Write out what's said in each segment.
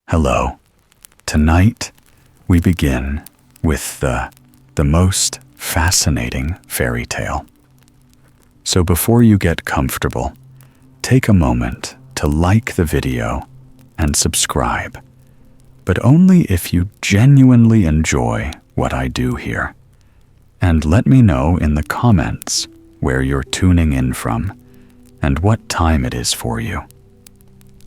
Hello. Tonight, we begin with the most fascinating fairy tale. So before you get comfortable, take a moment to like the video and subscribe, but only if you genuinely enjoy what I do here. And let me know in the comments where you're tuning in from and what time it is for you.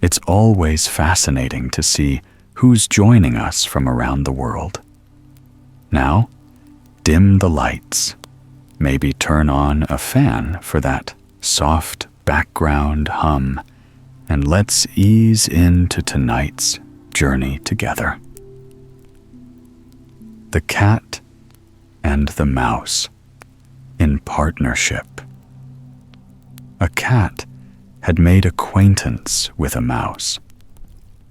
It's always fascinating to see who's joining us from around the world. Now, dim the lights. Maybe turn on a fan for that soft background hum, and let's ease into tonight's journey together. The Cat and the Mouse in partnership. A cat had made acquaintance with a mouse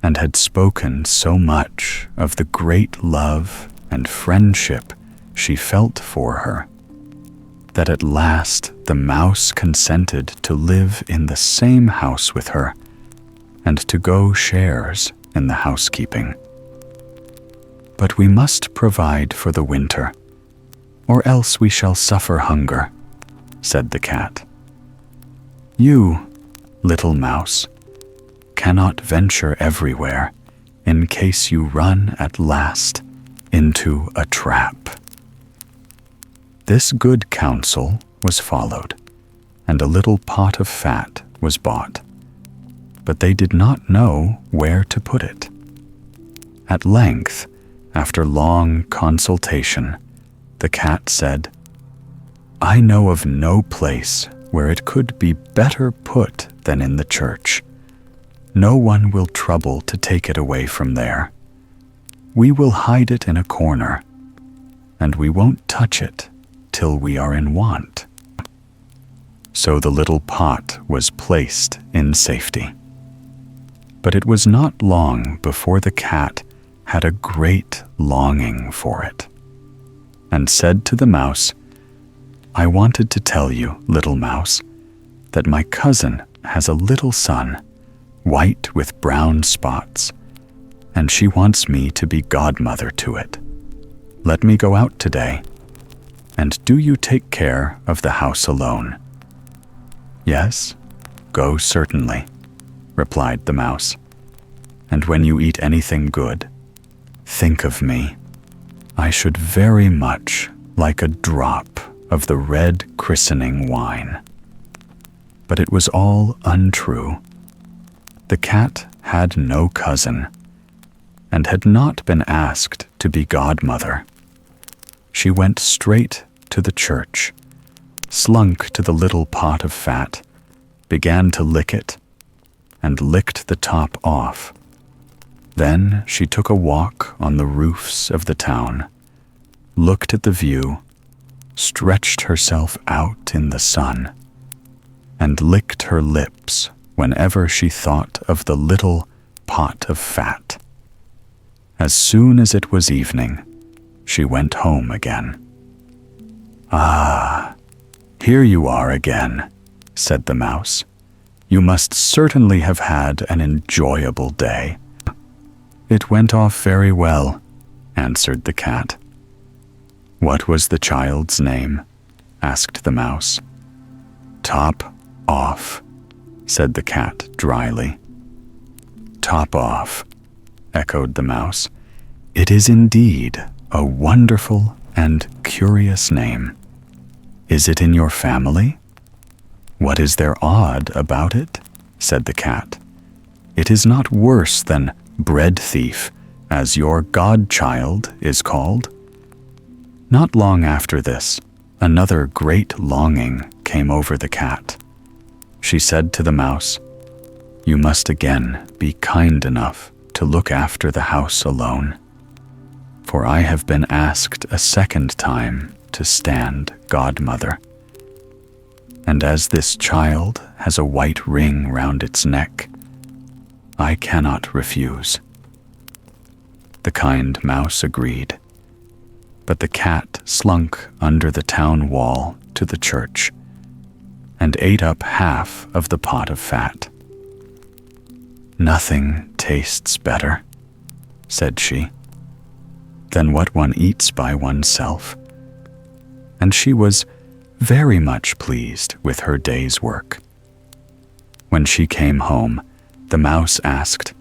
and had spoken so much of the great love and friendship she felt for her that at last the mouse consented to live in the same house with her and to go shares in the housekeeping. But we must provide for the winter, or else we shall suffer hunger, said the cat. You, little mouse, cannot venture everywhere in case you run at last into a trap. This good counsel was followed, and a little pot of fat was bought, but they did not know where to put it. At length, after long consultation, the cat said, "I know of no place where it could be better put than in the church. No one will trouble to take it away from there. We will hide it in a corner, and we won't touch it till we are in want." So the little pot was placed in safety. But it was not long before the cat had a great longing for it, and said to the mouse, "I wanted to tell you, little mouse, that my cousin has a little son, white with brown spots, and she wants me to be godmother to it. Let me go out today, and do you take care of the house alone?" "Yes, go certainly," replied the mouse, "and when you eat anything good, think of me. I should very much like a drop of the red christening wine." But it was all untrue. The cat had no cousin, and had not been asked to be godmother. She went straight to the church, slunk to the little pot of fat, began to lick it, and licked the top off. Then she took a walk on the roofs of the town, looked at the view, stretched herself out in the sun, and licked her lips whenever she thought of the little pot of fat. As soon as it was evening, she went home again. "Ah, here you are again," said the mouse. "You must certainly have had an enjoyable day." "It went off very well," answered the cat. "What was the child's name?" asked the mouse. "Top off," said the cat dryly. "Top off," echoed the mouse. "It is indeed a wonderful and curious name. Is it in your family?" "What is there odd about it?" said the cat. "It is not worse than bread thief, as your godchild is called." Not long after this, another great longing came over the cat. She said to the mouse, "You must again be kind enough to look after the house alone, for I have been asked a second time to stand godmother. And as this child has a white ring round its neck, I cannot refuse." The kind mouse agreed, but the cat slunk under the town wall to the church and ate up half of the pot of fat. "Nothing tastes better," said she, "than what one eats by oneself." And she was very much pleased with her day's work. When she came home, the mouse asked,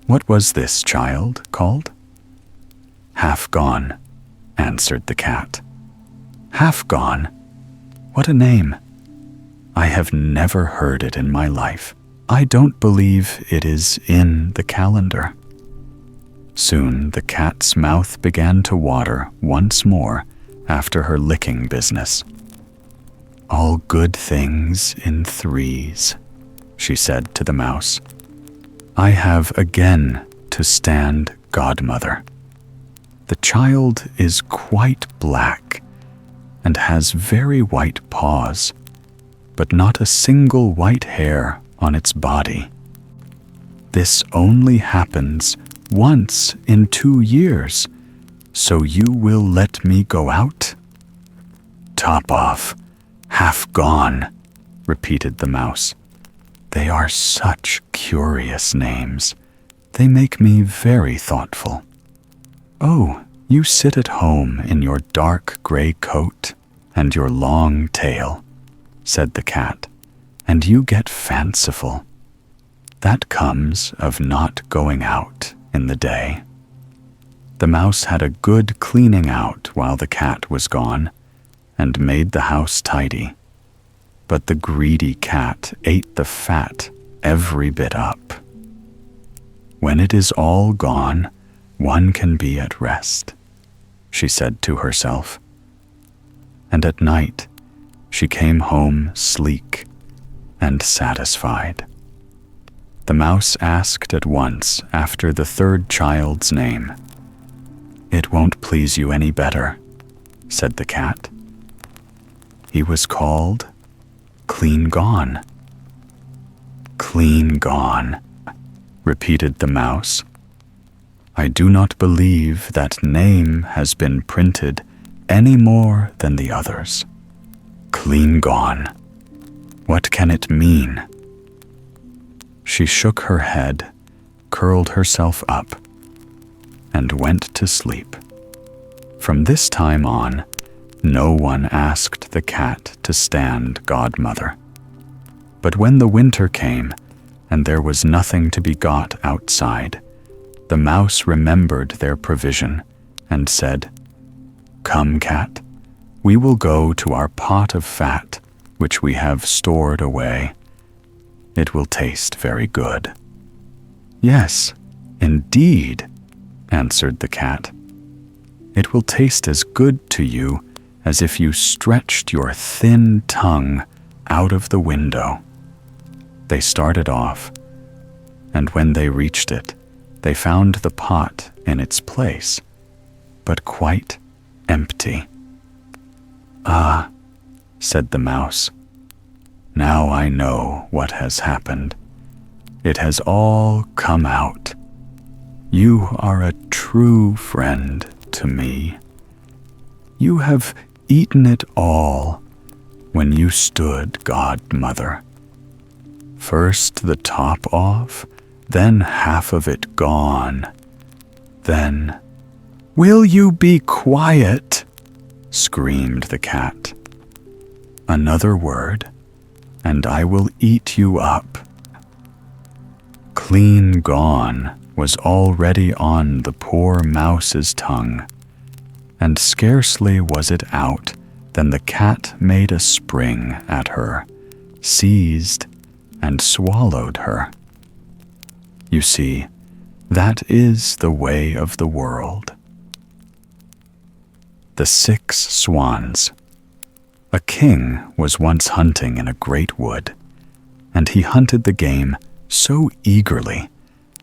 "What was this child called?" "Half Gone," answered the cat. "Half Gone? What a name! I have never heard it in my life. I don't believe it is in the calendar." Soon the cat's mouth began to water once more after her licking business. "All good things in threes," she said to the mouse. "I have again to stand godmother. The child is quite black and has very white paws, but not a single white hair on its body. This only happens once in 2 years, so you will let me go out?" "Top off, Half Gone," repeated the mouse. "They are such curious names. They make me very thoughtful." "Oh, you sit at home in your dark gray coat and your long tail," said the cat, "and you get fanciful. That comes of not going out in the day." The mouse had a good cleaning out while the cat was gone, and made the house tidy. But the greedy cat ate the fat every bit up. "When it is all gone, one can be at rest," she said to herself. And at night, she came home sleek and satisfied. The mouse asked at once after the third child's name. "It won't please you any better," said the cat. "He was called Clean Gone." "Clean Gone," repeated the mouse. "I do not believe that name has been printed any more than the others. Clean Gone. What can it mean?" She shook her head, curled herself up, and went to sleep. From this time on, no one asked the cat to stand godmother. But when the winter came, and there was nothing to be got outside, the mouse remembered their provision and said, "Come, cat, we will go to our pot of fat, which we have stored away. It will taste very good." "Yes, indeed," answered the cat. "It will taste as good to you as if you stretched your thin tongue out of the window." They started off, and when they reached it, they found the pot in its place, but quite empty. "Ah," said the mouse, "now I know what has happened. It has all come out. You are a true friend to me. You have eaten it all when you stood godmother. First the top off, then half of it gone, then—" "Will you be quiet?" screamed the cat. "Another word, and I will eat you up." Clean Gone was already on the poor mouse's tongue, and scarcely was it out than the cat made a spring at her, seized and swallowed her. You see, that is the way of the world. The Six Swans. A king was once hunting in a great wood, and he hunted the game so eagerly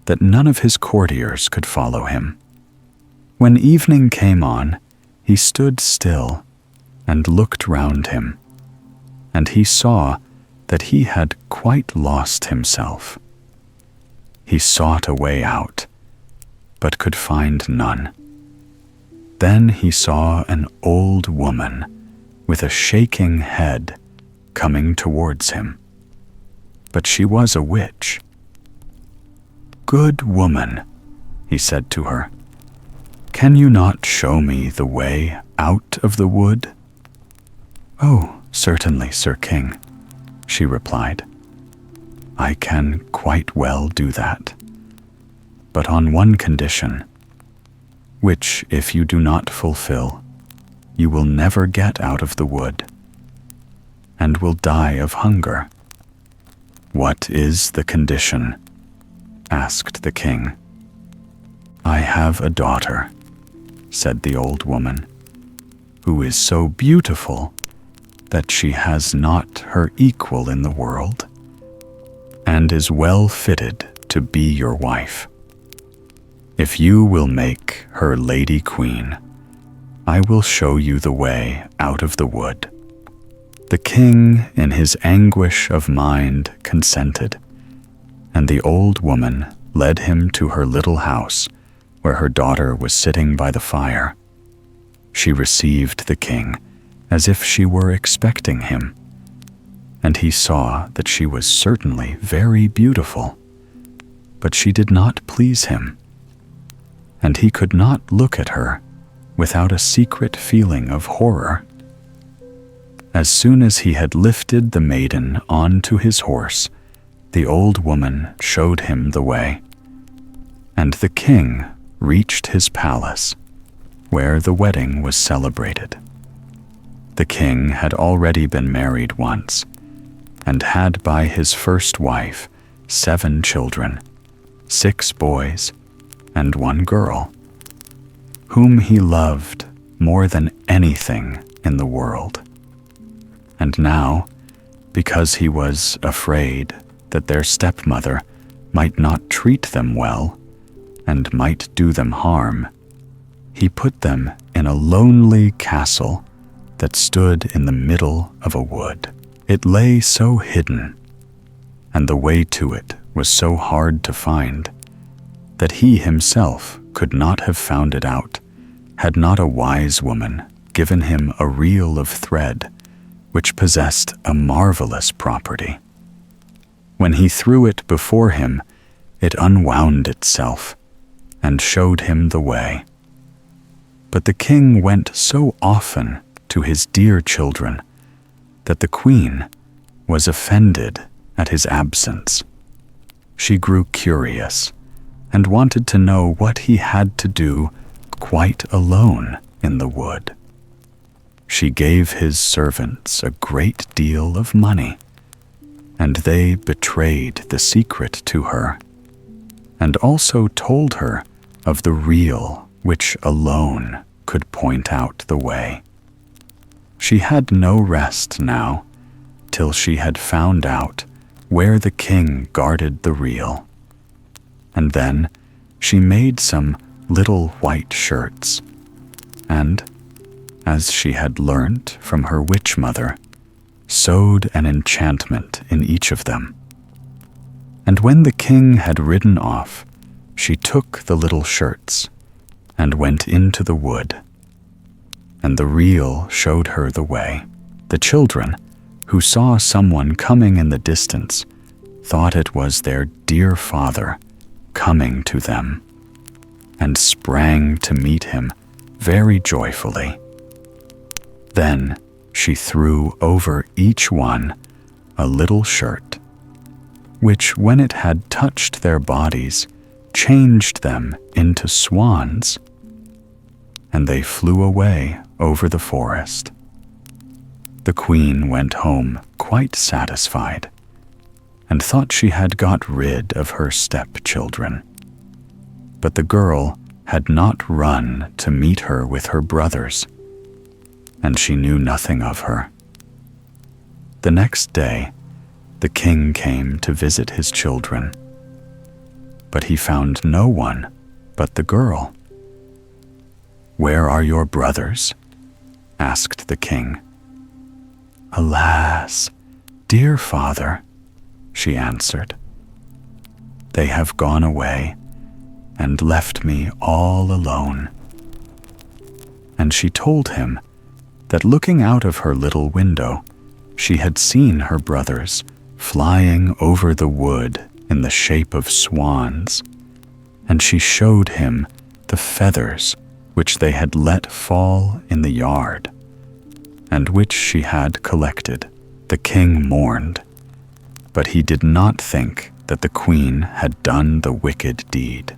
that none of his courtiers could follow him. When evening came on, he stood still and looked round him, and he saw that he had quite lost himself. He sought a way out, but could find none. Then he saw an old woman with a shaking head coming towards him, but she was a witch. "Good woman," he said to her. "Can you not show me the way out of the wood?" "Oh, certainly, Sir King," she replied. "I can quite well do that, but on one condition, which if you do not fulfill, you will never get out of the wood, and will die of hunger." "What is the condition?" asked the king. "I have a daughter," said the old woman, "who is so beautiful that she has not her equal in the world, and is well fitted to be your wife. If you will make her lady queen, I will show you the way out of the wood." The king, in his anguish of mind, consented, and the old woman led him to her little house, where her daughter was sitting by the fire. She received the king as if she were expecting him, and he saw that she was certainly very beautiful, but she did not please him, and he could not look at her without a secret feeling of horror. As soon as he had lifted the maiden onto his horse, the old woman showed him the way, and the king reached his palace, where the wedding was celebrated. The king had already been married once, and had by his first wife 7 children, 6 boys and 1 girl, whom he loved more than anything in the world. And now, because he was afraid that their stepmother might not treat them well and might do them harm, he put them in a lonely castle that stood in the middle of a wood. It lay so hidden, and the way to it was so hard to find, that he himself could not have found it out had not a wise woman given him a reel of thread which possessed a marvelous property. When he threw it before him, it unwound itself and showed him the way. But the king went so often to his dear children that the queen was offended at his absence. She grew curious and wanted to know what he had to do quite alone in the wood. She gave his servants a great deal of money, and they betrayed the secret to her, and also told her of the reel which alone could point out the way. She had no rest now till she had found out where the king guarded the reel, and then she made some little white shirts, and, as she had learnt from her witch mother, sewed an enchantment in each of them. And when the king had ridden off, she took the little shirts and went into the wood, and the reel showed her the way. The children, who saw someone coming in the distance, thought it was their dear father coming to them, and sprang to meet him very joyfully. Then she threw over each one a little shirt, which, when it had touched their bodies, changed them into swans, and they flew away over the forest. The queen went home quite satisfied, and thought she had got rid of her stepchildren. But the girl had not run to meet her with her brothers, and she knew nothing of her. The next day, the king came to visit his children, but he found no one but the girl. "Where are your brothers?" asked the king. "Alas, dear father," she answered, "they have gone away and left me all alone." And she told him that, looking out of her little window, she had seen her brothers flying over the wood in the shape of swans, and she showed him the feathers which they had let fall in the yard, and which she had collected. The king mourned, but he did not think that the queen had done the wicked deed.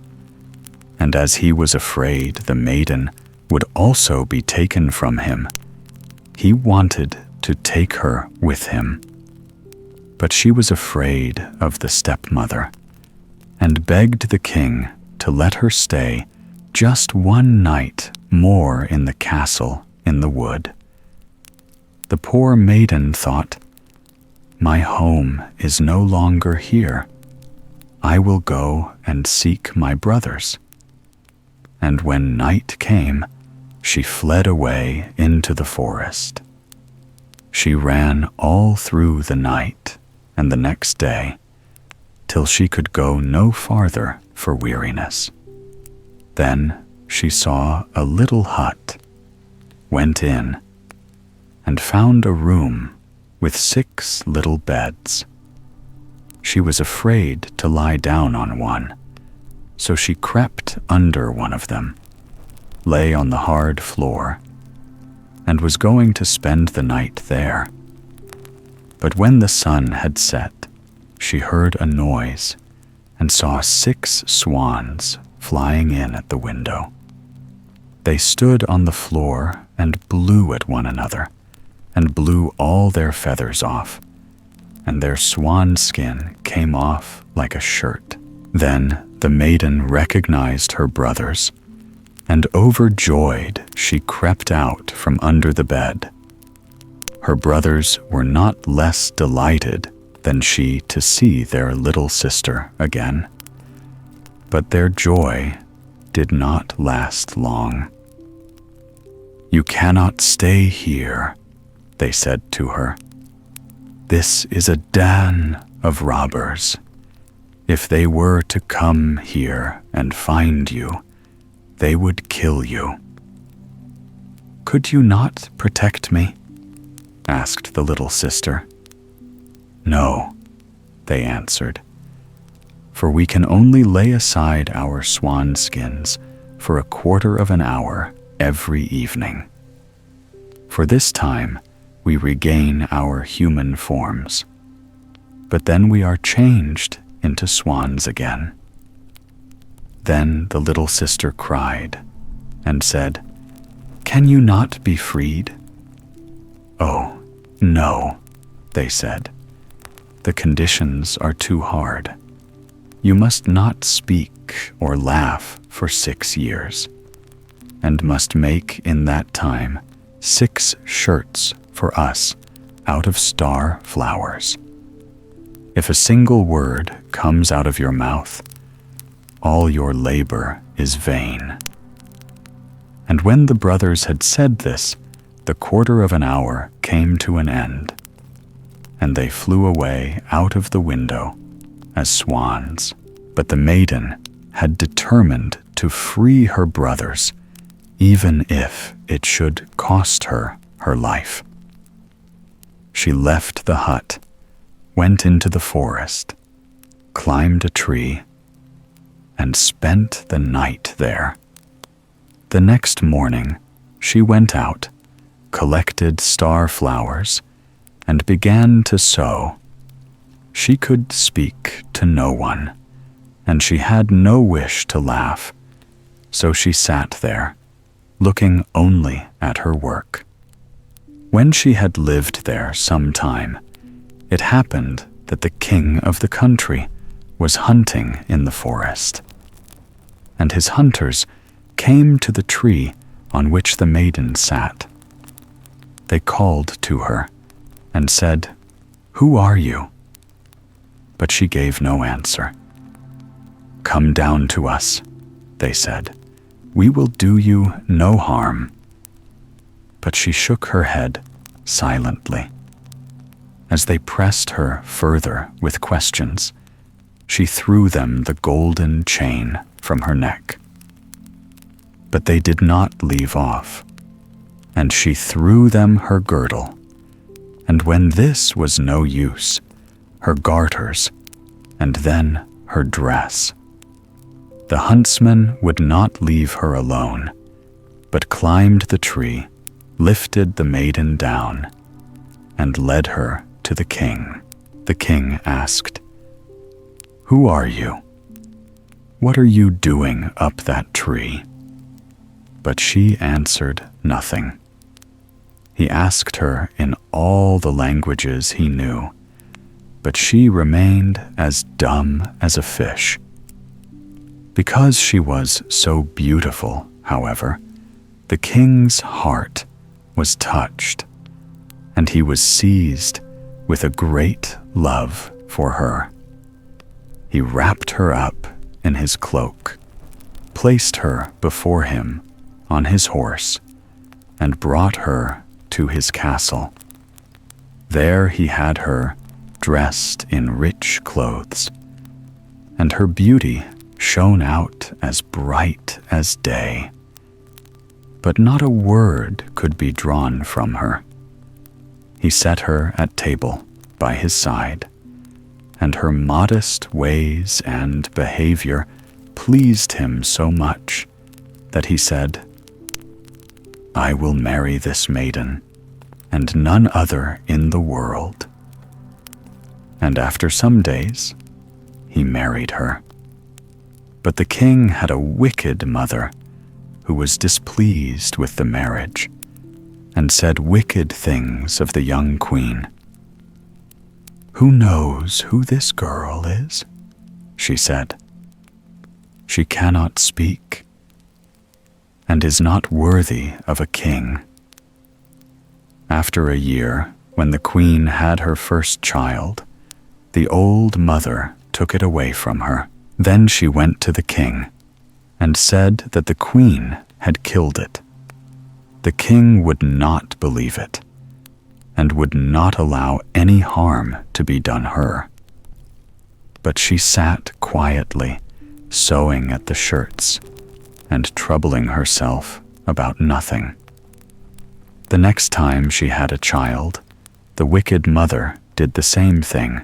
And as he was afraid the maiden would also be taken from him, he wanted to take her with him. But she was afraid of the stepmother, and begged the king to let her stay just one night more in the castle in the wood. The poor maiden thought, "My home is no longer here. I will go and seek my brothers." And when night came, she fled away into the forest. She ran all through the night and the next day, till she could go no farther for weariness. Then she saw a little hut, went in, and found a room with 6 little beds. She was afraid to lie down on one, so she crept under one of them, lay on the hard floor, and was going to spend the night there. But when the sun had set, she heard a noise and saw 6 swans flying in at the window. They stood on the floor and blew at one another, and blew all their feathers off, and their swan skin came off like a shirt. Then the maiden recognized her brothers, and overjoyed she crept out from under the bed. Her brothers were not less delighted than she to see their little sister again. But their joy did not last long. "You cannot stay here," they said to her. "This is a den of robbers. If they were to come here and find you, they would kill you." "Could you not protect me?" asked the little sister. "No," they answered, "for we can only lay aside our swan skins for a quarter of an hour every evening. For this time we regain our human forms, but then we are changed into swans again." Then the little sister cried and said, "Can you not be freed?" "Oh, no," they said. "The conditions are too hard. You must not speak or laugh for 6 years, and must make in that time 6 shirts for us out of star flowers. If a single word comes out of your mouth, all your labor is vain." And when the brothers had said this, the quarter of an hour came to an end, and they flew away out of the window as swans. But the maiden had determined to free her brothers, even if it should cost her her life. She left the hut, went into the forest, climbed a tree, and spent the night there. The next morning she went out, collected star flowers, and began to sew. She could speak to no one, and she had no wish to laugh, so she sat there, looking only at her work. When she had lived there some time, it happened that the king of the country was hunting in the forest, and his hunters came to the tree on which the maiden sat. They called to her and said, "Who are you?" But she gave no answer. "Come down to us," they said. "We will do you no harm." But she shook her head silently. As they pressed her further with questions, she threw them the golden chain from her neck. But they did not leave off, and she threw them her girdle, and when this was no use, her garters, and then her dress. The huntsman would not leave her alone, but climbed the tree, lifted the maiden down, and led her to the king. The king asked, "Who are you? What are you doing up that tree?" But she answered nothing. He asked her in all the languages he knew, but she remained as dumb as a fish. Because she was so beautiful, however, the king's heart was touched, and he was seized with a great love for her. He wrapped her up in his cloak, placed her before him on his horse, and brought her to his castle. There he had her dressed in rich clothes, and her beauty shone out as bright as day. But not a word could be drawn from her. He set her at table by his side, and her modest ways and behavior pleased him so much that he said, "I will marry this maiden, and none other in the world." And after some days, he married her. But the king had a wicked mother who was displeased with the marriage and said wicked things of the young queen. "Who knows who this girl is?" she said. "She cannot speak and is not worthy of a king." After a year, when the queen had her first child, the old mother took it away from her. Then she went to the king and said that the queen had killed it. The king would not believe it and would not allow any harm to be done her. But she sat quietly, sewing at the shirts and troubling herself about nothing. The next time she had a child, the wicked mother did the same thing.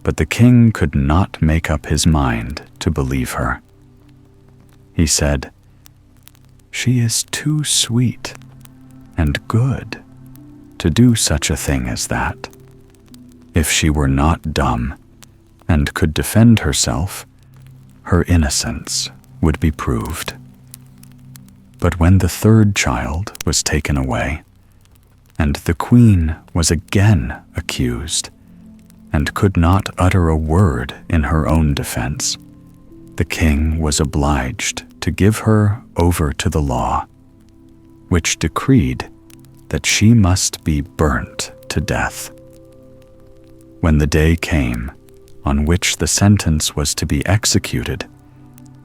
But the king could not make up his mind to believe her. He said, "She is too sweet and good to do such a thing as that. If she were not dumb and could defend herself, her innocence would be proved." But when the third child was taken away, and the queen was again accused, and could not utter a word in her own defense, the king was obliged to give her over to the law, which decreed that she must be burnt to death. When the day came on which the sentence was to be executed,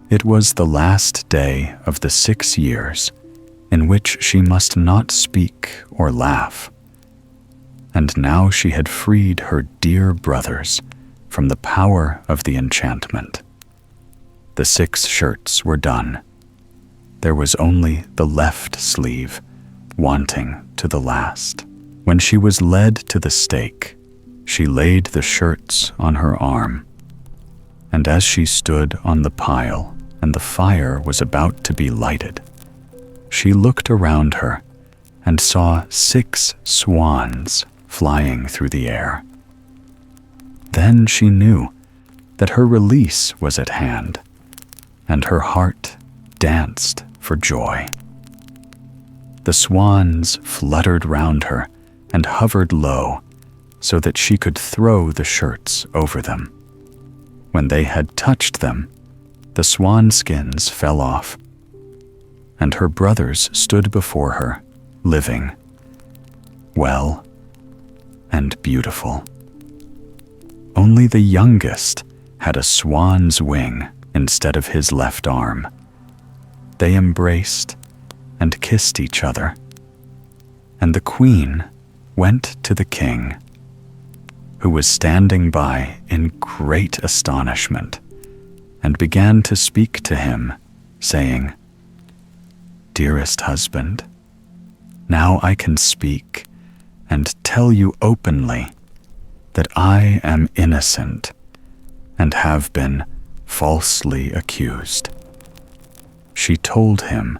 it was the last day of the 6 years in which she must not speak or laugh. And now she had freed her dear brothers from the power of the enchantment. The 6 shirts were done. There was only the left sleeve, wanting to the last. When she was led to the stake, she laid the shirts on her arm, and as she stood on the pile and the fire was about to be lighted, she looked around her and saw 6 swans flying through the air. Then she knew that her release was at hand, and her heart danced for joy. The swans fluttered round her and hovered low so that she could throw the shirts over them. When they had touched them, the swan skins fell off, and her brothers stood before her, living, well, and beautiful. Only the youngest had a swan's wing instead of his left arm. They embraced and kissed each other, and the queen went to the king, who was standing by in great astonishment, and began to speak to him, saying, "Dearest husband, now I can speak and tell you openly that I am innocent and have been falsely accused. She told him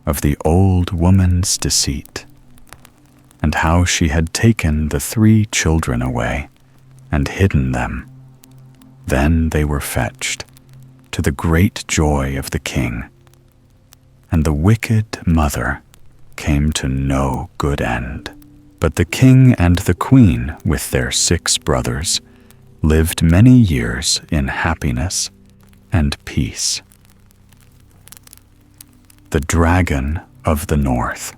of the old woman's deceit, and how she had taken the 3 children away and hidden them. Then they were fetched, to the great joy of the king, and the wicked mother came to no good end. But the king and the queen, with their 6 brothers, lived many years in happiness and peace. The Dragon of the North.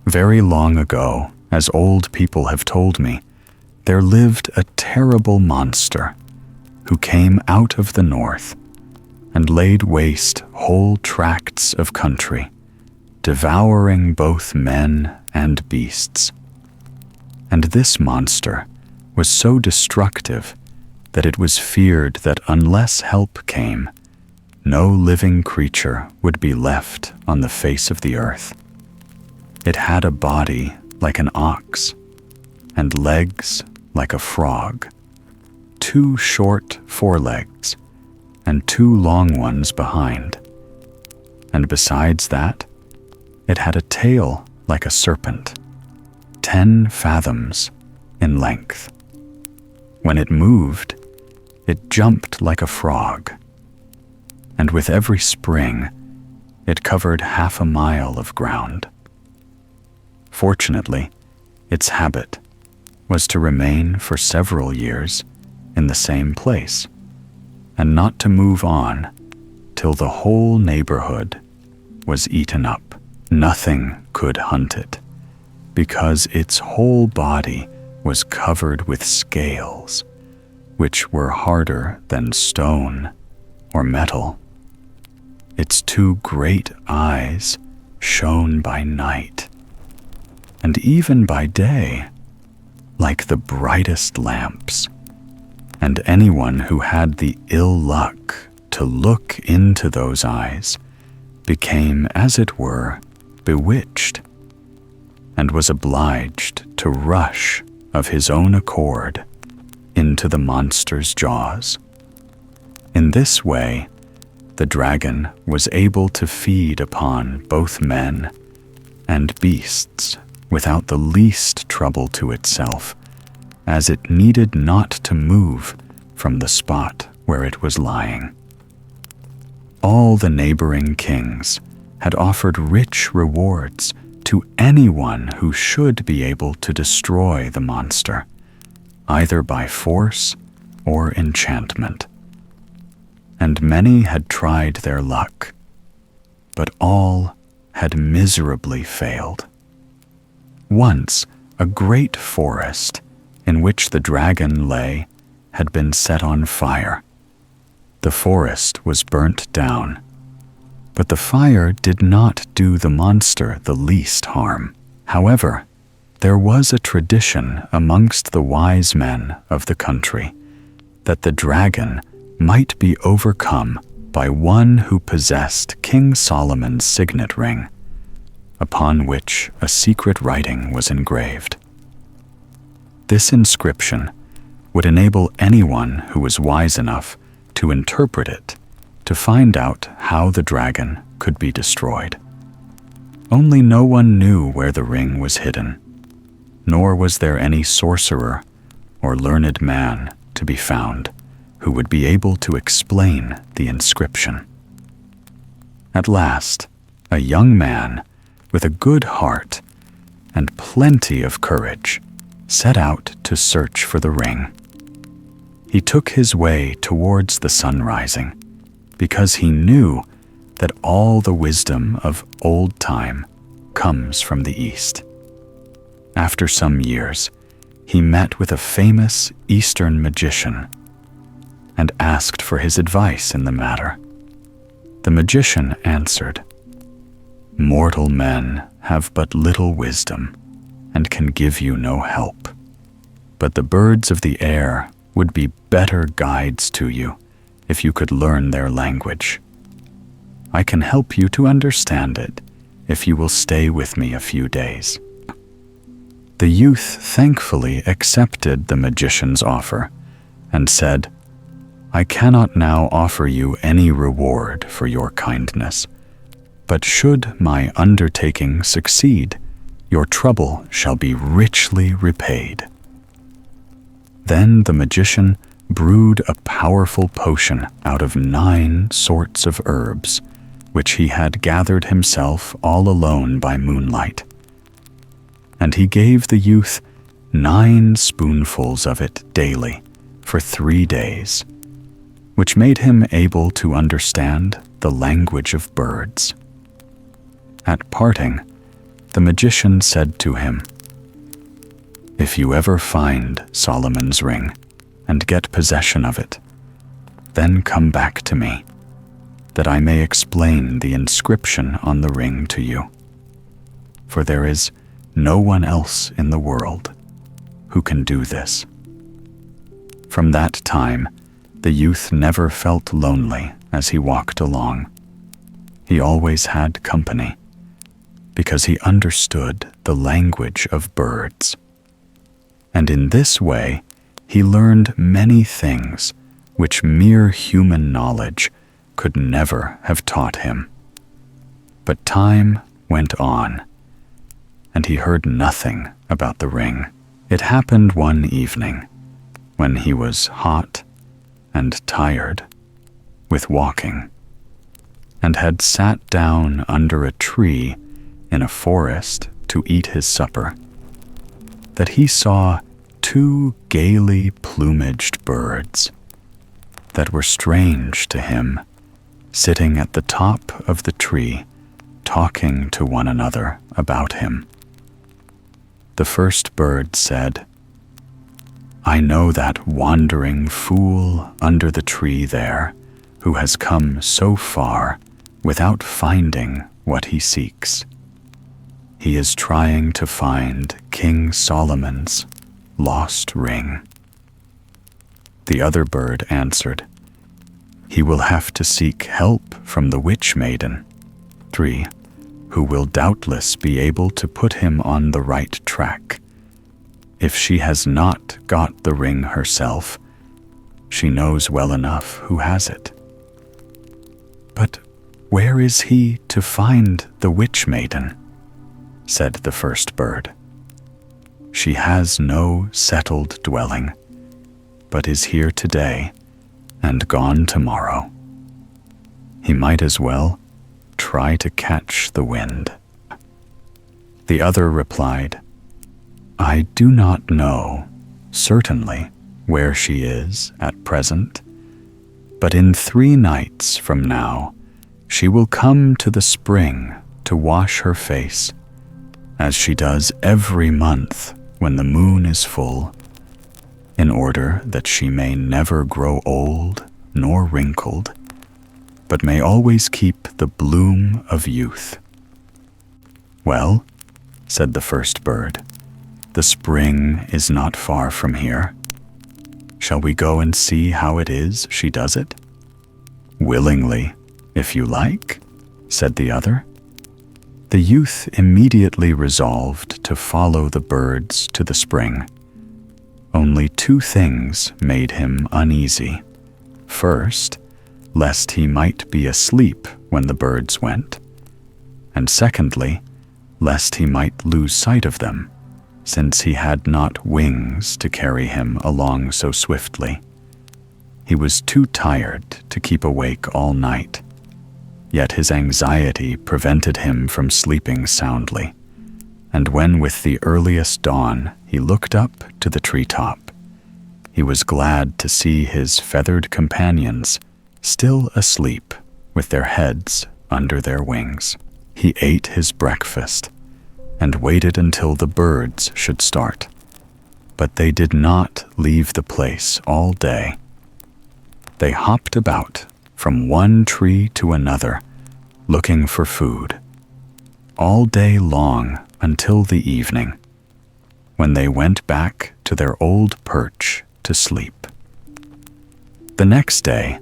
Very long ago, as old people have told me, there lived a terrible monster who came out of the north and laid waste whole tracts of country, devouring both men and beasts. And this monster was so destructive that it was feared that unless help came, no living creature would be left on the face of the earth. It had a body like an ox, and legs like a frog, 2 short forelegs, and 2 long ones behind. And besides that, it had a tail like a serpent, 10 fathoms in length. When it moved, it jumped like a frog, and with every spring, it covered half a mile of ground. Fortunately, its habit was to remain for several years in the same place, and not to move on till the whole neighborhood was eaten up. Nothing could hunt it, because its whole body was covered with scales, which were harder than stone or metal. Its 2 great eyes shone by night, and even by day, like the brightest lamps, and anyone who had the ill luck to look into those eyes became, as it were, bewitched, and was obliged to rush of his own accord into the monster's jaws. In this way, the dragon was able to feed upon both men and beasts without the least trouble to itself, as it needed not to move from the spot where it was lying. All the neighboring kings had offered rich rewards to anyone who should be able to destroy the monster, either by force or enchantment. And many had tried their luck, but all had miserably failed. Once, a great forest in which the dragon lay had been set on fire. The forest was burnt down, but the fire did not do the monster the least harm. However, there was a tradition amongst the wise men of the country that the dragon might be overcome by one who possessed King Solomon's signet ring, upon which a secret writing was engraved. This inscription would enable anyone who was wise enough to interpret it to find out how the dragon could be destroyed. Only no one knew where the ring was hidden, nor was there any sorcerer or learned man to be found who would be able to explain the inscription. At last, a young man with a good heart and plenty of courage set out to search for the ring. He took his way towards the sun rising, because he knew that all the wisdom of old time comes from the east. After some years, he met with a famous Eastern magician and asked for his advice in the matter. The magician answered, "Mortal men have but little wisdom and can give you no help, but the birds of the air would be better guides to you if you could learn their language. I can help you to understand it if you will stay with me a few days." The youth thankfully accepted the magician's offer and said, I cannot now offer you any reward for your kindness, but should my undertaking succeed, your trouble shall be richly repaid." Then the magician brewed a powerful potion out of 9 sorts of herbs, which he had gathered himself all alone by moonlight. And he gave the youth 9 spoonfuls of it daily for 3 days, which made him able to understand the language of birds. At parting, the magician said to him, "If you ever find Solomon's ring and get possession of it, then come back to me, that I may explain the inscription on the ring to you. For there is no one else in the world who can do this." From that time, the youth never felt lonely as he walked along. He always had company, because he understood the language of birds. And in this way, he learned many things which mere human knowledge could never have taught him. But time went on, and he heard nothing about the ring. It happened one evening, when he was hot and tired with walking, and had sat down under a tree in a forest to eat his supper, that he saw 2 gaily plumaged birds that were strange to him, sitting at the top of the tree, talking to one another about him. The first bird said, "I know that wandering fool under the tree there, who has come so far without finding what he seeks. He is trying to find King Solomon's lost ring." The other bird answered, "He will have to seek help from the witch maiden, 3, who will doubtless be able to put him on the right track. If she has not got the ring herself, she knows well enough who has it." "But where is he to find the witch maiden?" said the first bird. "She has no settled dwelling, but is here today and gone tomorrow. He might as well try to catch the wind." The other replied, "I do not know certainly where she is at present, but in 3 nights from now she will come to the spring to wash her face, as she does every month when the moon is full, in order that she may never grow old nor wrinkled, but may always keep the bloom of youth." "Well," said the first bird, "the spring is not far from here. Shall we go and see how it is she does it?" "Willingly, if you like," said the other. The youth immediately resolved to follow the birds to the spring. Only 2 things made him uneasy. First, lest he might be asleep when the birds went, and secondly, lest he might lose sight of them, since he had not wings to carry him along so swiftly. He was too tired to keep awake all night, yet his anxiety prevented him from sleeping soundly, and when with the earliest dawn he looked up to the treetop, he was glad to see his feathered companions still asleep with their heads under their wings. He ate his breakfast and waited until the birds should start, but they did not leave the place all day. They hopped about from one tree to another, looking for food, all day long until the evening, when they went back to their old perch to sleep. The next day,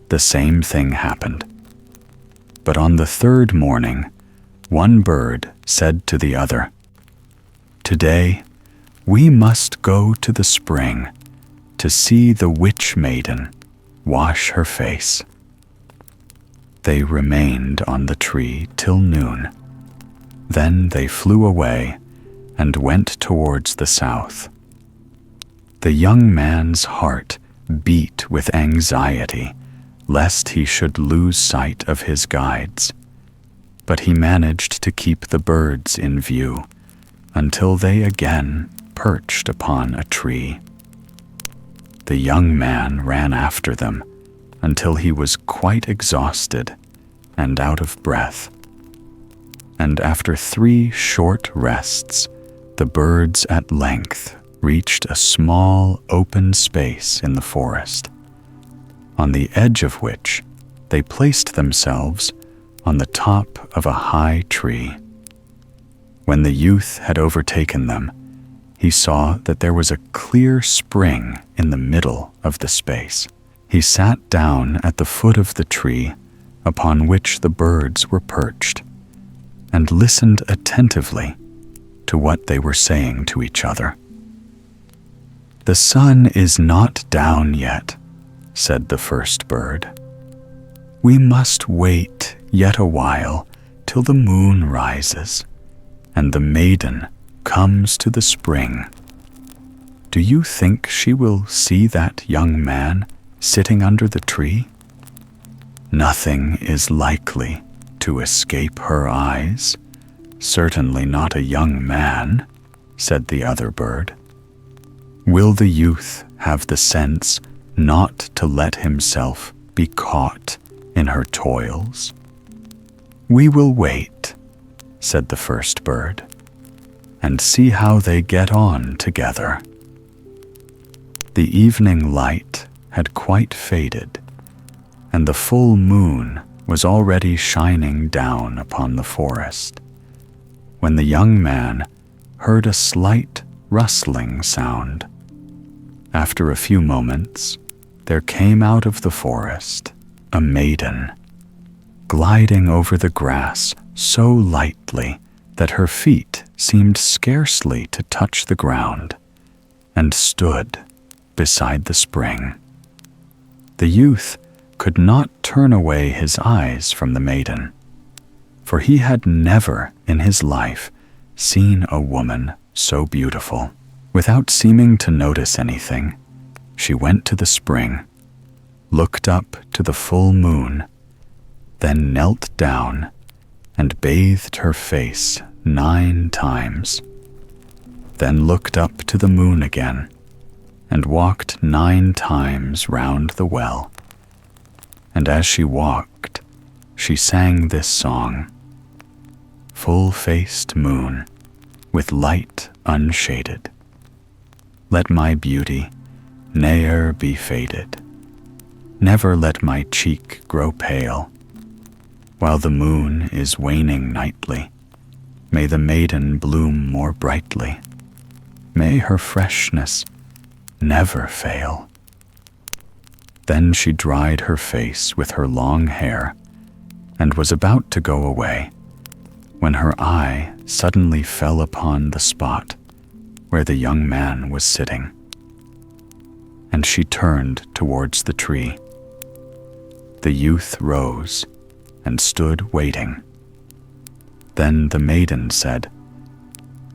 the same thing happened. But on the 3rd morning, one bird said to the other, "Today, we must go to the spring to see the witch maiden wash her face." They remained on the tree till noon. Then they flew away and went towards the south. The young man's heart beat with anxiety lest he should lose sight of his guides, but he managed to keep the birds in view until they again perched upon a tree. The young man ran after them until he was quite exhausted and out of breath. And after 3 short rests, the birds at length reached a small open space in the forest, on the edge of which they placed themselves on the top of a high tree. When the youth had overtaken them, he saw that there was a clear spring in the middle of the space. He sat down at the foot of the tree upon which the birds were perched, and listened attentively to what they were saying to each other. "The sun is not down yet," said the first bird. "We must wait yet a while till the moon rises and the maiden comes to the spring. Do you think she will see that young man sitting under the tree? Nothing is likely to escape her eyes, certainly not a young man," said the other bird. "Will the youth have the sense not to let himself be caught in her toils?" "We will wait," said the first bird, "and see how they get on together." The evening light had quite faded, and the full moon was already shining down upon the forest, when the young man heard a slight rustling sound. After a few moments, there came out of the forest a maiden, gliding over the grass so lightly that her feet seemed scarcely to touch the ground, and stood beside the spring. The youth could not turn away his eyes from the maiden, for he had never in his life seen a woman so beautiful. Without seeming to notice anything, she went to the spring, looked up to the full moon, then knelt down and bathed her face 9 times, then looked up to the moon again and walked 9 times round the well. And as she walked, she sang this song: "Full-faced moon, with light unshaded, let my beauty ne'er be faded. Never let my cheek grow pale. While the moon is waning nightly, may the maiden bloom more brightly. May her freshness never fail." Then she dried her face with her long hair and was about to go away, when her eye suddenly fell upon the spot where the young man was sitting, and she turned towards the tree. The youth rose and stood waiting. Then the maiden said,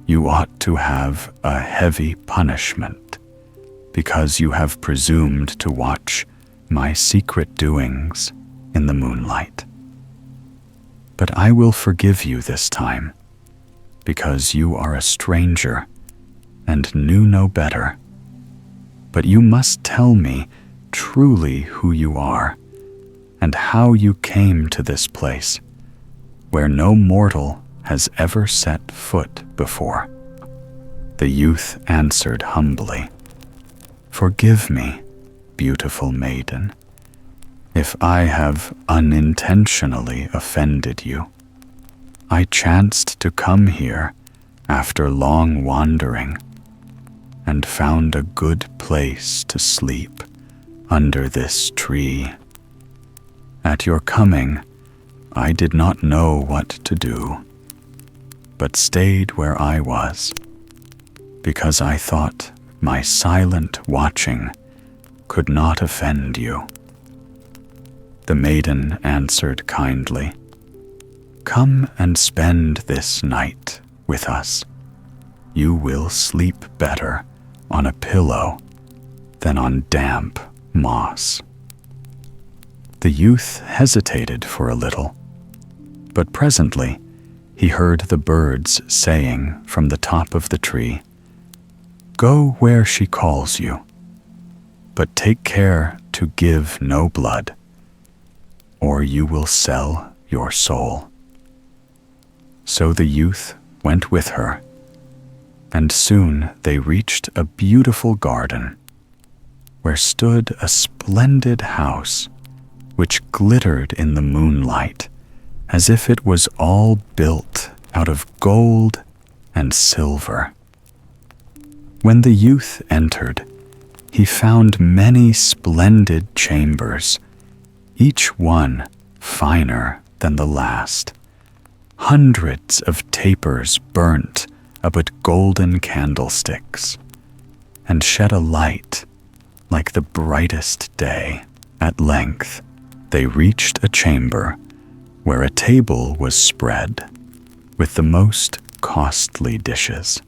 "You ought to have a heavy punishment, because you have presumed to watch my secret doings in the moonlight. But I will forgive you this time, because you are a stranger and knew no better. But you must tell me truly who you are, and how you came to this place, where no mortal has ever set foot before." The youth answered humbly, "Forgive me, beautiful maiden, if I have unintentionally offended you. I chanced to come here after long wandering, and found a good place to sleep under this tree. At your coming, I did not know what to do, but stayed where I was, because I thought my silent watching could not offend you. The maiden answered kindly, "Come and spend this night with us. You will sleep better on a pillow than on damp moss." The youth hesitated for a little, but presently he heard the birds saying from the top of the tree, "Go where she calls you, but take care to give no blood, or you will sell your soul." So the youth went with her, and soon they reached a beautiful garden, where stood a splendid house, which glittered in the moonlight as if it was all built out of gold and silver. When the youth entered, he found many splendid chambers, each one finer than the last. Hundreds of tapers burnt about golden candlesticks, and shed a light like the brightest day. At length, they reached a chamber where a table was spread with the most costly dishes.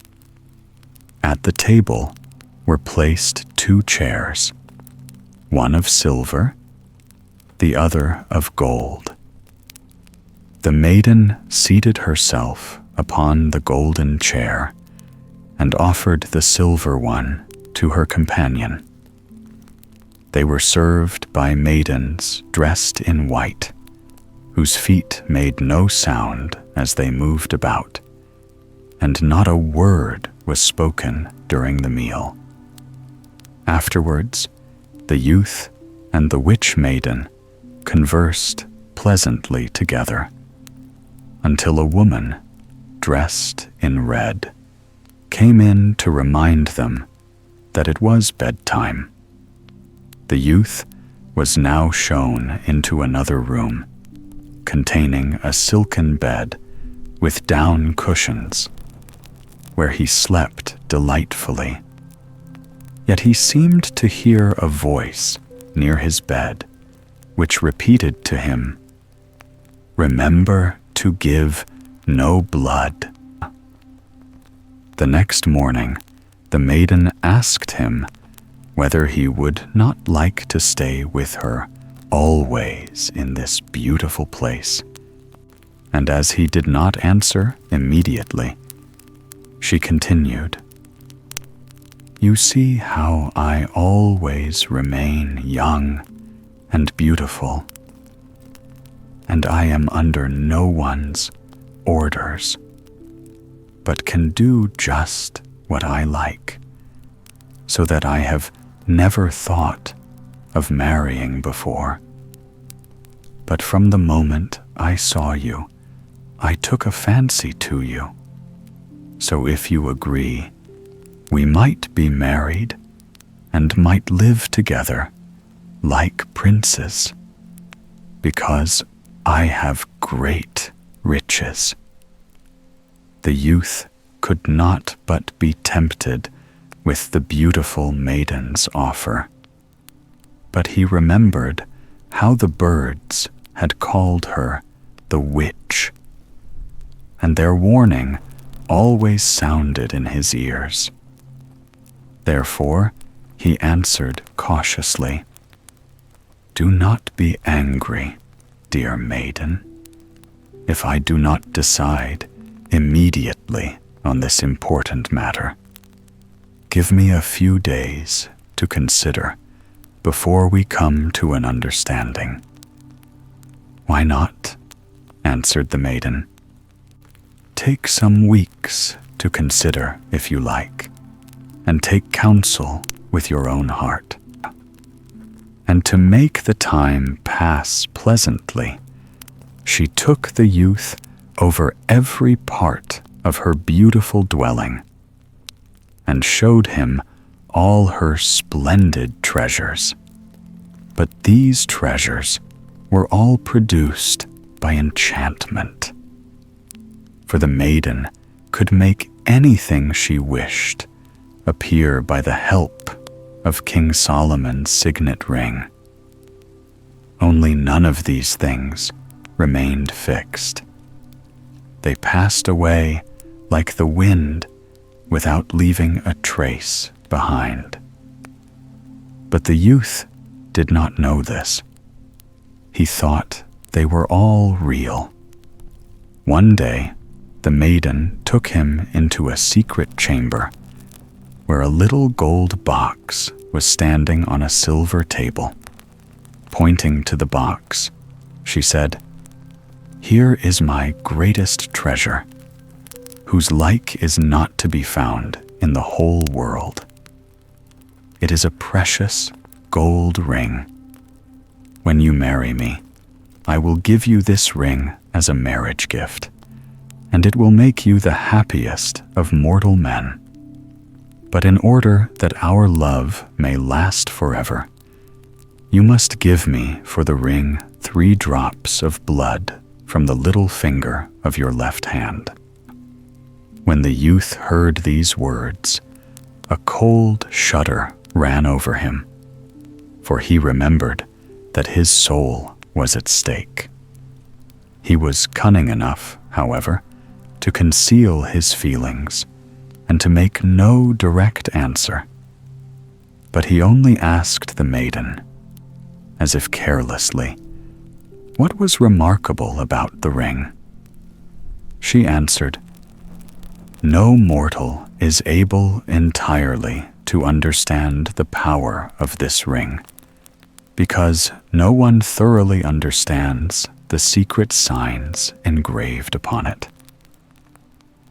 At the table were placed 2 chairs, one of silver, the other of gold. The maiden seated herself upon the golden chair and offered the silver one to her companion. They were served by maidens dressed in white, whose feet made no sound as they moved about, and not a word was spoken during the meal. Afterwards, the youth and the witch maiden conversed pleasantly together, until a woman, dressed in red, came in to remind them that it was bedtime. The youth was now shown into another room, containing a silken bed with down cushions, where he slept delightfully. Yet he seemed to hear a voice near his bed, which repeated to him, "Remember to give no blood." The next morning, the maiden asked him whether he would not like to stay with her always in this beautiful place. And as he did not answer immediately, she continued, "You see how I always remain young and beautiful, and I am under no one's orders, but can do just what I like, so that I have never thought of marrying before. But from the moment I saw you, I took a fancy to you. So if you agree, we might be married and might live together like princes, because I have great riches." The youth could not but be tempted with the beautiful maiden's offer, but he remembered how the birds had called her the witch, and their warning always sounded in his ears. Therefore, he answered cautiously, "Do not be angry, dear maiden, if I do not decide immediately on this important matter. Give me a few days to consider before we come to an understanding." "Why not?" answered the maiden. "Take some weeks to consider if you like, and take counsel with your own heart." And to make the time pass pleasantly, she took the youth over every part of her beautiful dwelling, and showed him all her splendid treasures. But these treasures were all produced by enchantment, for the maiden could make anything she wished appear by the help of King Solomon's signet ring. Only none of these things remained fixed. They passed away like the wind without leaving a trace behind. But the youth did not know this. He thought they were all real. One day, the maiden took him into a secret chamber where a little gold box was standing on a silver table. Pointing to the box, she said, "Here is my greatest treasure, whose like is not to be found in the whole world. It is a precious gold ring. When you marry me, I will give you this ring as a marriage gift, and it will make you the happiest of mortal men. But in order that our love may last forever, you must give me for the ring 3 drops of blood from the little finger of your left hand." When the youth heard these words, a cold shudder ran over him, for he remembered that his soul was at stake. He was cunning enough, however, to conceal his feelings and to make no direct answer. But he only asked the maiden, as if carelessly, what was remarkable about the ring. She answered, "No mortal is able entirely to understand the power of this ring, because no one thoroughly understands the secret signs engraved upon it.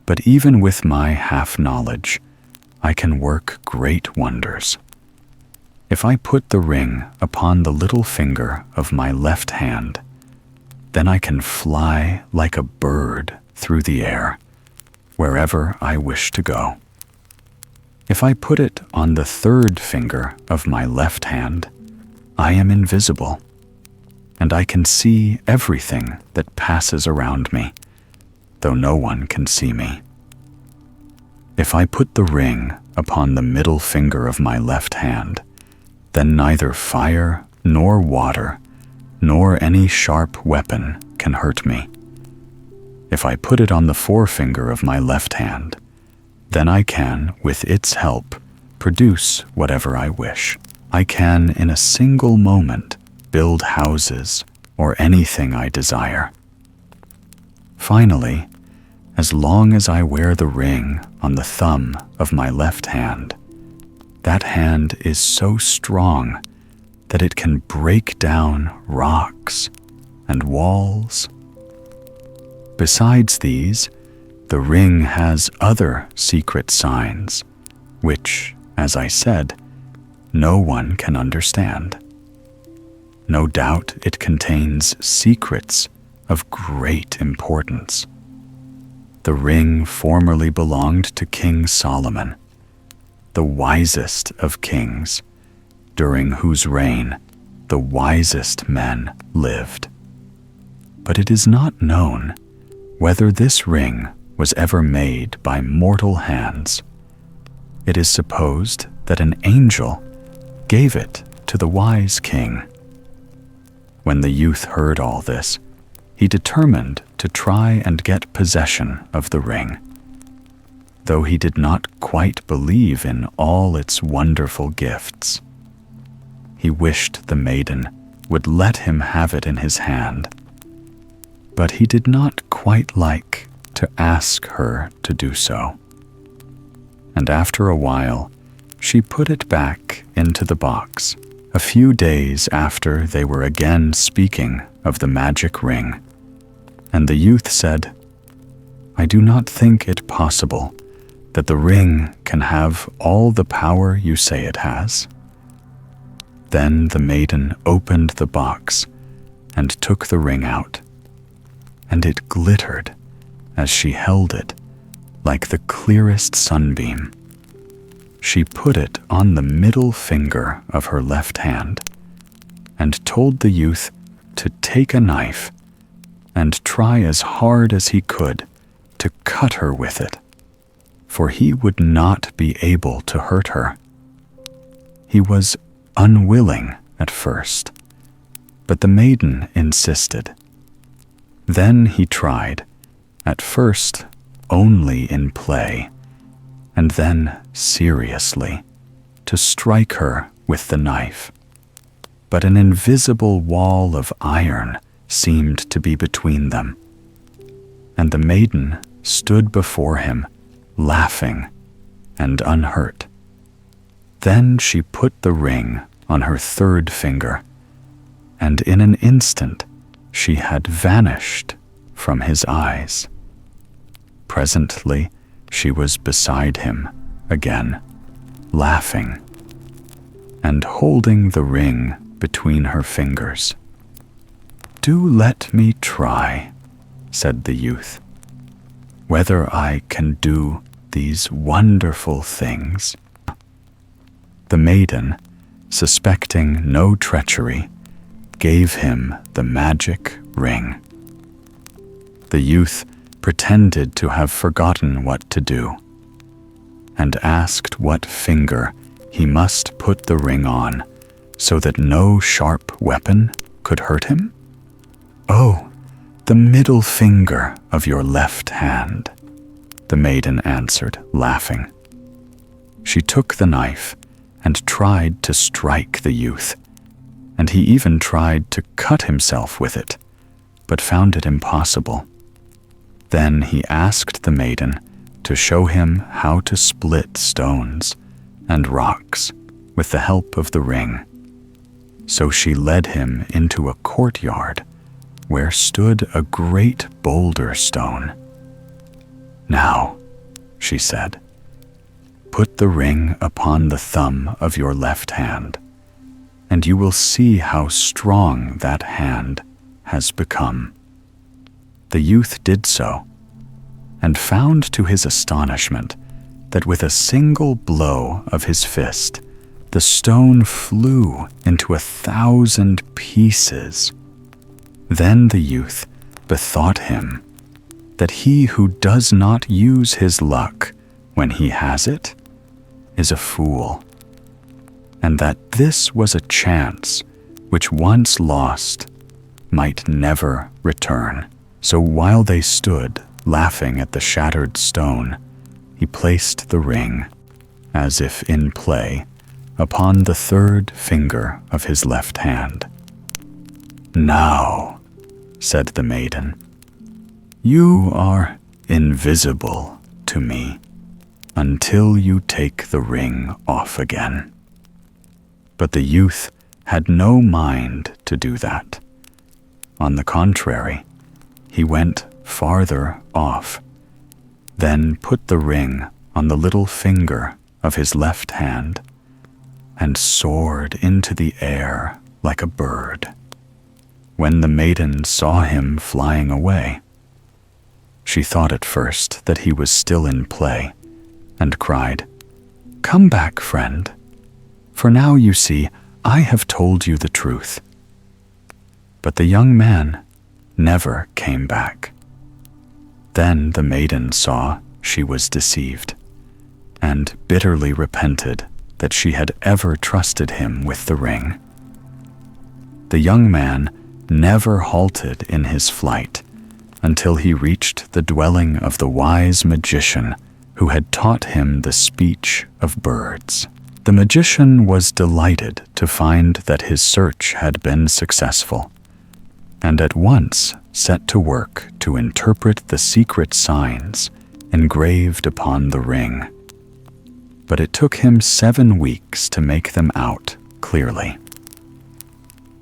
But even with my half-knowledge, I can work great wonders. If I put the ring upon the little finger of my left hand, then I can fly like a bird through the air, wherever I wish to go. If I put it on the 3rd finger of my left hand, I am invisible, and I can see everything that passes around me, though no one can see me. If I put the ring upon the middle finger of my left hand, then neither fire nor water nor any sharp weapon can hurt me. If I put it on the forefinger of my left hand, then I can, with its help, produce whatever I wish. I can, in a single moment, build houses or anything I desire. Finally, as long as I wear the ring on the thumb of my left hand, that hand is so strong that it can break down rocks and walls. Besides these, the ring has other secret signs, which, as I said, no one can understand. No doubt it contains secrets of great importance. The ring formerly belonged to King Solomon, the wisest of kings, during whose reign the wisest men lived. But it is not known whether this ring was ever made by mortal hands. It is supposed that an angel gave it to the wise king. When the youth heard all this, he determined to try and get possession of the ring. Though he did not quite believe in all its wonderful gifts, he wished the maiden would let him have it in his hand. But he did not quite like to ask her to do so. And after a while, she put it back into the box. A few days after they were again speaking of the magic ring, and the youth said, "I do not think it possible that the ring can have all the power you say it has." Then the maiden opened the box and took the ring out, and it glittered as she held it like the clearest sunbeam. She put it on the middle finger of her left hand and told the youth to take a knife and try as hard as he could to cut her with it, for he would not be able to hurt her. He was unwilling at first, but the maiden insisted. Then he tried, at first only in play, and then seriously, to strike her with the knife. But an invisible wall of iron seemed to be between them, and the maiden stood before him, laughing and unhurt. Then she put the ring on her third finger, and in an instant she had vanished from his eyes. Presently she was beside him again, laughing, and holding the ring between her fingers. "Do let me try," said the youth, "whether I can do these wonderful things." The maiden, suspecting no treachery, gave him the magic ring. The youth pretended to have forgotten what to do, and asked what finger he must put the ring on so that no sharp weapon could hurt him. "Oh, the middle finger of your left hand," the maiden answered, laughing. She took the knife and tried to strike the youth, and he even tried to cut himself with it, but found it impossible. Then he asked the maiden to show him how to split stones and rocks with the help of the ring. So she led him into a courtyard where stood a great boulder stone. "Now," she said, "put the ring upon the thumb of your left hand, and you will see how strong that hand has become." The youth did so, and found to his astonishment that with a single blow of his fist, the stone flew into 1,000 pieces. Then the youth bethought him that he who does not use his luck when he has it is a fool, and that this was a chance which once lost might never return. So while they stood laughing at the shattered stone, he placed the ring, as if in play, upon the third finger of his left hand. "Now," said the maiden, "you are invisible to me until you take the ring off again." But the youth had no mind to do that. On the contrary, he went farther off, then put the ring on the little finger of his left hand, and soared into the air like a bird. When the maiden saw him flying away, she thought at first that he was still in play, and cried, "Come back, friend, for now you see I have told you the truth." But the young man never came back. Then the maiden saw she was deceived, and bitterly repented that she had ever trusted him with the ring. The young man never halted in his flight until he reached the dwelling of the wise magician who had taught him the speech of birds. The magician was delighted to find that his search had been successful, and at once set to work to interpret the secret signs engraved upon the ring. But it took him 7 weeks to make them out clearly.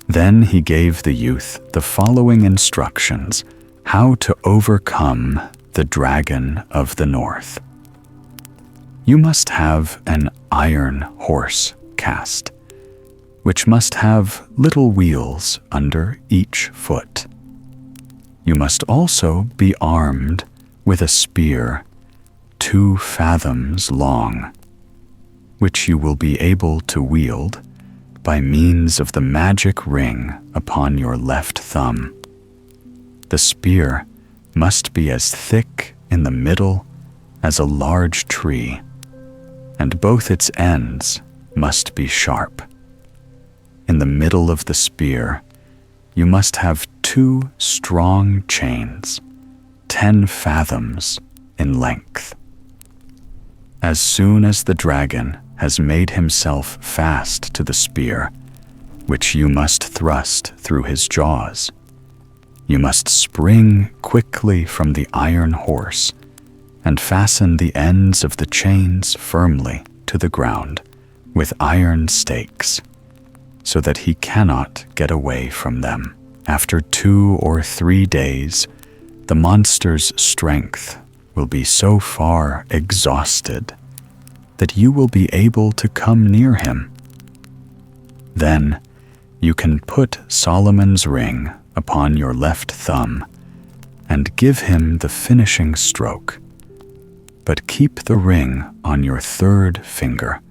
Then he gave the youth the following instructions how to overcome the dragon of the north. You must have an iron horse cast, which must have little wheels under each foot. You must also be armed with a spear 2 fathoms long, which you will be able to wield by means of the magic ring upon your left thumb. The spear must be as thick in the middle as a large tree, and both its ends must be sharp. In the middle of the spear, you must have 2 strong chains, 10 fathoms in length. As soon as the dragon has made himself fast to the spear, which you must thrust through his jaws, you must spring quickly from the iron horse and fasten the ends of the chains firmly to the ground with iron stakes, so that he cannot get away from them. After 2 or 3 days, the monster's strength will be so far exhausted that you will be able to come near him. Then you can put Solomon's ring upon your left thumb and give him the finishing stroke, but keep the ring on your 3rd finger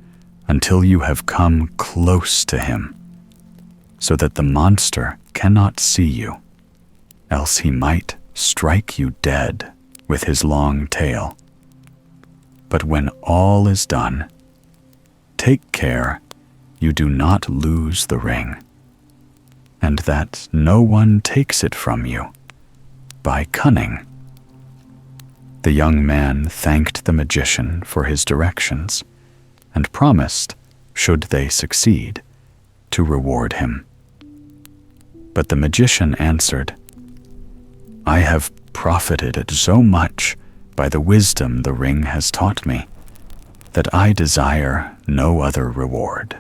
until you have come close to him, so that the monster cannot see you, else he might strike you dead with his long tail. But when all is done, take care you do not lose the ring, and that no one takes it from you by cunning. The young man thanked the magician for his directions and promised, should they succeed, to reward him. But the magician answered, "I have profited so much by the wisdom the ring has taught me that I desire no other reward."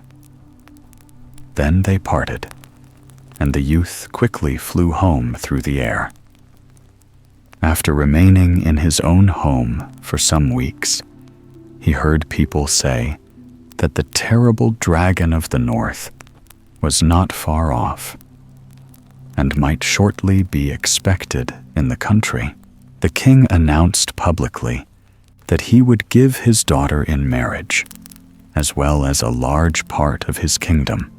Then they parted, and the youth quickly flew home through the air. After remaining in his own home for some weeks, he heard people say that the terrible dragon of the north was not far off and might shortly be expected in the country. The king announced publicly that he would give his daughter in marriage, as well as a large part of his kingdom,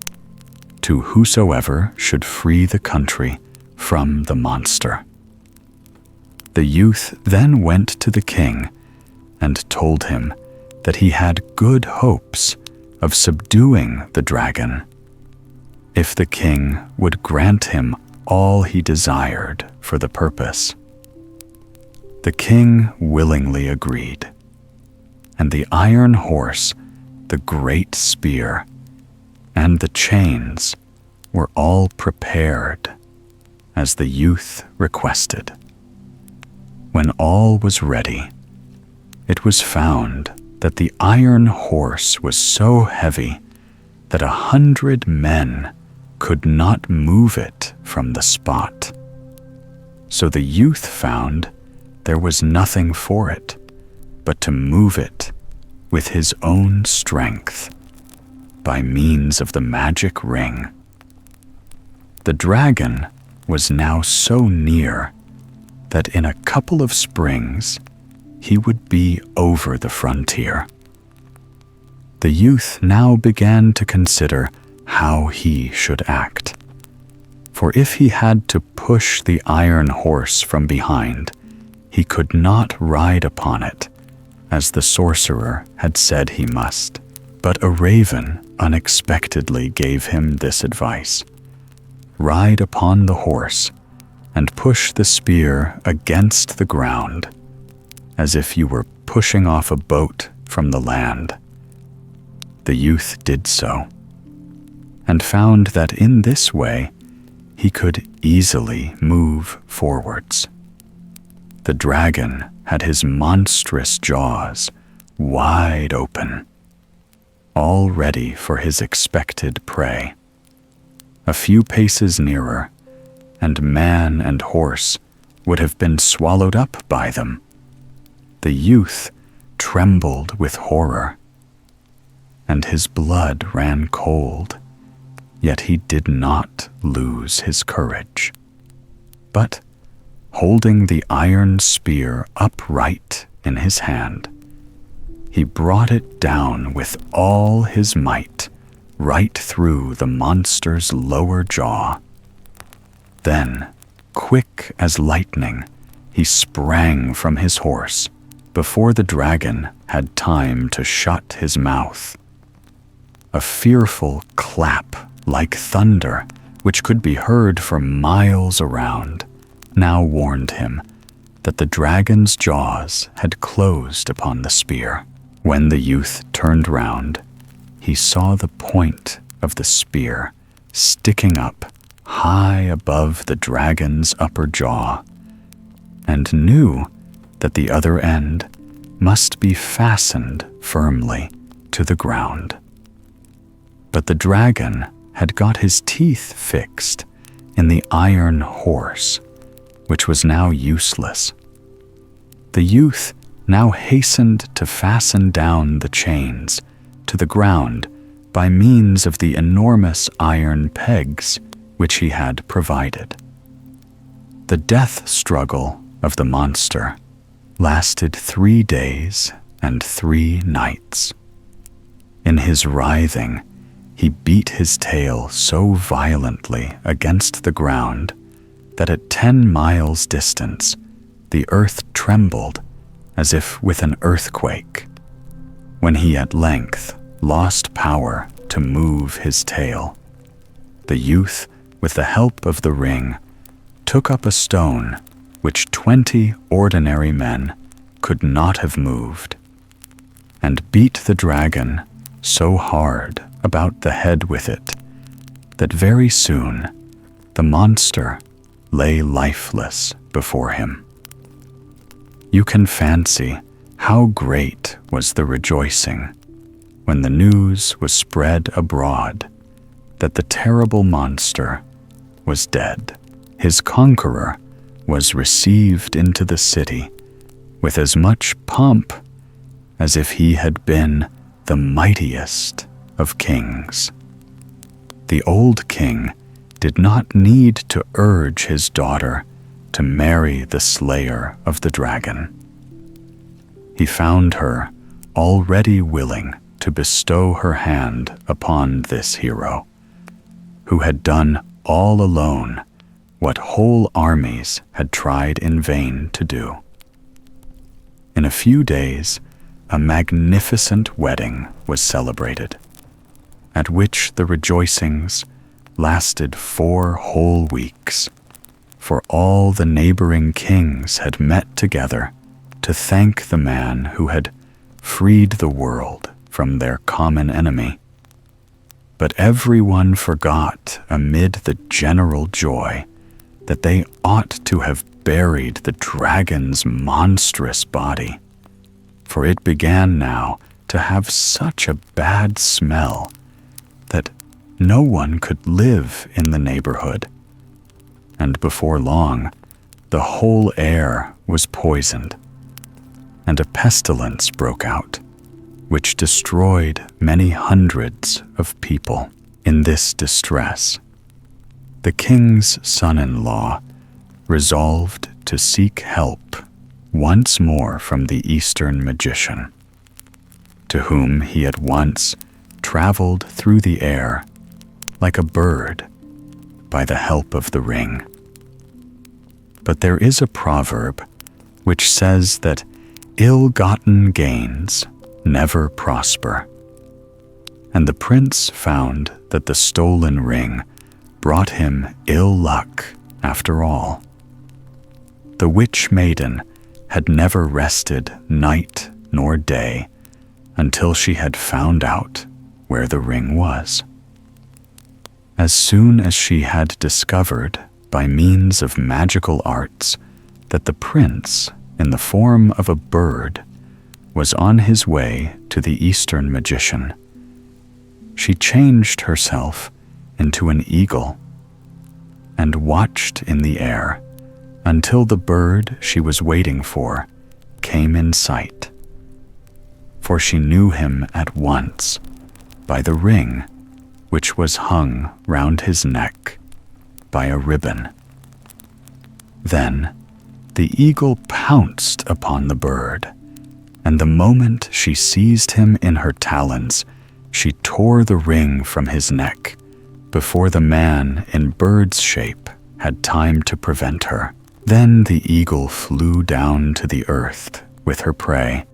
to whosoever should free the country from the monster. The youth then went to the king and told him that he had good hopes of subduing the dragon if the king would grant him all he desired for the purpose. The king willingly agreed, and the iron horse, the great spear, and the chains were all prepared as the youth requested. When all was ready, it was found that the iron horse was so heavy that 100 men could not move it from the spot. So the youth found there was nothing for it but to move it with his own strength by means of the magic ring. The dragon was now so near that in a couple of springs he would be over the frontier. The youth now began to consider how he should act. For if he had to push the iron horse from behind, he could not ride upon it, as the sorcerer had said he must. But a raven unexpectedly gave him this advice: ride upon the horse and push the spear against the ground, as if you were pushing off a boat from the land. The youth did so, and found that in this way he could easily move forwards. The dragon had his monstrous jaws wide open, all ready for his expected prey. A few paces nearer, and man and horse would have been swallowed up by them. The youth trembled with horror, and his blood ran cold, yet he did not lose his courage. But, holding the iron spear upright in his hand, he brought it down with all his might, right through the monster's lower jaw. Then, quick as lightning, he sprang from his horse before the dragon had time to shut his mouth. A fearful clap like thunder which could be heard for miles around, now warned him that the dragon's jaws had closed upon the spear. When the youth turned round, he saw the point of the spear sticking up high above the dragon's upper jaw, and knew that the other end must be fastened firmly to the ground. But the dragon had got his teeth fixed in the iron horse, which was now useless. The youth now hastened to fasten down the chains to the ground by means of the enormous iron pegs which he had provided. The death struggle of the monster lasted 3 days and 3 nights. In his writhing, he beat his tail so violently against the ground that at 10 miles distance the earth trembled as if with an earthquake. When he at length lost power to move his tail, the youth, with the help of the ring, took up a stone which 20 ordinary men could not have moved, and beat the dragon so hard about the head with it that very soon the monster lay lifeless before him. You can fancy how great was the rejoicing when the news was spread abroad that the terrible monster was dead. His conqueror was received into the city with as much pomp as if he had been the mightiest of kings. The old king did not need to urge his daughter to marry the slayer of the dragon. He found her already willing to bestow her hand upon this hero, who had done all alone what whole armies had tried in vain to do. In a few days, a magnificent wedding was celebrated, at which the rejoicings lasted 4 whole weeks, for all the neighboring kings had met together to thank the man who had freed the world from their common enemy. But everyone forgot amid the general joy that they ought to have buried the dragon's monstrous body, for it began now to have such a bad smell that no one could live in the neighborhood, and before long the whole air was poisoned, and a pestilence broke out, which destroyed many hundreds of people. In this distress, the king's son-in-law resolved to seek help once more from the Eastern magician, to whom he at once traveled through the air like a bird by the help of the ring. But there is a proverb which says that ill-gotten gains never prosper, and the prince found that the stolen ring brought him ill luck after all. The witch maiden had never rested night nor day until she had found out where the ring was. As soon as she had discovered, by means of magical arts, that the prince, in the form of a bird, was on his way to the Eastern magician, she changed herself into an eagle and watched in the air until the bird she was waiting for came in sight. For she knew him at once by the ring which was hung round his neck by a ribbon. Then the eagle pounced upon the bird, and the moment she seized him in her talons, she tore the ring from his neck before the man in bird's shape had time to prevent her. Then the eagle flew down to the earth with her prey,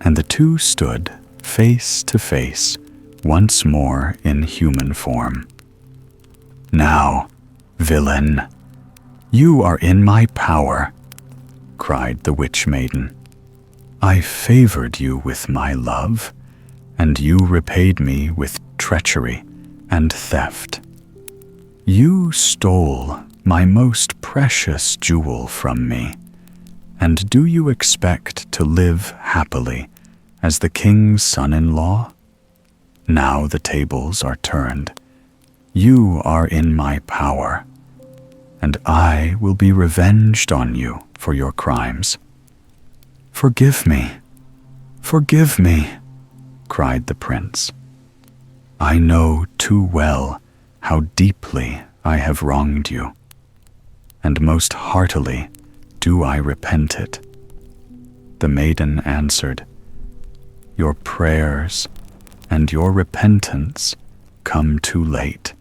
and the two stood face to face once more in human form. "Now, villain, you are in my power," cried the witch maiden. "I favored you with my love, and you repaid me with treachery and theft. You stole my most precious jewel from me, and do you expect to live happily as the king's son-in-law? Now the tables are turned. You are in my power, and I will be revenged on you for your crimes. Forgive me, forgive me," cried the prince. "I know too well how deeply I have wronged you, and most heartily do I repent it." The maiden answered, "Your prayers and your repentance come too late,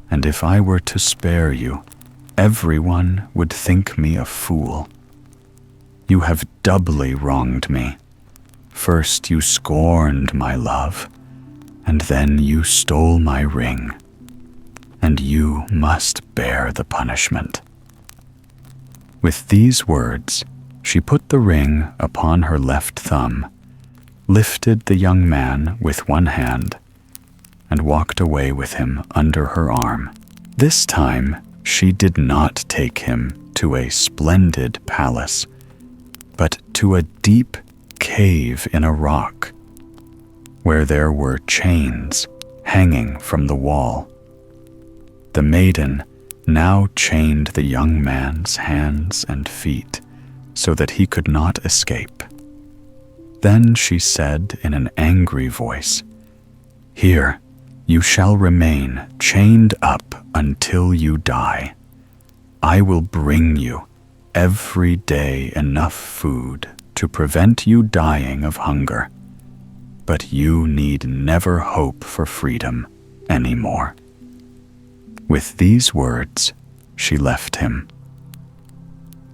and if I were to spare you, everyone would think me a fool. You have doubly wronged me. First you scorned my love, and then you stole my ring, and you must bear the punishment." With these words, she put the ring upon her left thumb, lifted the young man with one hand, and walked away with him under her arm. This time, she did not take him to a splendid palace, but to a deep cave in a rock, where there were chains hanging from the wall. The maiden now chained the young man's hands and feet so that he could not escape. Then she said in an angry voice, "Here you shall remain chained up until you die. I will bring you every day enough food to prevent you dying of hunger, but you need never hope for freedom anymore." With these words, she left him.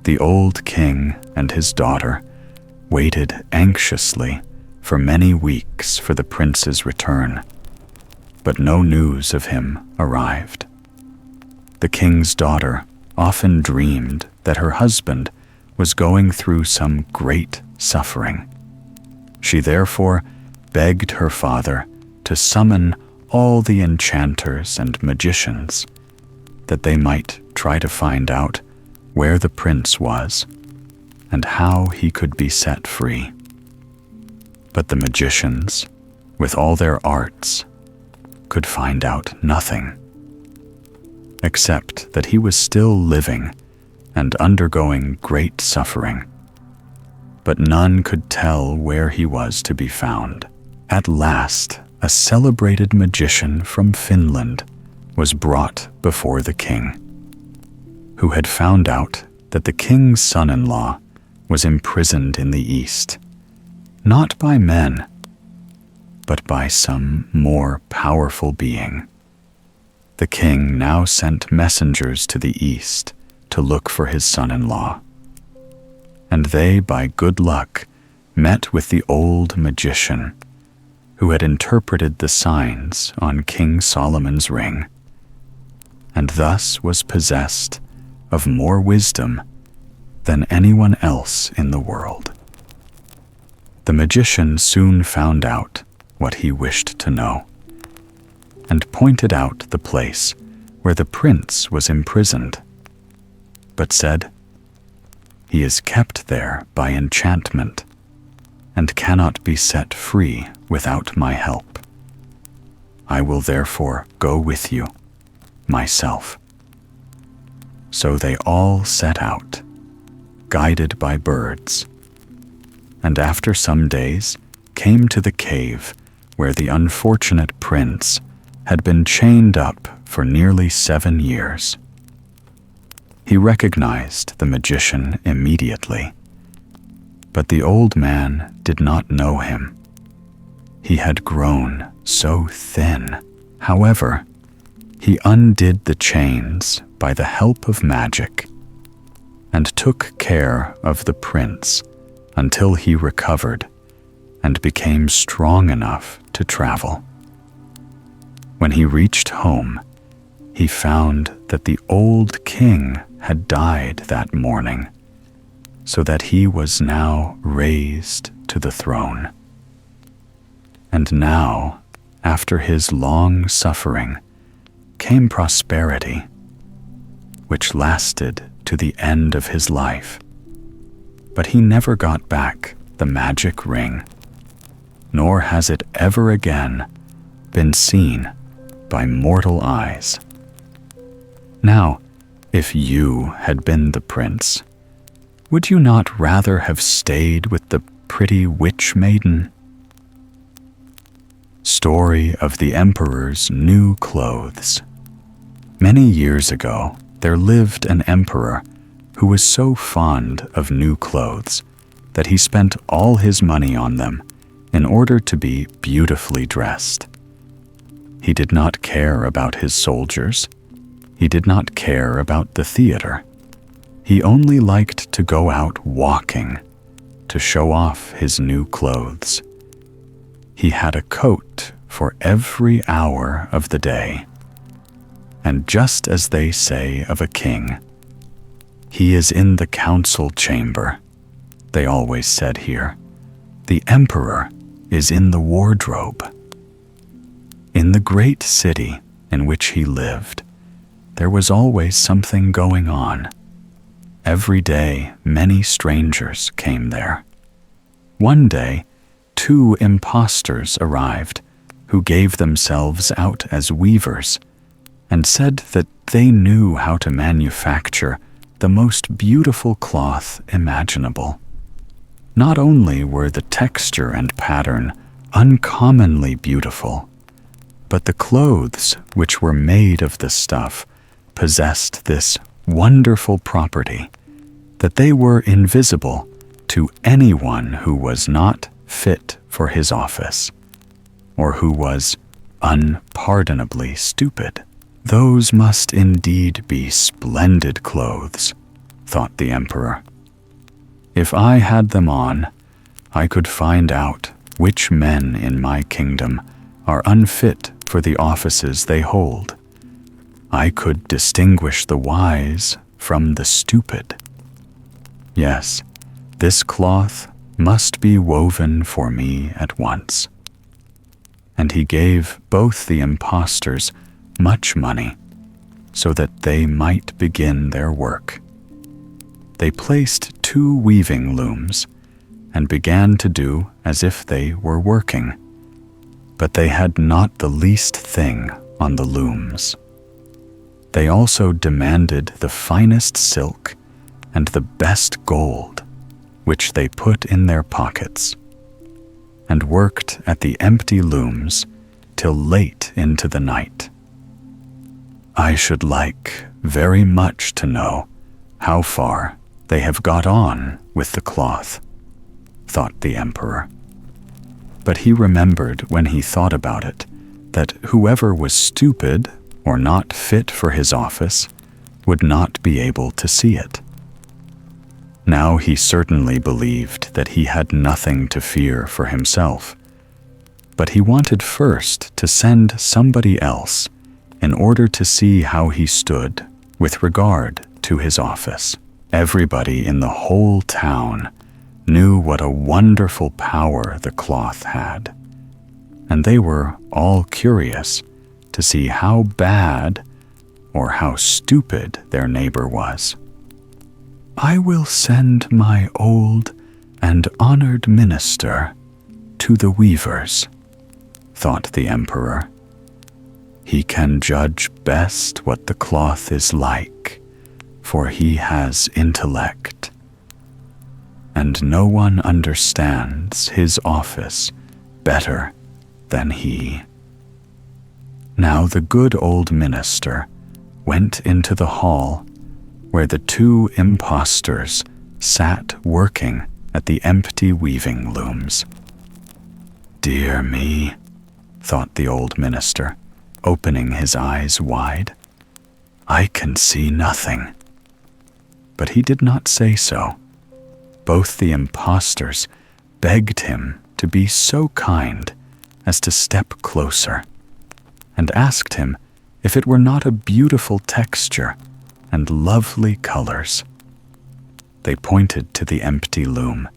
The old king and his daughter waited anxiously for many weeks for the prince's return, but no news of him arrived. The king's daughter often dreamed that her husband was going through some great suffering. She therefore begged her father to summon all the enchanters and magicians, that they might try to find out where the prince was and how he could be set free. But the magicians, with all their arts, could find out nothing, except that he was still living and undergoing great suffering. But none could tell where he was to be found. At last, a celebrated magician from Finland was brought before the king, who had found out that the king's son-in-law was imprisoned in the East, not by men, but by some more powerful being. The king now sent messengers to the East to look for his son-in-law, and they, by good luck, met with the old magician, who had interpreted the signs on King Solomon's ring, and thus was possessed of more wisdom than anyone else in the world. The magician soon found out what he wished to know, and pointed out the place where the prince was imprisoned, but said, "He is kept there by enchantment, and cannot be set free without my help. I will therefore go with you, myself." So they all set out, guided by birds, and after some days came to the cave where the unfortunate prince had been chained up for nearly 7 years. He recognized the magician immediately, but the old man did not know him. He had grown so thin. However, he undid the chains by the help of magic and took care of the prince until he recovered and became strong enough to travel. When he reached home, he found that the old king had died that morning, so that he was now raised to the throne. And now, after his long suffering, came prosperity, which lasted to the end of his life. But he never got back the magic ring, nor has it ever again been seen by mortal eyes. Now, if you had been the prince, would you not rather have stayed with the pretty witch maiden? Story of the Emperor's New Clothes. Many years ago, there lived an emperor who was so fond of new clothes that he spent all his money on them in order to be beautifully dressed. He did not care about his soldiers. He did not care about the theater. He only liked to go out walking, to show off his new clothes. He had a coat for every hour of the day. And just as they say of a king, "He is in the council chamber," they always said here, the emperor is in the wardrobe. In the great city in which he lived, there was always something going on. Every day, many strangers came there. One day, 2 impostors arrived who gave themselves out as weavers and said that they knew how to manufacture the most beautiful cloth imaginable. Not only were the texture and pattern uncommonly beautiful, but the clothes which were made of the stuff possessed this wonderful property that they were invisible to anyone who was not fit for his office, or who was unpardonably stupid. Those must indeed be splendid clothes, thought the emperor. If I had them on, I could find out which men in my kingdom are unfit for the offices they hold. I could distinguish the wise from the stupid. Yes, this cloth must be woven for me at once. And he gave both the impostors much money so that they might begin their work. They placed 2 weaving looms and began to do as if they were working, but they had not the least thing on the looms. They also demanded the finest silk and the best gold, which they put in their pockets, and worked at the empty looms till late into the night. I should like very much to know how far they have got on with the cloth, thought the emperor. But he remembered when he thought about it that whoever was stupid or not fit for his office would not be able to see it. Now he certainly believed that he had nothing to fear for himself, but he wanted first to send somebody else in order to see how he stood with regard to his office. Everybody in the whole town knew what a wonderful power the cloth had, and they were all curious to see how bad or how stupid their neighbor was. I will send my old and honored minister to the weavers, thought the emperor. He can judge best what the cloth is like, for he has intellect. And no one understands his office better than he. Now the good old minister went into the hall where the 2 impostors sat working at the empty weaving looms. Dear me, thought the old minister, opening his eyes wide. I can see nothing. But he did not say so. Both the impostors begged him to be so kind as to step closer, and asked him if it were not a beautiful texture and lovely colors. They pointed to the empty loom,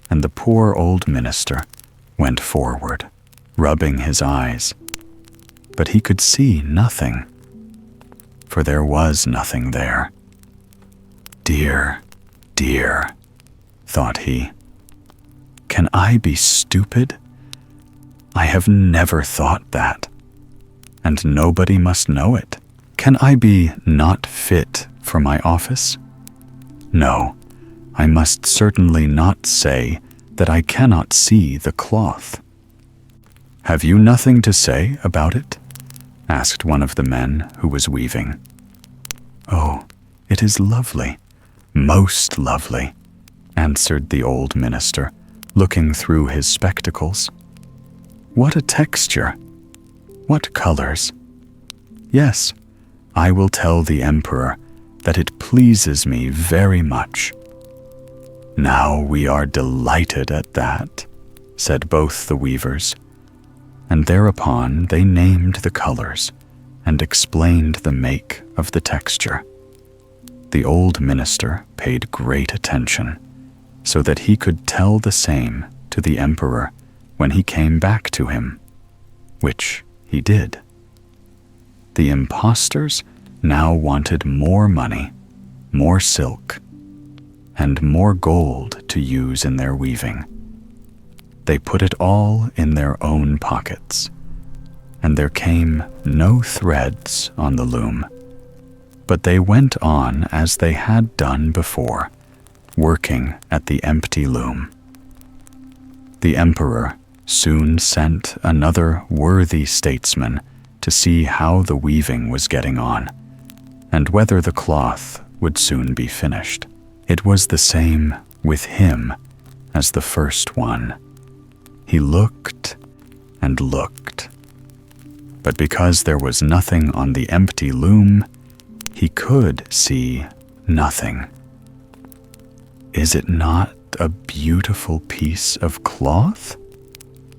and the poor old minister went forward, rubbing his eyes. But he could see nothing, for there was nothing there. Dear, dear, thought he, can I be stupid? I have never thought that, and nobody must know it. Can I be not fit for my office? No, I must certainly not say that I cannot see the cloth. Have you nothing to say about it? Asked one of the men who was weaving. Oh, it is lovely, most lovely, answered the old minister, looking through his spectacles. What a texture! What colors! Yes, I will tell the emperor that it pleases me very much. Now we are delighted at that, said both the weavers, and thereupon they named the colors and explained the make of the texture. The old minister paid great attention, so that he could tell the same to the emperor when he came back to him, which he did. The impostors now wanted more money, more silk, and more gold to use in their weaving. They put it all in their own pockets, and there came no threads on the loom, but they went on as they had done before, working at the empty loom. The emperor soon sent another worthy statesman to see how the weaving was getting on, and whether the cloth would soon be finished. It was the same with him as the first one. He looked and looked, but because there was nothing on the empty loom, he could see nothing. Is it not a beautiful piece of cloth?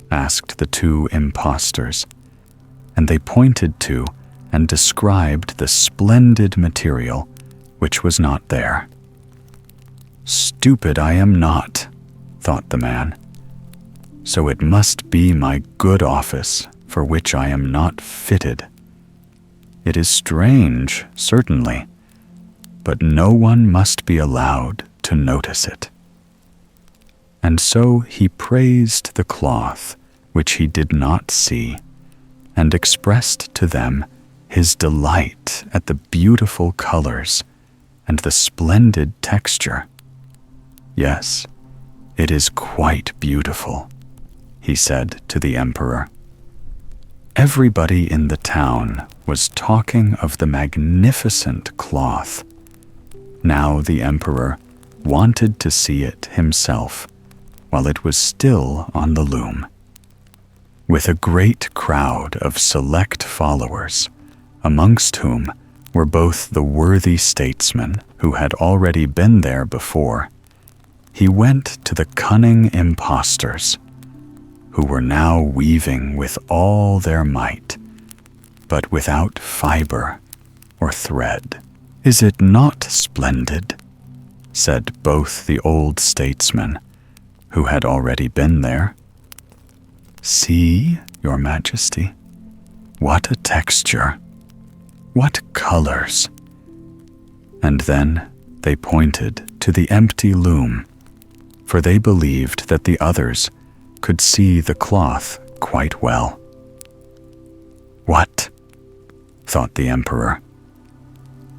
Asked the two impostors, and they pointed to and described the splendid material which was not there. Stupid I am not, thought the man. So it must be my good office for which I am not fitted. It is strange, certainly, but no one must be allowed to notice it. And so he praised the cloth which he did not see, and expressed to them his delight at the beautiful colors and the splendid texture. Yes, it is quite beautiful, he said to the emperor. Everybody in the town was talking of the magnificent cloth. Now the emperor wanted to see it himself while it was still on the loom. With a great crowd of select followers, amongst whom were both the worthy statesmen who had already been there before, he went to the cunning impostors, who were now weaving with all their might, but without fiber or thread. Is it not splendid? Said both the old statesmen, who had already been there. See, your majesty, what a texture, what colors. And then they pointed to the empty loom, for they believed that the others could see the cloth quite well. What? Thought the emperor.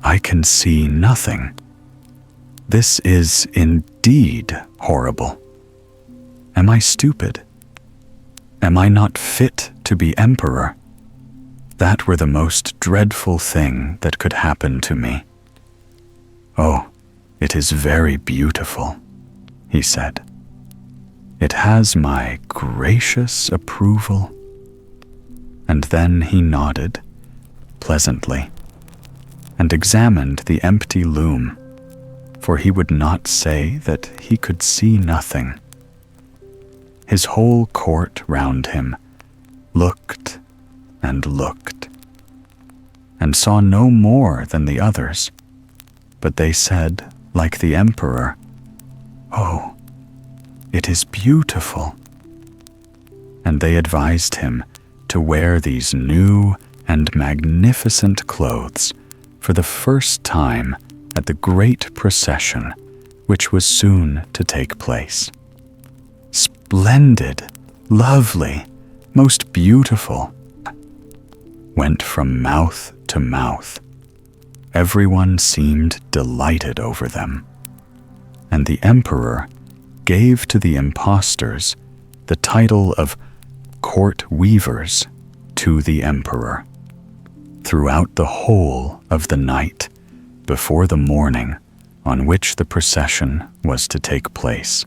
I can see nothing. This is indeed horrible. Am I stupid? Am I not fit to be emperor? That were the most dreadful thing that could happen to me. Oh, it is very beautiful, he said. It has my gracious approval. And then he nodded, pleasantly, and examined the empty loom, for he would not say that he could see nothing. His whole court round him looked and looked, and saw no more than the others. But they said, like the emperor, "Oh, it is beautiful." And they advised him to wear these new and magnificent clothes for the first time at the great procession which was soon to take place. Splendid, lovely, most beautiful, went from mouth to mouth. Everyone seemed delighted over them. And the emperor gave to the impostors the title of court weavers to the emperor. Throughout the whole of the night, before the morning on which the procession was to take place,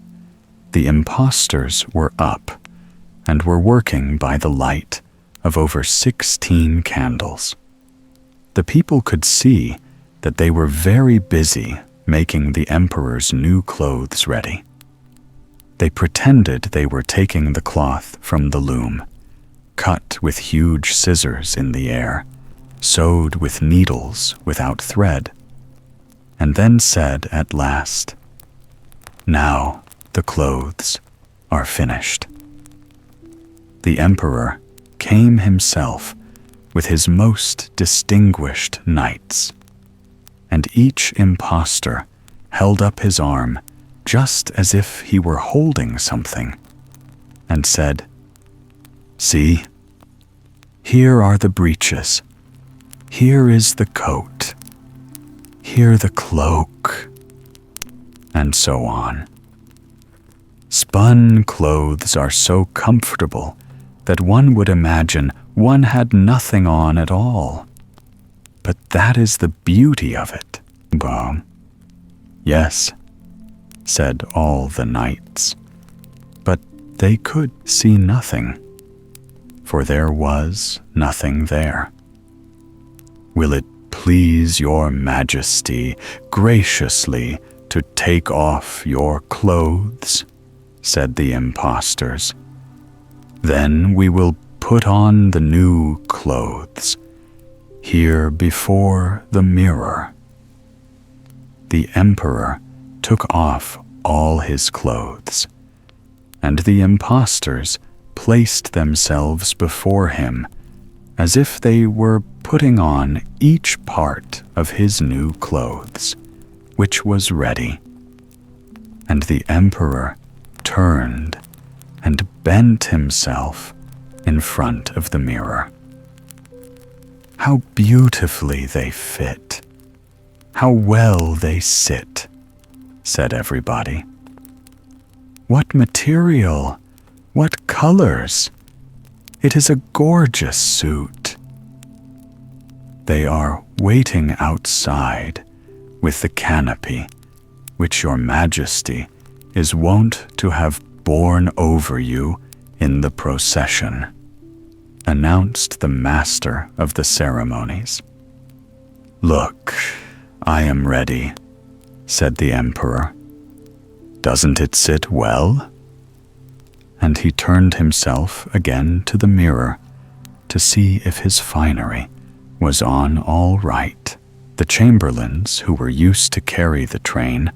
the impostors were up and were working by the light of over 16 candles. The people could see that they were very busy making the emperor's new clothes ready. They pretended they were taking the cloth from the loom, cut with huge scissors in the air, sewed with needles without thread, and then said at last, "Now the clothes are finished." The emperor came himself with his most distinguished knights, and each impostor held up his arm just as if he were holding something, and said, "See, here are the breeches, here is the coat, here the cloak," and so on. Spun clothes are so comfortable that one would imagine one had nothing on at all. But that is the beauty of it. Well, yes, said all the knights, but they could see nothing, for there was nothing there. "Will it please your majesty graciously to take off your clothes?" said the impostors. "Then we will put on the new clothes, here before the mirror." The emperor took off all his clothes, and the impostors placed themselves before him as if they were putting on each part of his new clothes, which was ready. And the emperor turned and bent himself in front of the mirror. "How beautifully they fit! How well they sit!" said everybody. "What material! What colors! It is a gorgeous suit." "They are waiting outside with the canopy, which your majesty is wont to have borne over you in the procession," announced the master of the ceremonies. "Look, I am ready," said the emperor. "Doesn't it sit well?" And he turned himself again to the mirror to see if his finery was on all right. The chamberlains, who were used to carry the train,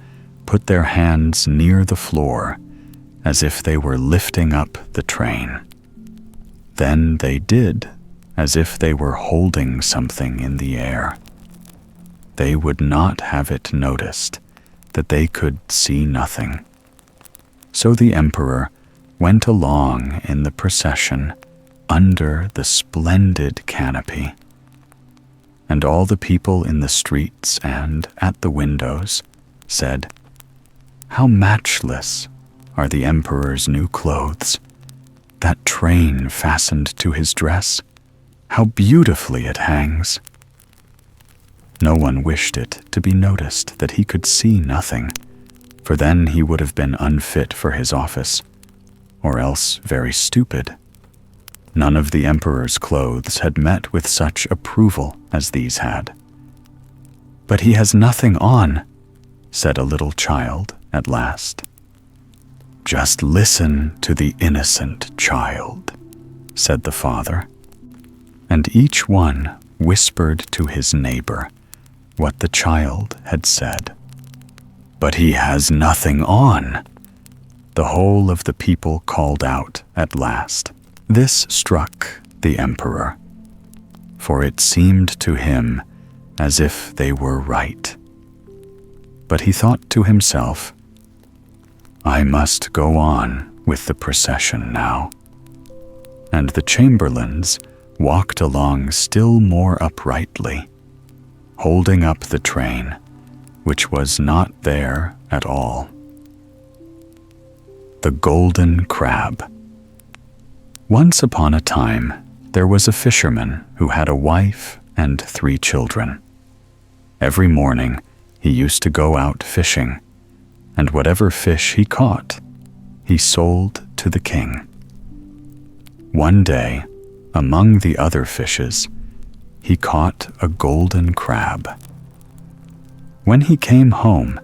put their hands near the floor as if they were lifting up the train. Then they did as if they were holding something in the air. They would not have it noticed that they could see nothing. So the emperor went along in the procession under the splendid canopy. And all the people in the streets and at the windows said, "How matchless are the emperor's new clothes! That train fastened to his dress, how beautifully it hangs!" No one wished it to be noticed that he could see nothing, for then he would have been unfit for his office, or else very stupid. None of the emperor's clothes had met with such approval as these had. "But he has nothing on," said a little child at last. "Just listen to the innocent child," said the father. And each one whispered to his neighbor what the child had said. "But he has nothing on," the whole of the people called out at last. This struck the emperor, for it seemed to him as if they were right. But he thought to himself, "I must go on with the procession now." And the chamberlains walked along still more uprightly, holding up the train, which was not there at all. The Golden Crab. Once upon a time, there was a fisherman who had a wife and 3 children. Every morning, he used to go out fishing, and whatever fish he caught, he sold to the king. One day, among the other fishes, he caught a golden crab. When he came home,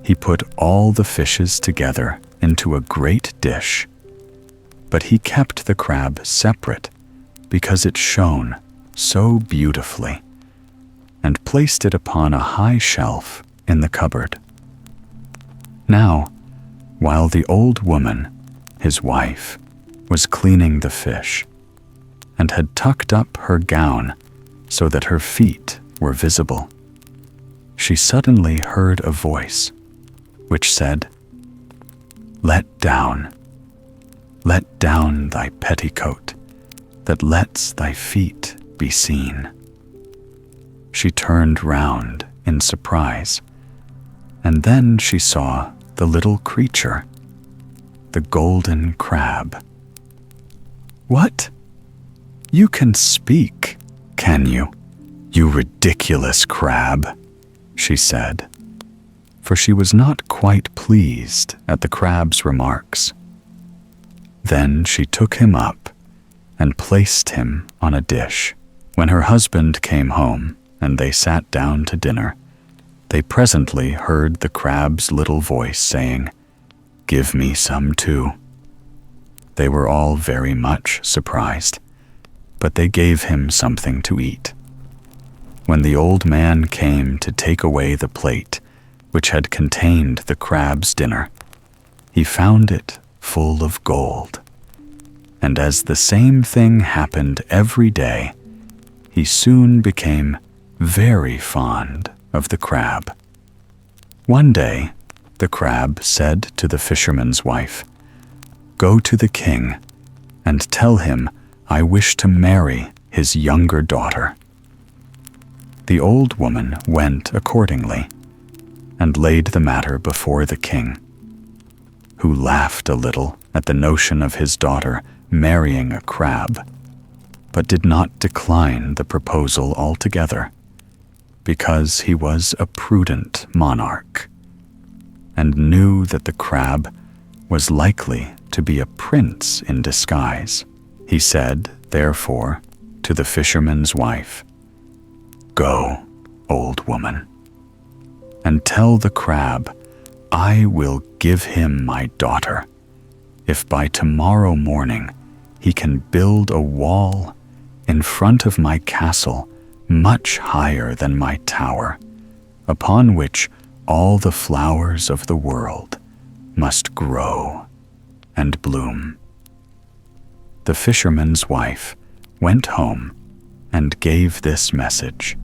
he put all the fishes together into a great dish, but he kept the crab separate because it shone so beautifully, and placed it upon a high shelf in the cupboard. Now, while the old woman, his wife, was cleaning the fish, and had tucked up her gown so that her feet were visible, she suddenly heard a voice which said, let down thy petticoat, that lets thy feet be seen." She turned round in surprise, and then she saw the little creature, the golden crab. "What? You can speak, can you, you ridiculous crab?" she said, for she was not quite pleased at the crab's remarks. Then she took him up and placed him on a dish. When her husband came home and they sat down to dinner, they presently heard the crab's little voice saying, "Give me some too." They were all very much surprised, but they gave him something to eat. When the old man came to take away the plate which had contained the crab's dinner, he found it full of gold. And as the same thing happened every day, he soon became very fond of the crab. One day, the crab said to the fisherman's wife, "Go to the king and tell him I wish to marry his younger daughter." The old woman went accordingly and laid the matter before the king, who laughed a little at the notion of his daughter marrying a crab, but did not decline the proposal altogether, because he was a prudent monarch, and knew that the crab was likely to be a prince in disguise. He said, therefore, to the fisherman's wife, "Go, old woman, and tell the crab I will give him my daughter if by tomorrow morning he can build a wall in front of my castle much higher than my tower, upon which all the flowers of the world must grow and bloom." The fisherman's wife went home and gave this message.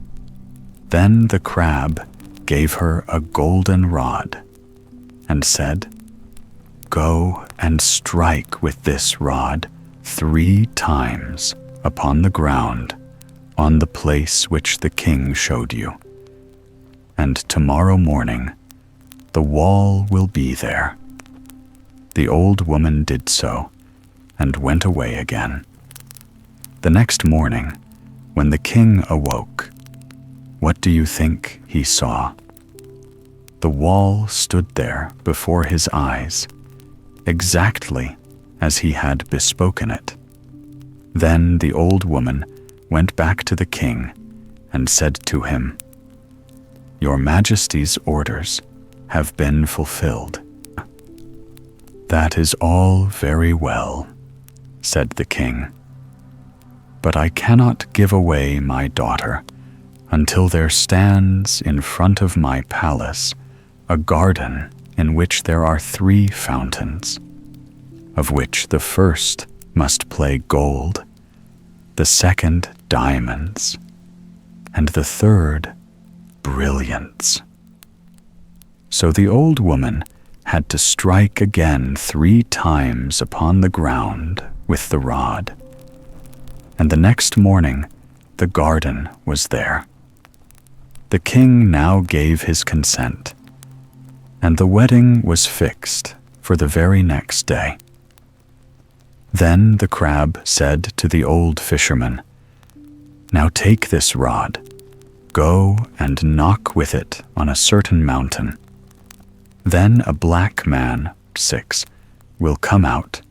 Then the crab gave her a golden rod and said, "Go and strike with this rod 3 times upon the ground on the place which the king showed you, and tomorrow morning the wall will be there." The old woman did so and went away again. The next morning, when the king awoke, what do you think he saw? The wall stood there before his eyes, exactly as he had bespoken it. Then the old woman went back to the king and said to him, "Your Majesty's orders have been fulfilled." "That is all very well," said the king, but I cannot give away my daughter until there stands in front of my palace a garden in which there are 3 fountains, of which the first must play gold, the second diamonds, and the third brilliants. So the old woman had to strike again 3 times upon the ground with the rod, and the next morning the garden was there. The king now gave his consent, and the wedding was fixed for the very next day. Then the crab said to the old fisherman, "Now take this rod, go and knock with it on a certain mountain. Then a black man, 6, will come out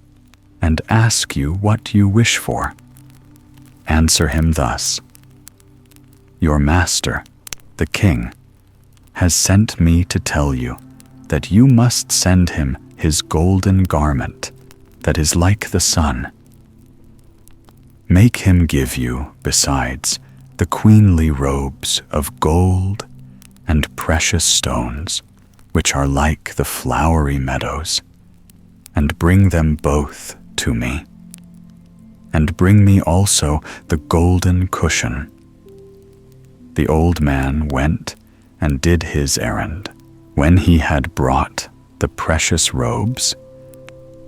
and ask you what you wish for. Answer him thus: Your master, the king, has sent me to tell you that you must send him his golden garment that is like the sun. Make him give you, besides, the queenly robes of gold and precious stones, which are like the flowery meadows, and bring them both to me. And bring me also the golden cushion." The old man went and did his errand. When he had brought the precious robes,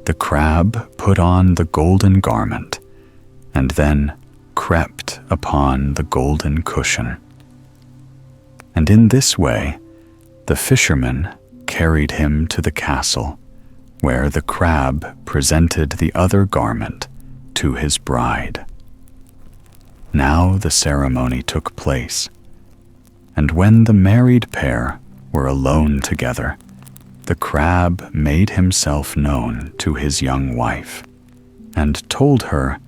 the crab put on the golden garment and then crept upon the golden cushion. And in this way, the fisherman carried him to the castle, where the crab presented the other garment to his bride. Now the ceremony took place, and when the married pair were alone together, the crab made himself known to his young wife, and told her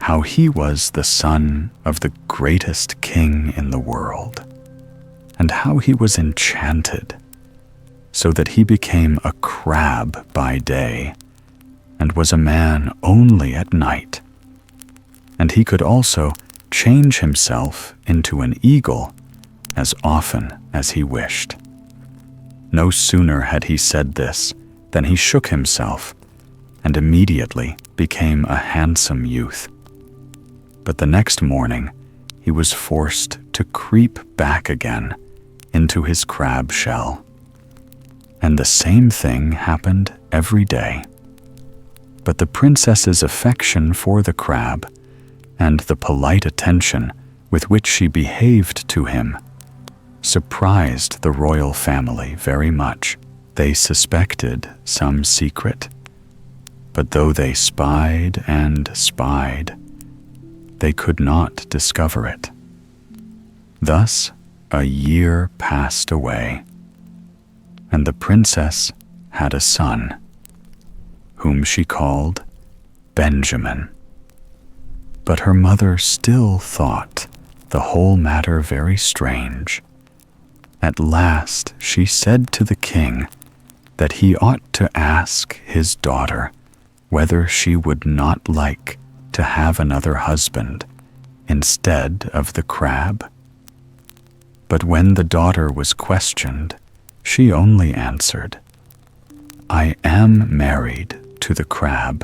how he was the son of the greatest king in the world, and how he was enchanted, so that he became a crab by day, and was a man only at night. And he could also change himself into an eagle as often as he wished. No sooner had he said this than he shook himself, and immediately became a handsome youth. But the next morning he was forced to creep back again into his crab shell. And the same thing happened every day. But the princess's affection for the crab, and the polite attention with which she behaved to him, surprised the royal family very much. They suspected some secret, but though they spied and spied, they could not discover it. Thus a year passed away, and the princess had a son, whom she called Benjamin. But her mother still thought the whole matter very strange. At last she said to the king that he ought to ask his daughter whether she would not like to have another husband instead of the crab. But when the daughter was questioned, she only answered, "I am married to the crab,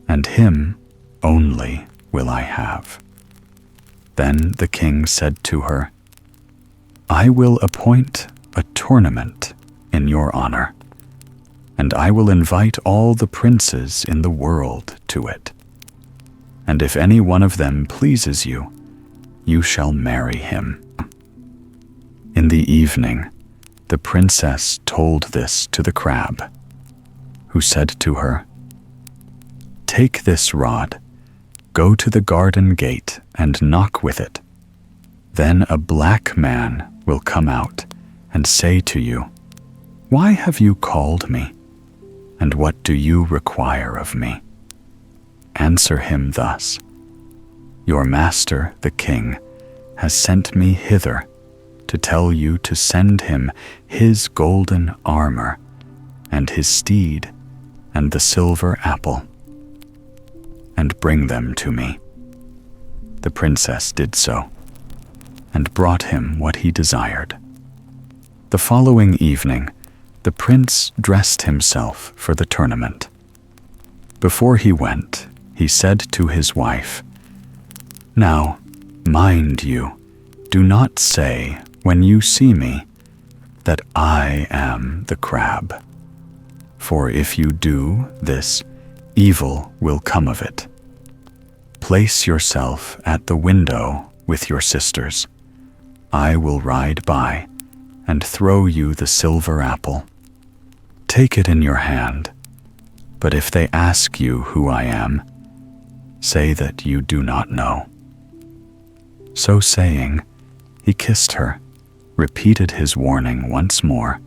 and him only will I have." Then the king said to her, "I will appoint a tournament in your honor, and I will invite all the princes in the world to it. And if any one of them pleases you, you shall marry him." In the evening, the princess told this to the crab, who said to her, "Take this rod, go to the garden gate and knock with it. Then a black man will come out and say to you, 'Why have you called me? And what do you require of me?' Answer him thus: 'Your master, the king, has sent me hither to tell you to send him his golden armor and his steed and the silver apple, and bring them to me.' The princess did so, and brought him what he desired. The following evening, the prince dressed himself for the tournament. Before he went, he said to his wife, "Now, mind you, do not say when you see me that I am the crab. For if you do this, evil will come of it. Place yourself at the window with your sisters. I will ride by and throw you the silver apple. Take it in your hand, but if they ask you who I am, say that you do not know." So saying, he kissed her, repeated his warning once more,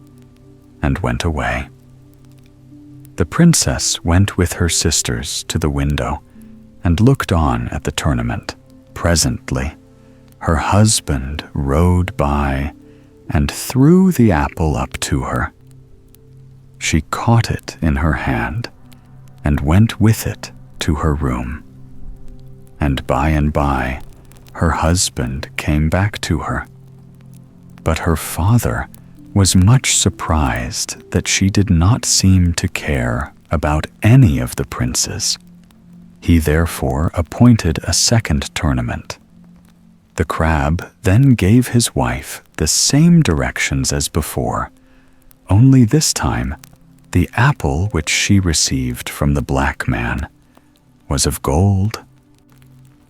and went away. The princess went with her sisters to the window and looked on at the tournament. Presently, her husband rode by and threw the apple up to her. She caught it in her hand and went with it to her room. And by, her husband came back to her. But her father was much surprised that she did not seem to care about any of the princes. He therefore appointed a second tournament. The crab then gave his wife the same directions as before, only this time the apple which she received from the black man was of gold.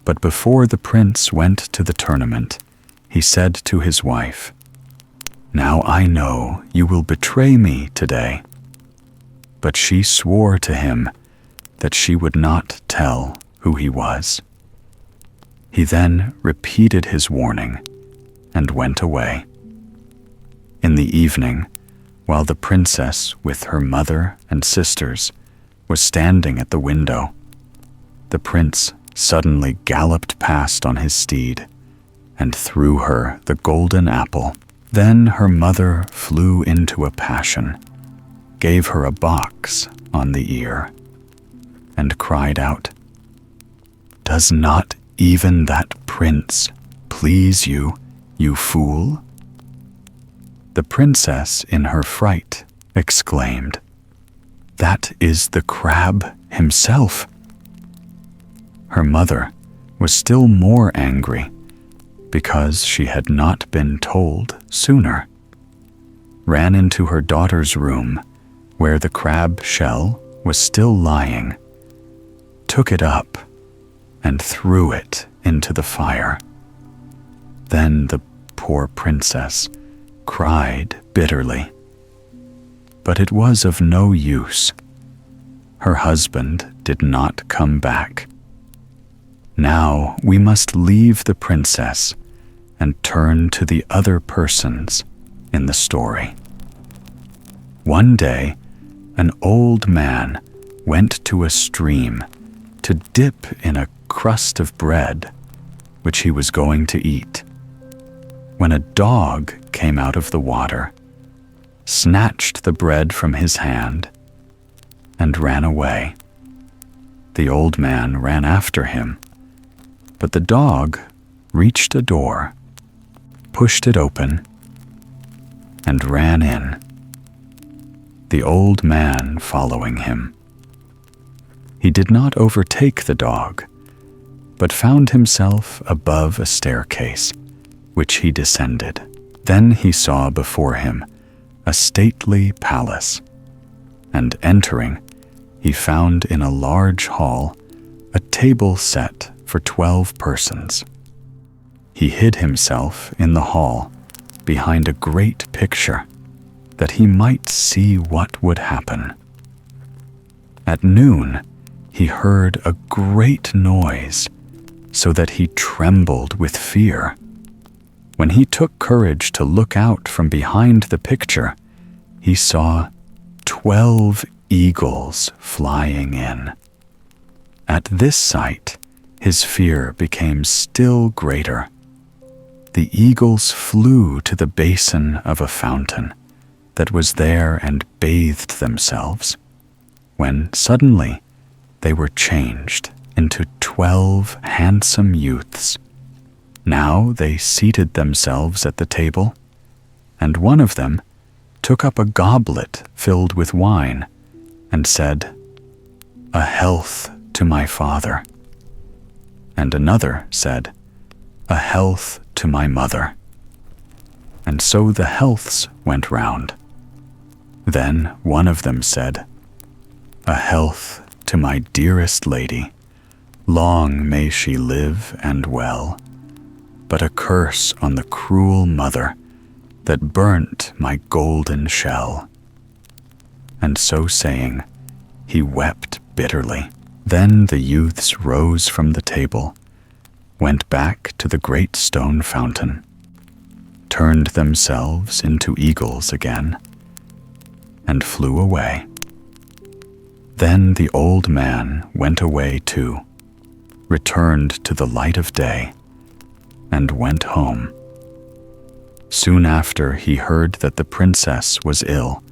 But before the prince went to the tournament, he said to his wife, "Now I know you will betray me today." But she swore to him that she would not tell who he was. He then repeated his warning and went away. In the evening, while the princess with her mother and sisters was standing at the window, the prince suddenly galloped past on his steed and threw her the golden apple. Then her mother flew into a passion, gave her a box on the ear, and cried out, "Does not even that prince please you, you fool?" The princess, in her fright, exclaimed, "That is the crab himself." Her mother was still more angry because she had not been told sooner, ran into her daughter's room where the crab shell was still lying, took it up and threw it into the fire. Then the poor princess cried bitterly. But it was of no use. Her husband did not come back. Now we must leave the princess and turn to the other persons in the story. One day, an old man went to a stream to dip in a crust of bread, which he was going to eat, when a dog came out of the water, snatched the bread from his hand, and ran away. The old man ran after him, but the dog reached a door, pushed it open, and ran in, the old man following him. He did not overtake the dog, but found himself above a staircase, which he descended. Then he saw before him a stately palace, and entering, he found in a large hall a table set for 12 persons. He hid himself in the hall behind a great picture, that he might see what would happen. At noon, he heard a great noise, so that he trembled with fear. When he took courage to look out from behind the picture, he saw 12 eagles flying in. At this sight, his fear became still greater. The eagles flew to the basin of a fountain that was there and bathed themselves, when suddenly they were changed into 12 handsome youths. Now they seated themselves at the table, and one of them took up a goblet filled with wine and said, "A health to my father." And another said, "A health to my mother." And so the healths went round. Then one of them said, "A health to my dearest lady. Long may she live and well. But a curse on the cruel mother that burnt my golden shell." And so saying, he wept bitterly. Then the youths rose from the table, went back to the great stone fountain, turned themselves into eagles again, and flew away. Then the old man went away too, returned to the light of day, and went home. Soon after he heard that the princess was ill,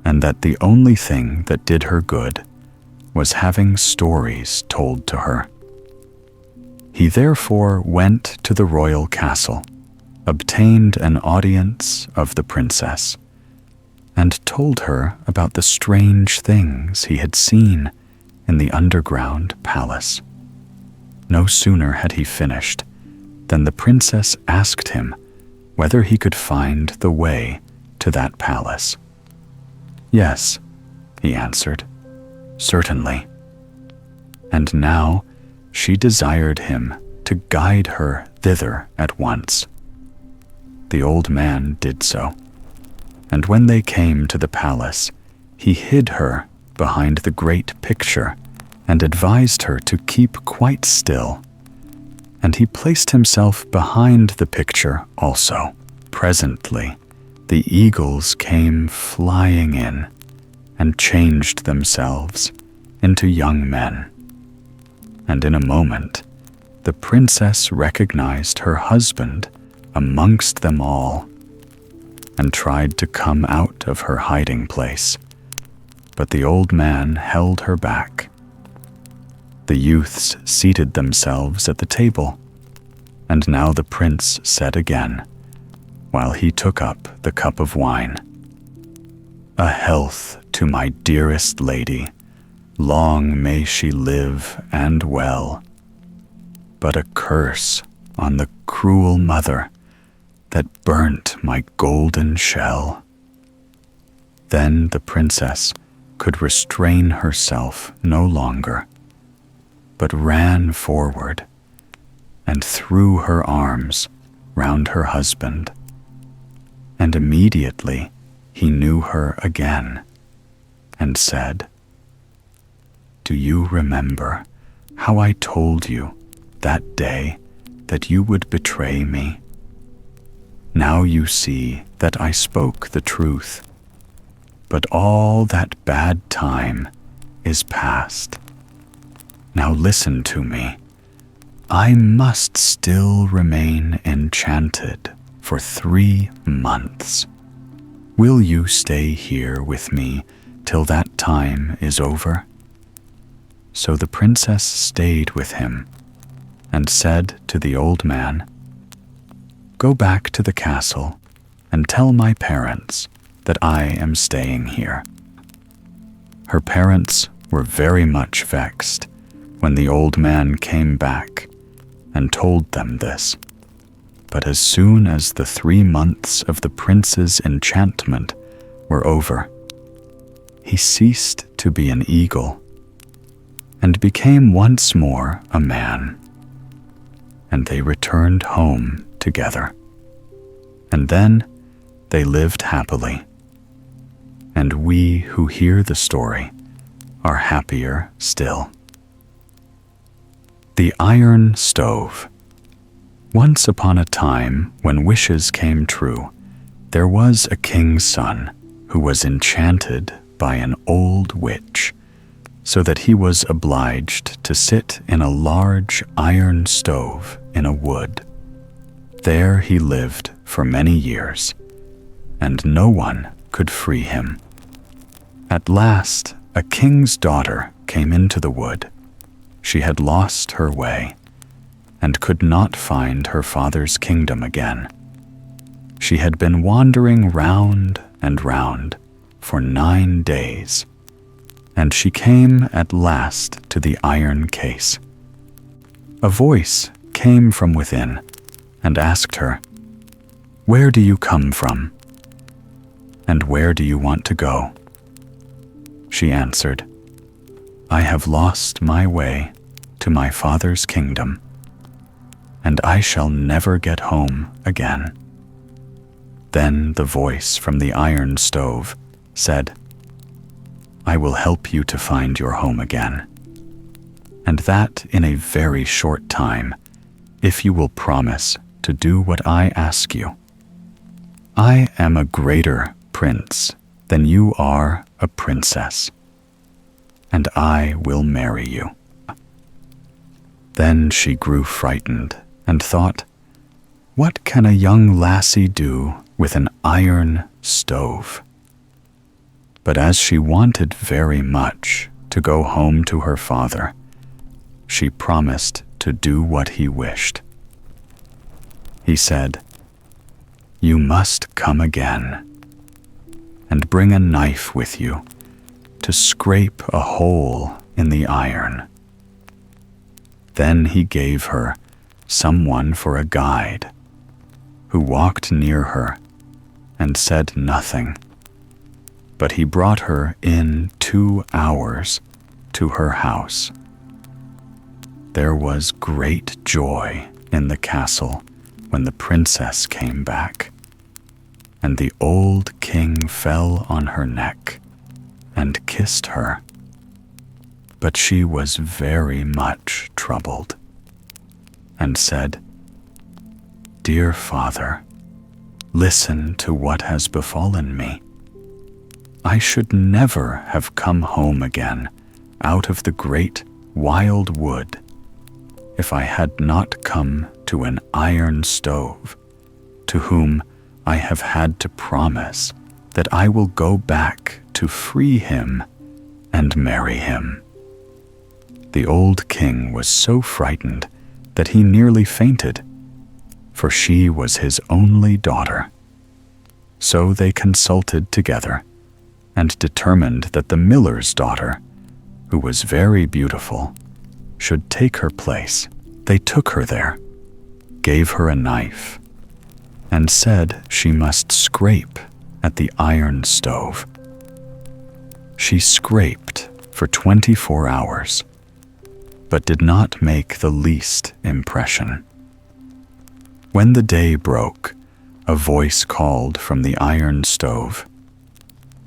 and that the only thing that did her good was having stories told to her. He therefore went to the royal castle, obtained an audience of the princess, and told her about the strange things he had seen in the underground palace. No sooner had he finished than the princess asked him whether he could find the way to that palace. "Yes," he answered, "certainly." And now she desired him to guide her thither at once. The old man did so, and when they came to the palace, he hid her behind the great picture and advised her to keep quite still. And he placed himself behind the picture also. Presently, the eagles came flying in and changed themselves into young men. And in a moment, the princess recognized her husband amongst them all and tried to come out of her hiding place, but the old man held her back. The youths seated themselves at the table, and now the prince said again, while he took up the cup of wine, "A health to my dearest lady. Long may she live and well. But a curse on the cruel mother that burnt my golden shell." Then the princess could restrain herself no longer, but ran forward and threw her arms round her husband. And immediately he knew her again and said, "Do you remember how I told you that day that you would betray me? Now you see that I spoke the truth, but all that bad time is past. Now listen to me. I must still remain enchanted for 3 months. Will you stay here with me till that time is over?" So the princess stayed with him and said to the old man, "Go back to the castle and tell my parents that I am staying here." Her parents were very much vexed when the old man came back and told them this. But as soon as the 3 months of the prince's enchantment were over, he ceased to be an eagle and became once more a man. And they returned home together. And then they lived happily. And we who hear the story are happier still. The Iron Stove. Once upon a time, when wishes came true, there was a king's son who was enchanted by an old witch, so that he was obliged to sit in a large iron stove in a wood. There he lived for many years, and no one could free him. At last, a king's daughter came into the wood, she had lost her way and could not find her father's kingdom again. She had been wandering round and round for 9 days, and she came at last to the iron case. A voice came from within and asked her, "Where do you come from? And where do you want to go?" She answered, "I have lost my way to my father's kingdom, and I shall never get home again." Then the voice from the iron stove said, "I will help you to find your home again, and that in a very short time, if you will promise to do what I ask you. I am a greater prince than you are a princess, and I will marry you." Then she grew frightened and thought, "What can a young lassie do with an iron stove?" But as she wanted very much to go home to her father, she promised to do what he wished. He said, "You must come again, and bring a knife with you to scrape a hole in the iron." Then he gave her someone for a guide, who walked near her and said nothing, but he brought her in 2 hours to her house. There was great joy in the castle when the princess came back, and the old king fell on her neck and kissed her. But she was very much troubled and said, "Dear father, listen to what has befallen me. I should never have come home again out of the great wild wood if I had not come to an iron stove, to whom I have had to promise that I will go back to free him and marry him." The old king was so frightened that he nearly fainted, for she was his only daughter. So they consulted together and determined that the miller's daughter, who was very beautiful, should take her place. They took her there, gave her a knife, and said she must scrape at the iron stove. She scraped for 24 hours, but did not make the least impression. When the day broke, a voice called from the iron stove,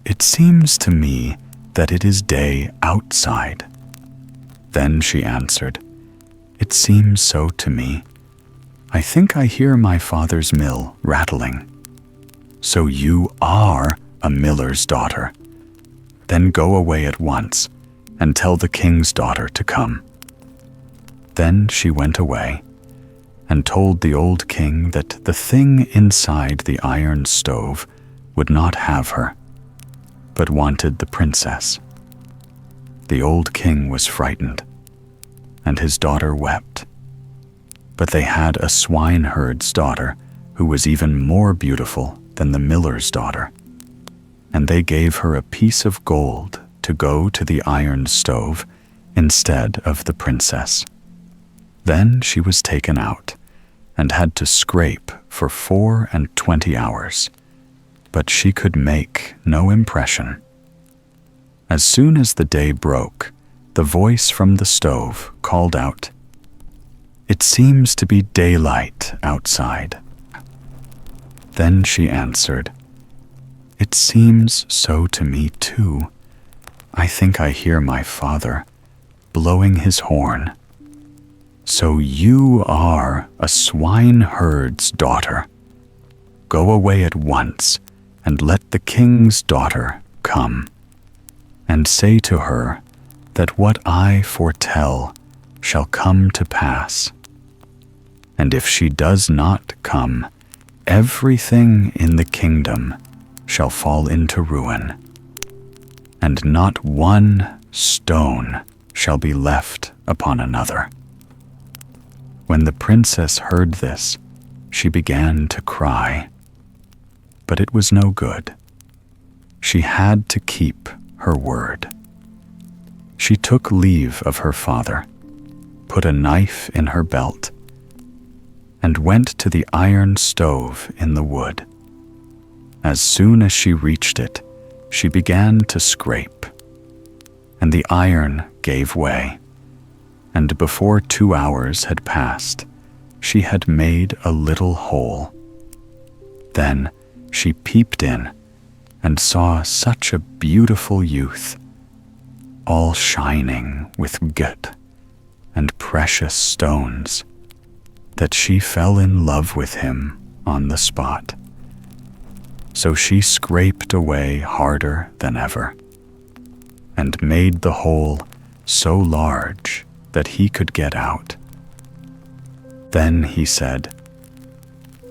"It seems to me that it is day outside." Then she answered, "It seems so to me. I think I hear my father's mill rattling." "So you are a miller's daughter. Then go away at once and tell the king's daughter to come." Then she went away and told the old king that the thing inside the iron stove would not have her, but wanted the princess. The old king was frightened, and his daughter wept. But they had a swineherd's daughter who was even more beautiful than the miller's daughter, and they gave her a piece of gold to go to the iron stove instead of the princess. Then she was taken out and had to scrape for 24 hours, but she could make no impression. As soon as the day broke, the voice from the stove called out, "It seems to be daylight outside." Then she answered, "It seems so to me too. I think I hear my father blowing his horn." "So you are a swineherd's daughter. Go away at once and let the king's daughter come, and say to her that what I foretell shall come to pass. And if she does not come, everything in the kingdom shall fall into ruin, and not one stone shall be left upon another." When the princess heard this, she began to cry. But it was no good. She had to keep her word. She took leave of her father, put a knife in her belt, and went to the iron stove in the wood. As soon as she reached it, she began to scrape, and the iron gave way, and before 2 hours had passed, she had made a little hole. Then she peeped in and saw such a beautiful youth, all shining with good and precious stones, that she fell in love with him on the spot. So she scraped away harder than ever, and made the hole so large that he could get out. Then he said,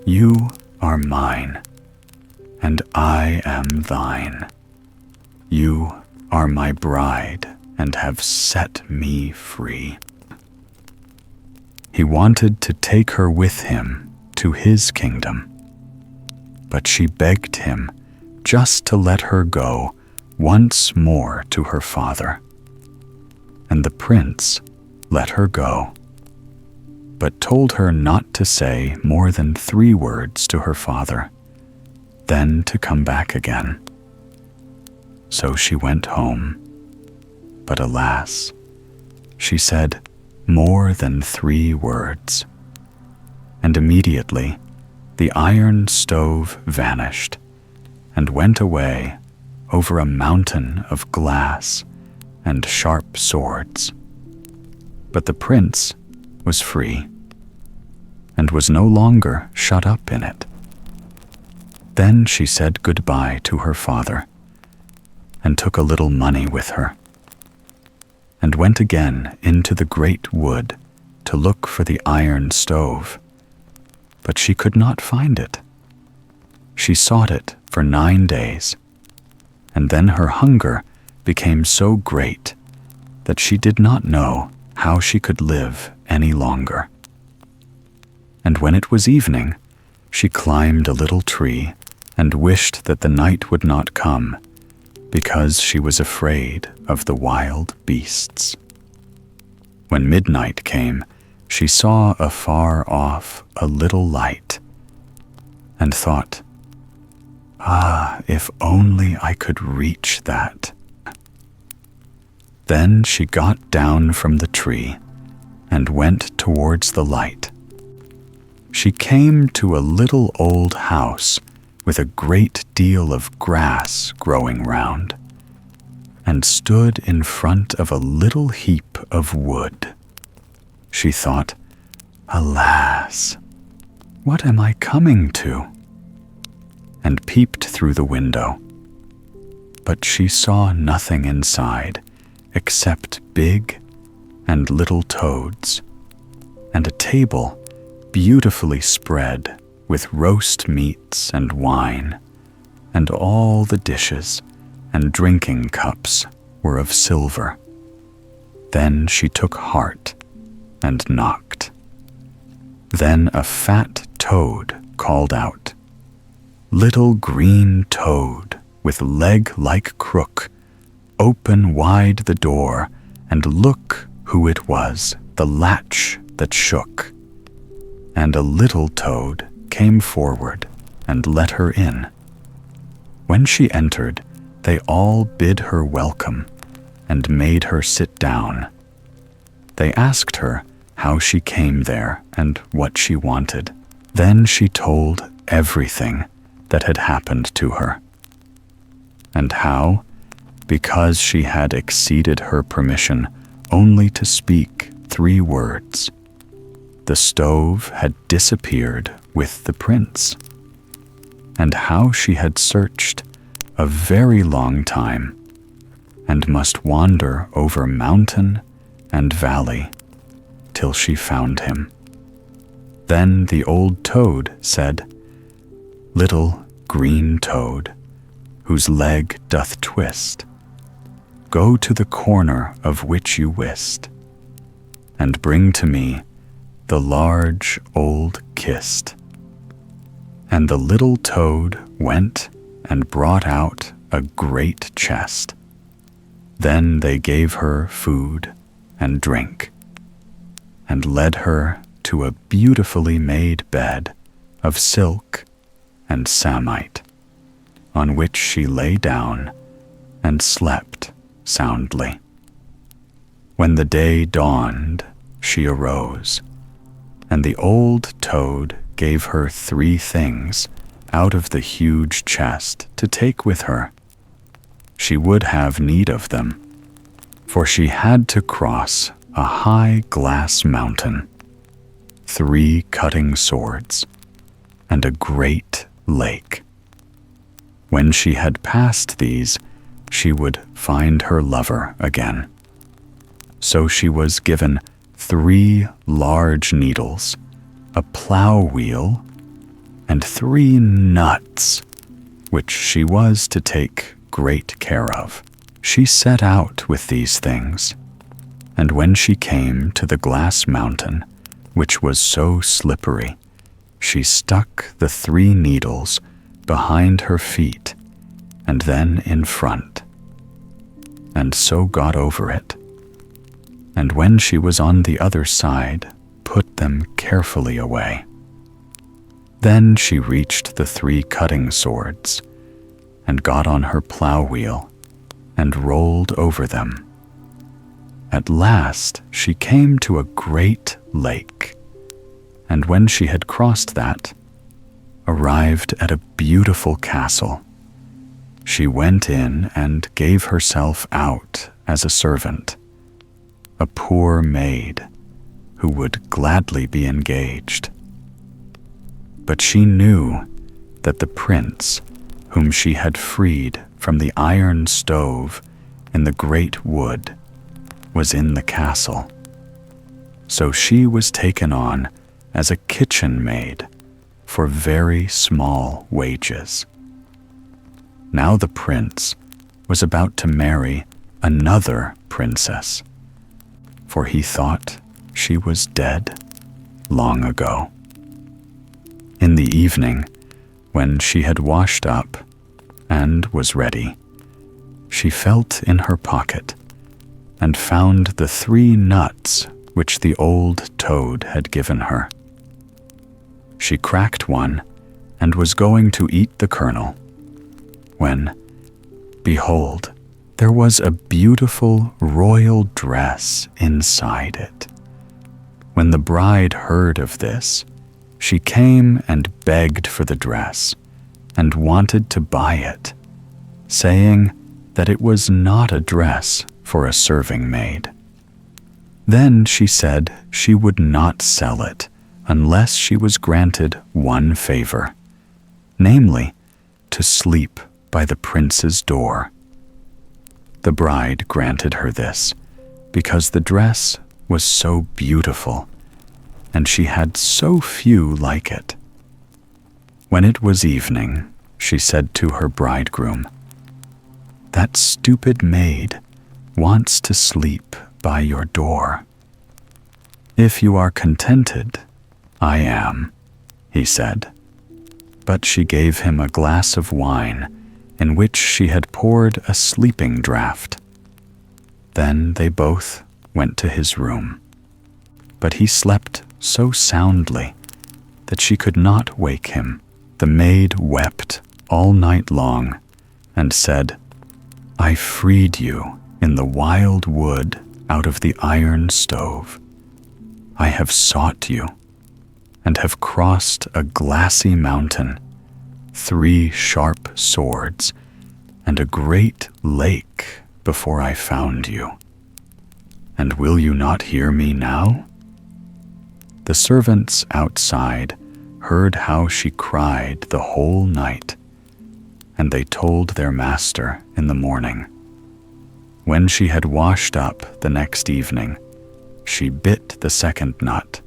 "You are mine, and I am thine. You are my bride and have set me free." He wanted to take her with him to his kingdom, but she begged him just to let her go once more to her father. And the prince let her go, but told her not to say more than 3 words to her father, then to come back again. So she went home, but alas, she said more than 3 words, and immediately the iron stove vanished and went away over a mountain of glass and sharp swords. But the prince was free and was no longer shut up in it. Then she said goodbye to her father and took a little money with her, and went again into the great wood to look for the iron stove. But she could not find it. She sought it for 9 days, and then her hunger became so great that she did not know how she could live any longer. And when it was evening, she climbed a little tree and wished that the night would not come, because she was afraid of the wild beasts. When midnight came, she saw afar off a little light, and thought, "Ah, if only I could reach that." Then she got down from the tree and went towards the light. She came to a little old house with a great deal of grass growing round, and stood in front of a little heap of wood. She thought, "Alas, what am I coming to?" and peeped through the window. But she saw nothing inside except big and little toads, and a table beautifully spread with roast meats and wine, and all the dishes and drinking cups were of silver. Then she took heart and knocked. Then a fat toad called out, "Little green toad with leg like crook, open wide the door and look who it was, the latch that shook." And a little toad came forward and let her in. When she entered, they all bid her welcome and made her sit down. They asked her how she came there and what she wanted. Then she told everything that had happened to her, and how, because she had exceeded her permission only to speak 3 words, the stove had disappeared with the prince, and how she had searched a very long time and must wander over mountain and valley till she found him. Then the old toad said, "Little green toad, whose leg doth twist, go to the corner of which you wist, and bring to me the large old kist. And the little toad went and brought out a great chest. Then they gave her food and drink, and led her to a beautifully made bed of silk and samite, on which she lay down and slept soundly. When the day dawned, she arose, and the old toad gave her 3 things out of the huge chest to take with her. She would have need of them, for she had to cross a high glass mountain, 3 cutting swords, and a great lake. When she had passed these, she would find her lover again. So she was given 3 large needles, a plow wheel, and 3 nuts, which she was to take great care of. She set out with these things, and when she came to the glass mountain, which was so slippery, she stuck the 3 needles behind her feet and then in front, and so got over it. And when she was on the other side, put them carefully away. Then she reached the 3 cutting swords, and got on her plow wheel, and rolled over them. At last she came to a great lake, and when she had crossed that, arrived at a beautiful castle. She went in and gave herself out as a servant, a poor maid who would gladly be engaged. But she knew that the prince, whom she had freed from the iron stove in the great wood, was in the castle. So she was taken on as a kitchen maid for very small wages. Now the prince was about to marry another princess, for he thought she was dead long ago. In the evening, when she had washed up and was ready, she felt in her pocket and found the 3 nuts which the old toad had given her. She cracked one and was going to eat the kernel, when, behold, there was a beautiful royal dress inside it. When the bride heard of this, she came and begged for the dress and wanted to buy it, saying that it was not a dress for a serving maid. Then she said she would not sell it unless she was granted one favor, namely, to sleep by the prince's door. The bride granted her this because the dress was so beautiful, and she had so few like it. When it was evening, she said to her bridegroom, "That stupid maid wants to sleep by your door." "If you are contented, I am," he said. But she gave him a glass of wine in which she had poured a sleeping draught. Then they both went to his room. But he slept so soundly that she could not wake him. The maid wept all night long and said, "I freed you in the wild wood out of the iron stove. I have sought you and have crossed a glassy mountain, 3 sharp swords, and a great lake before I found you. And will you not hear me now?" The servants outside heard how she cried the whole night, and they told their master in the morning. When she had washed up the next evening, she bit the 2nd nut,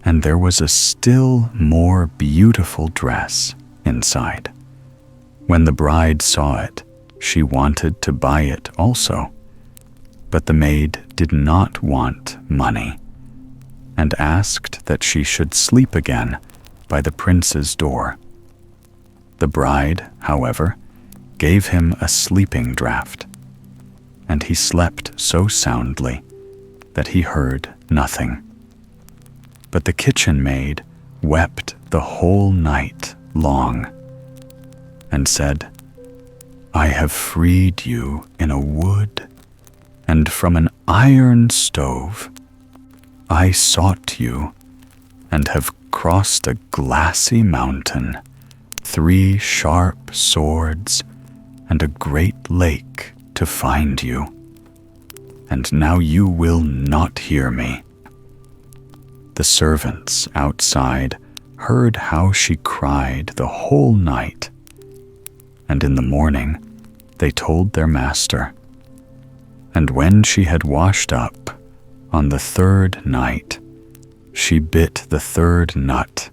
and there was a still more beautiful dress inside. When the bride saw it, she wanted to buy it also. But the maid did not want money, and asked that she should sleep again by the prince's door. The bride, however, gave him a sleeping draught, and he slept so soundly that he heard nothing. But the kitchen maid wept the whole night long, and said, "I have freed you in a wood, and from an iron stove. I sought you, and have crossed a glassy mountain, 3 sharp swords, and a great lake to find you. And now you will not hear me." The servants outside heard how she cried the whole night, and in the morning they told their master. And when she had washed up on the 3rd night, she bit the 3rd nut,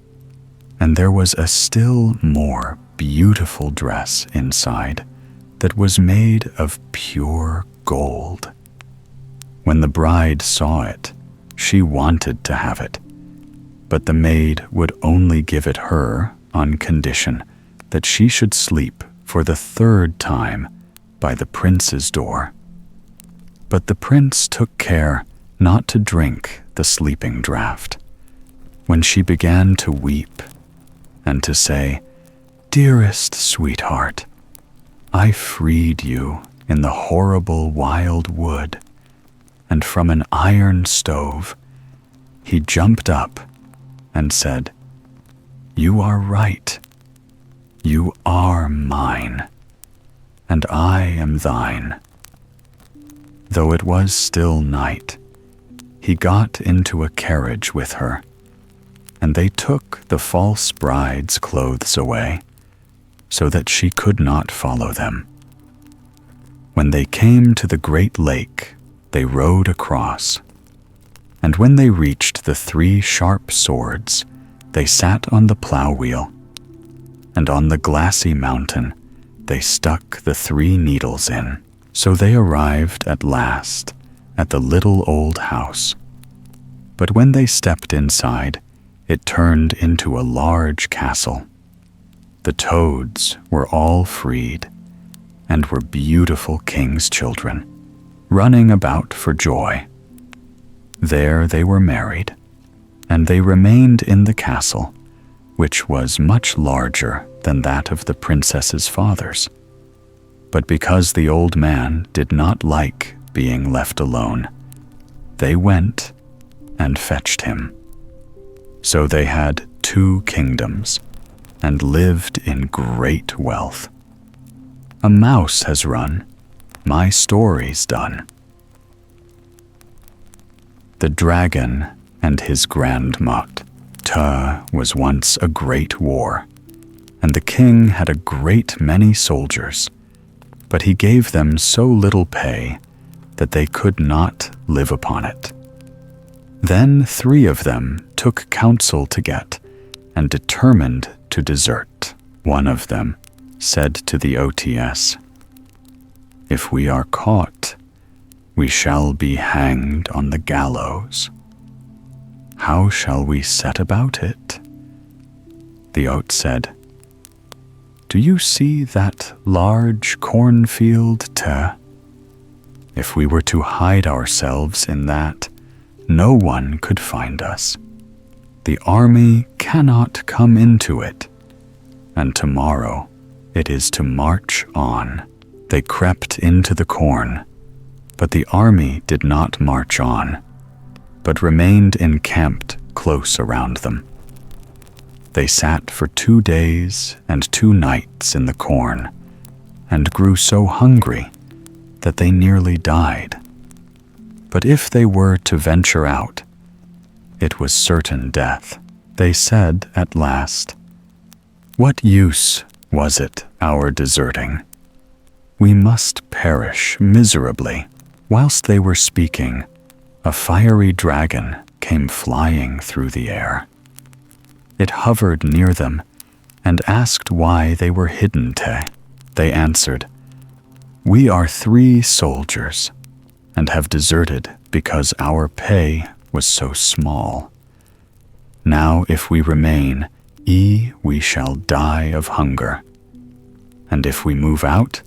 and there was a still more beautiful dress inside that was made of pure gold. When the bride saw it, she wanted to have it, but the maid would only give it her on condition that she should sleep for the 3rd time by the prince's door. But the prince took care not to drink the sleeping draught. When she began to weep and to say, "Dearest sweetheart, I freed you in the horrible wild wood, and from an iron stove," he jumped up and said, "You are right. You are mine, and I am thine." Though it was still night, he got into a carriage with her, and they took the false bride's clothes away, so that she could not follow them. When they came to the great lake, they rowed across, and when they reached the 3 sharp swords, they sat on the plow wheel, and on the glassy mountain they stuck the 3 needles in. So they arrived at last at the little old house. But when they stepped inside, it turned into a large castle. The toads were all freed, and were beautiful king's children, running about for joy. There they were married, and they remained in the castle, which was much larger than that of the princess's father's. But because the old man did not like being left alone, they went and fetched him. So they had 2 kingdoms, and lived in great wealth. A mouse has run, my story's done. The Dragon and his Grand Mott. Was once a great war, and the king had a great many soldiers, but he gave them so little pay that they could not live upon it. Then 3 of them took counsel together and determined to desert. One of them said to the OTS, "If we are caught, we shall be hanged on the gallows. How shall we set about it?" The oat said, "Do you see that large cornfield, If we were to hide ourselves in that, no one could find us. The army cannot come into it, and tomorrow it is to march on." They crept into the corn, but the army did not march on, but remained encamped close around them. They sat for 2 days and 2 nights in the corn, and grew so hungry that they nearly died. But if they were to venture out, it was certain death. They said at last, "What use was it our deserting? We must perish miserably." Whilst they were speaking, a fiery dragon came flying through the air. It hovered near them and asked why they were hidden. They answered, We are 3 soldiers and have deserted because our pay was so small. Now if we remain, we shall die of hunger. And if we move out,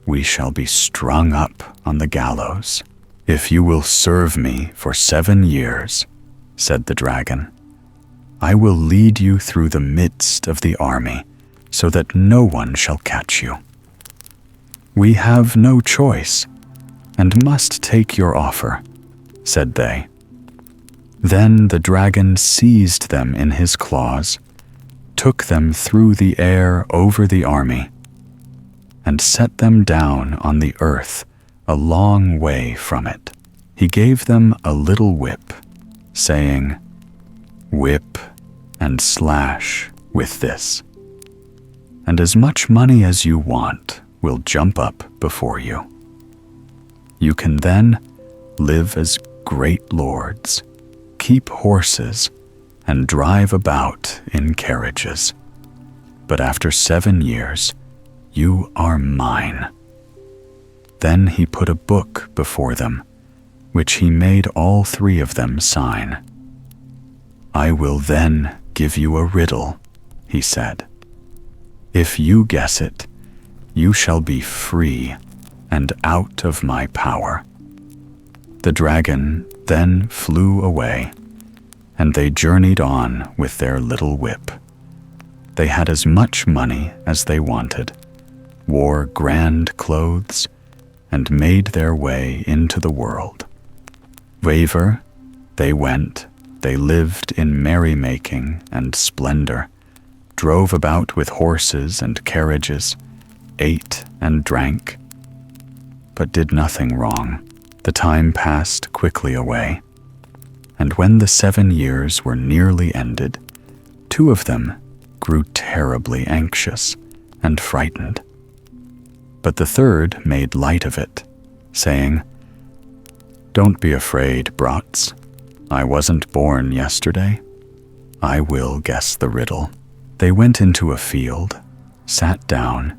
we shall be strung up on the gallows. If you will serve me for 7 years, said the dragon, I will lead you through the midst of the army, so that no one shall catch you. We have no choice, and must take your offer, said they. Then the dragon seized them in his claws, took them through the air over the army, and set them down on the earth a long way from it. He gave them a little whip, saying, Whip and slash with this, and as much money as you want will jump up before you. You can then live as great lords, keep horses, and drive about in carriages. But after 7 years, you are mine. Then he put a book before them, which he made all 3 of them sign. I will then give you a riddle, he said. If you guess it, you shall be free and out of my power. The dragon then flew away, and they journeyed on with their little whip. They had as much money as they wanted, wore grand clothes, and made their way into the world. Wherever they went, they lived in merrymaking and splendor, drove about with horses and carriages, ate and drank, but did nothing wrong. The time passed quickly away, and when the 7 years were nearly ended, 2 of them grew terribly anxious and frightened. But the 3rd made light of it, saying, Don't be afraid, brats. I wasn't born yesterday. I will guess the riddle. They went into a field, sat down,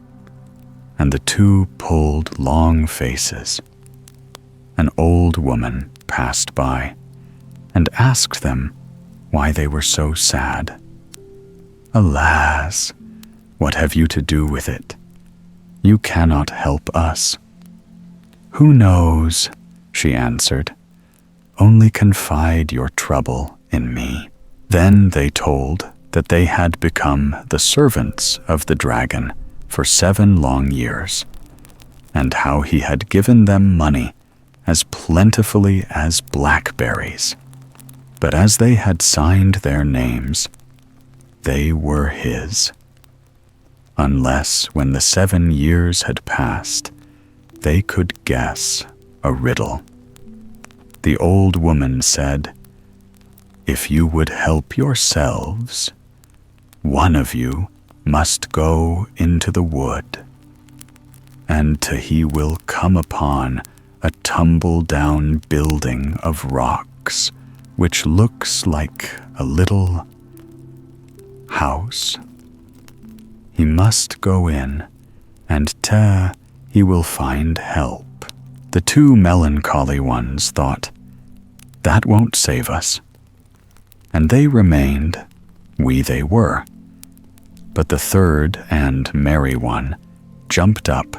and the 2 pulled long faces. An old woman passed by and asked them why they were so sad. Alas, what have you to do with it? You cannot help us. Who knows, she answered. Only confide your trouble in me. Then they told that they had become the servants of the dragon for 7 long years, and how he had given them money as plentifully as blackberries. But as they had signed their names, they were his. Unless when the 7 years had passed, they could guess a riddle. The old woman said, If you would help yourselves, one of you must go into the wood, and he will come upon a tumble-down building of rocks, which looks like a little house. He must go in, and he will find help. The 2 melancholy ones thought, That won't save us. And they remained, they were. But the 3rd and merry one jumped up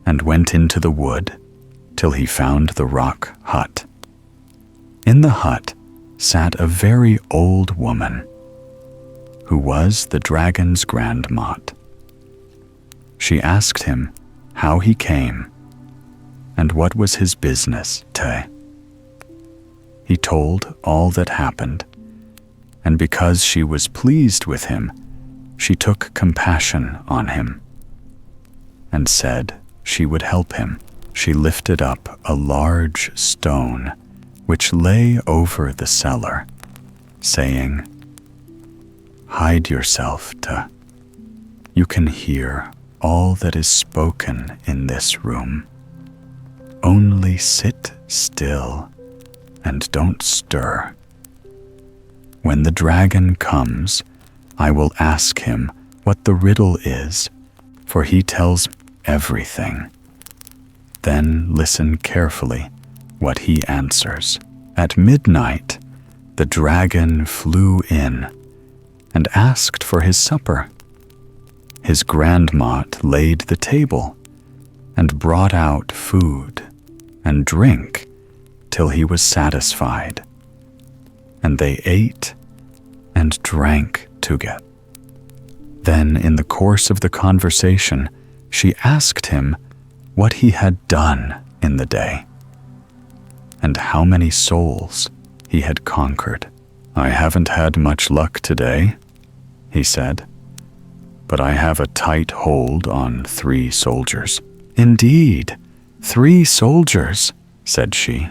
and went into the wood till he found the rock hut. In the hut sat a very old woman, who was the dragon's grandmot. She asked him how he came, and what was his business. He told all that happened, and because she was pleased with him, she took compassion on him, and said she would help him. She lifted up a large stone which lay over the cellar, saying, Hide yourself, You can hear all that is spoken in this room. Only sit still and don't stir. When the dragon comes, I will ask him what the riddle is, for he tells everything. Then listen carefully what he answers. At midnight, the dragon flew in and asked for his supper. His grandmot laid the table and brought out food and drink till he was satisfied. And they ate and drank together. Then, in the course of the conversation, she asked him what he had done in the day and how many souls he had conquered. "I haven't had much luck today," he said, "but I have a tight hold on 3 soldiers." "Indeed, 3 soldiers," said she,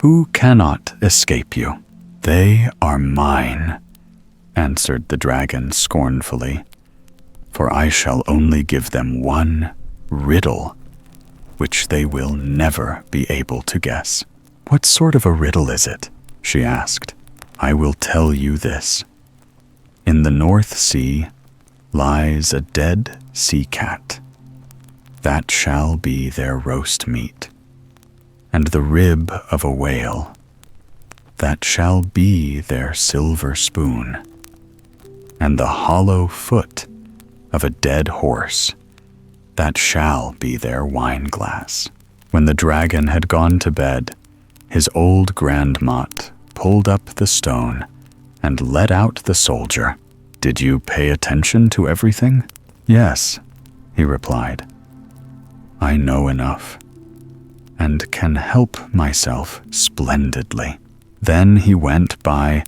"who cannot escape you." "They are mine," answered the dragon scornfully, "for I shall only give them one riddle, which they will never be able to guess." "What sort of a riddle is it?" she asked. "I will tell you this. In the North Sea lies a dead sea cat. That shall be their roast meat. And the rib of a whale, that shall be their silver spoon. And the hollow foot of a dead horse, that shall be their wine glass." When the dragon had gone to bed, his old grandmot pulled up the stone and let out the soldier. "Did you pay attention to everything?" "Yes," he replied. "I know enough, and can help myself splendidly." Then he went by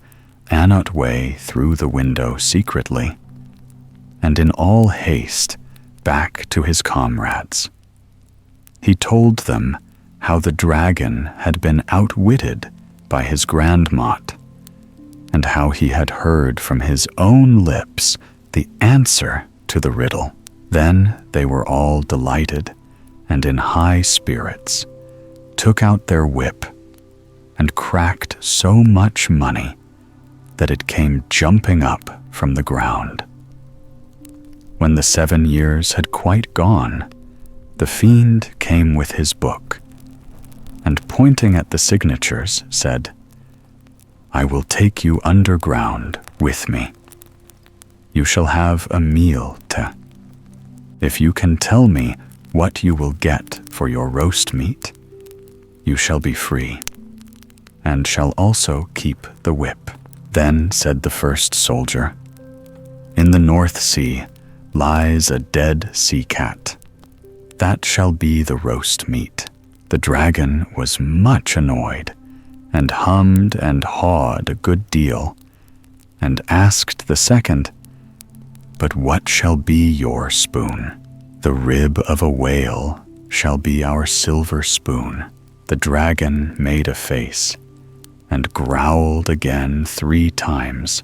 Anot way through the window secretly, and in all haste back to his comrades. He told them how the dragon had been outwitted by his grandmot, and how he had heard from his own lips the answer to the riddle. Then they were all delighted and in high spirits, took out their whip, and cracked so much money that it came jumping up from the ground. When the 7 years had quite gone, the fiend came with his book, and pointing at the signatures, said, "I will take you underground with me. You shall have a meal if you can tell me what you will get for your roast meat, you shall be free, and shall also keep the whip." Then said the first soldier, "In the North Sea lies a dead sea cat. That shall be the roast meat." The dragon was much annoyed, and hummed and hawed a good deal, and asked the second, "But what shall be your spoon?" "The rib of a whale shall be our silver spoon." The dragon made a face, and growled again 3 times,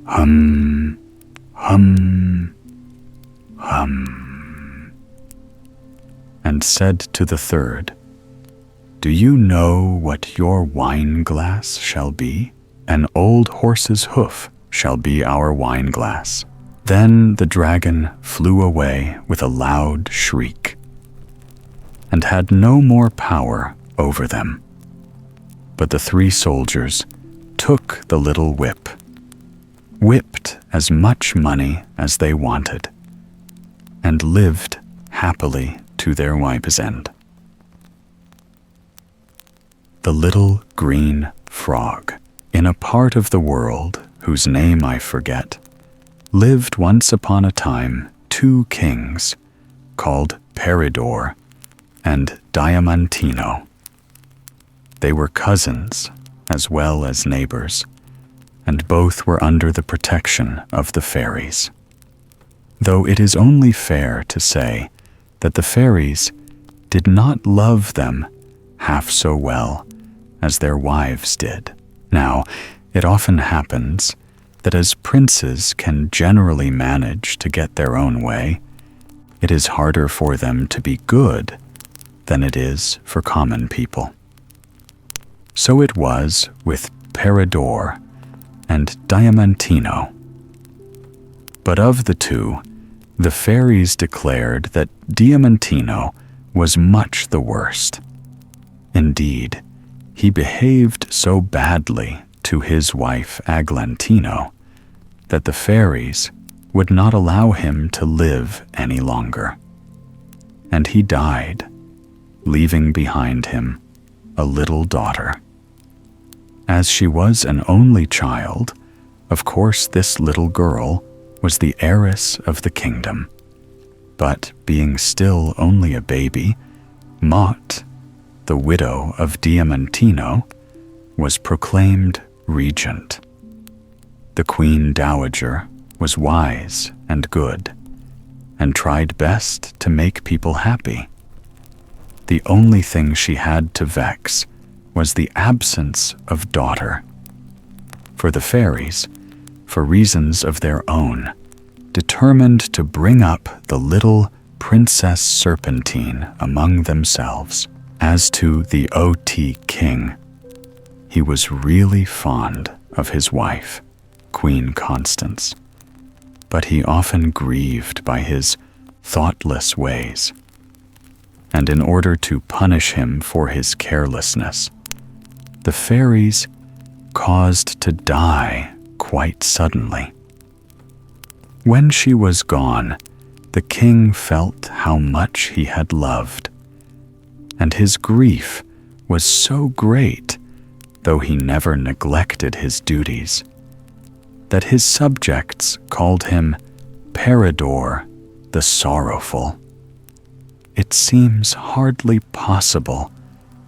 "Hum, hum, hum," and said to the third, "Do you know what your wine glass shall be?" "An old horse's hoof shall be our wine glass." Then the dragon flew away with a loud shriek, and had no more power over them. But the 3 soldiers took the little whip, whipped as much money as they wanted, and lived happily to their wives' end. The Little Green Frog. In a part of the world whose name I forget, lived once upon a time 2 kings, called Peridor and Diamantino. They were cousins as well as neighbors, and both were under the protection of the fairies. Though it is only fair to say that the fairies did not love them half so well as their wives did. Now, it often happens that as princes can generally manage to get their own way, it is harder for them to be good than it is for common people. So it was with Peridor and Diamantino. But of the 2, the fairies declared that Diamantino was much the worst. Indeed, he behaved so badly to his wife Aglantino that the fairies would not allow him to live any longer. And he died, leaving behind him a little daughter. As she was an only child, of course this little girl was the heiress of the kingdom. But being still only a baby, Maud, the widow of Diamantino, was proclaimed regent. The Queen Dowager was wise and good, and tried best to make people happy. The only thing she had to vex was the absence of daughter. For the fairies, for reasons of their own, determined to bring up the little Princess Serpentine among themselves. As to the OT King, he was really fond of his wife, Queen Constance, but he often grieved by his thoughtless ways. And in order to punish him for his carelessness, the fairies caused to die quite suddenly. When she was gone, the king felt how much he had loved, and his grief was so great, though he never neglected his duties, that his subjects called him Peridor the Sorrowful. It seems hardly possible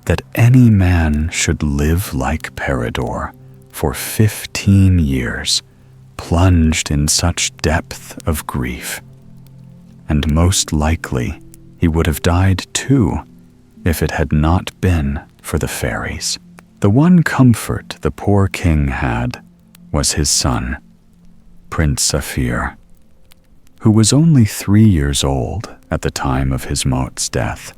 that any man should live like Peridor for 15 years, plunged in such depth of grief. And most likely he would have died too, if it had not been for the fairies. The one comfort the poor king had was his son, Prince Saphir, who was only 3 years old at the time of his Maud's death,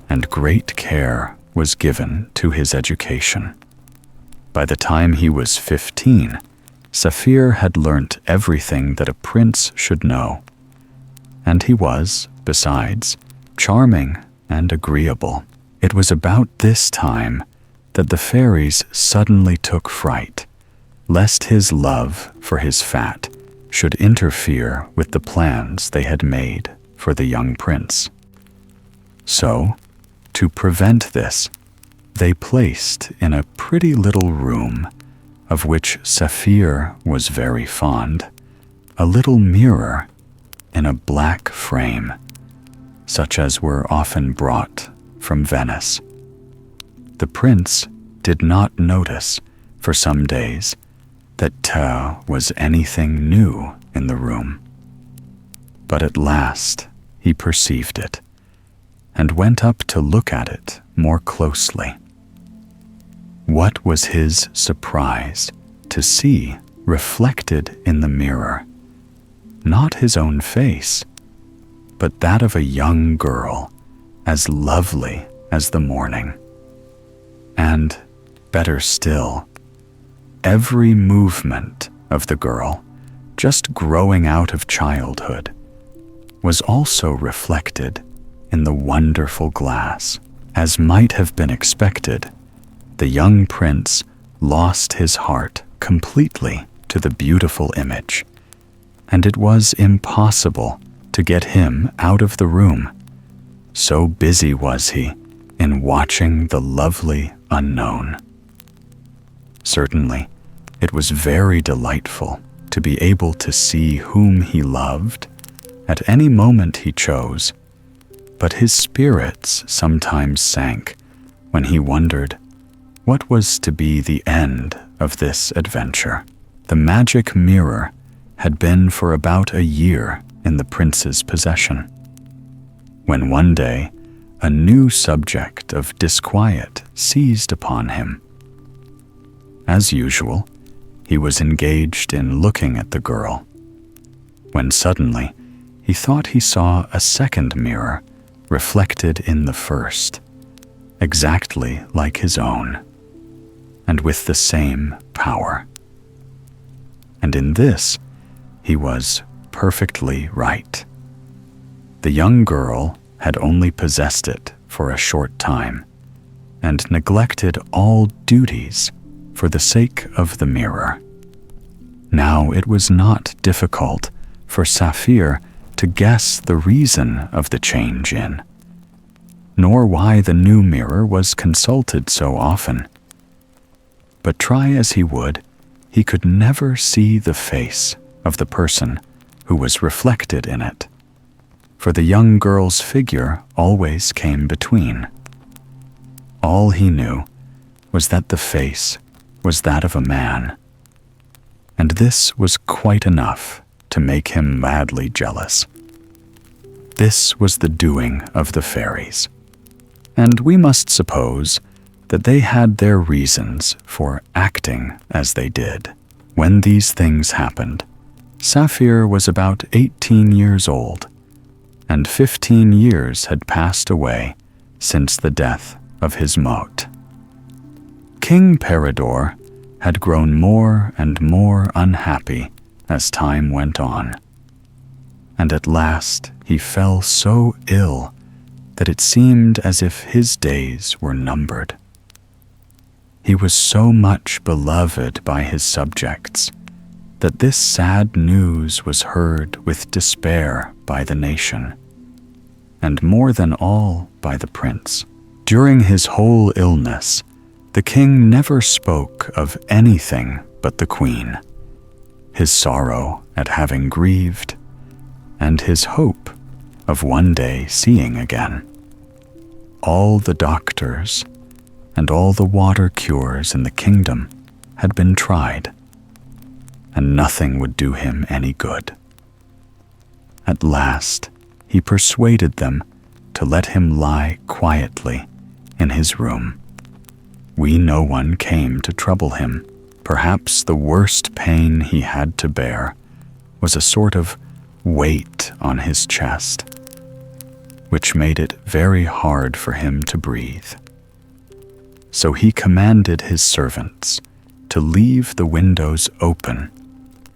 and great care was given to his education. By the time he was 15, Saphir had learnt everything that a prince should know, and he was, besides, charming and agreeable. It was about this time that the fairies suddenly took fright, lest his love for his fat should interfere with the plans they had made for the young prince. So, to prevent this, they placed in a pretty little room, of which Saphir was very fond, a little mirror in a black frame, such as were often brought from Venice. The prince did not notice for some days that there was anything new in the room. But at last he perceived it, and went up to look at it more closely. What was his surprise to see reflected in the mirror, not his own face, but that of a young girl, as lovely as the morning. And, better still, every movement of the girl, just growing out of childhood, was also reflected in the wonderful glass. As might have been expected, the young prince lost his heart completely to the beautiful image, and it was impossible to get him out of the room. So busy was he in watching the lovely unknown. Certainly, it was very delightful to be able to see whom he loved at any moment he chose, but his spirits sometimes sank when he wondered what was to be the end of this adventure. The magic mirror had been for about a year in the prince's possession, when one day a new subject of disquiet seized upon him. As usual, he was engaged in looking at the girl, when suddenly he thought he saw a second mirror reflected in the first, exactly like his own, and with the same power. And in this, he was perfectly right. The young girl had only possessed it for a short time, and neglected all duties for the sake of the mirror. Now it was not difficult for Saphir to guess the reason of the change in, nor why the new mirror was consulted so often. But try as he would, he could never see the face of the person who was reflected in it, for the young girl's figure always came between. All he knew was that the face was that of a man, and this was quite enough to make him madly jealous. This was the doing of the fairies, and we must suppose that they had their reasons for acting as they did. When these things happened, Saphir was about 18 years old, and 15 years had passed away since the death of his moat. King Peridor had grown more and more unhappy as time went on, and at last he fell so ill that it seemed as if his days were numbered. He was so much beloved by his subjects that this sad news was heard with despair by the nation, and more than all by the prince. During his whole illness, the king never spoke of anything but the queen, his sorrow at having grieved, and his hope of one day seeing again. All the doctors and all the water cures in the kingdom had been tried, and nothing would do him any good. At last, he persuaded them to let him lie quietly in his room. No one came to trouble him. Perhaps the worst pain he had to bear was a sort of weight on his chest, which made it very hard for him to breathe. So he commanded his servants to leave the windows open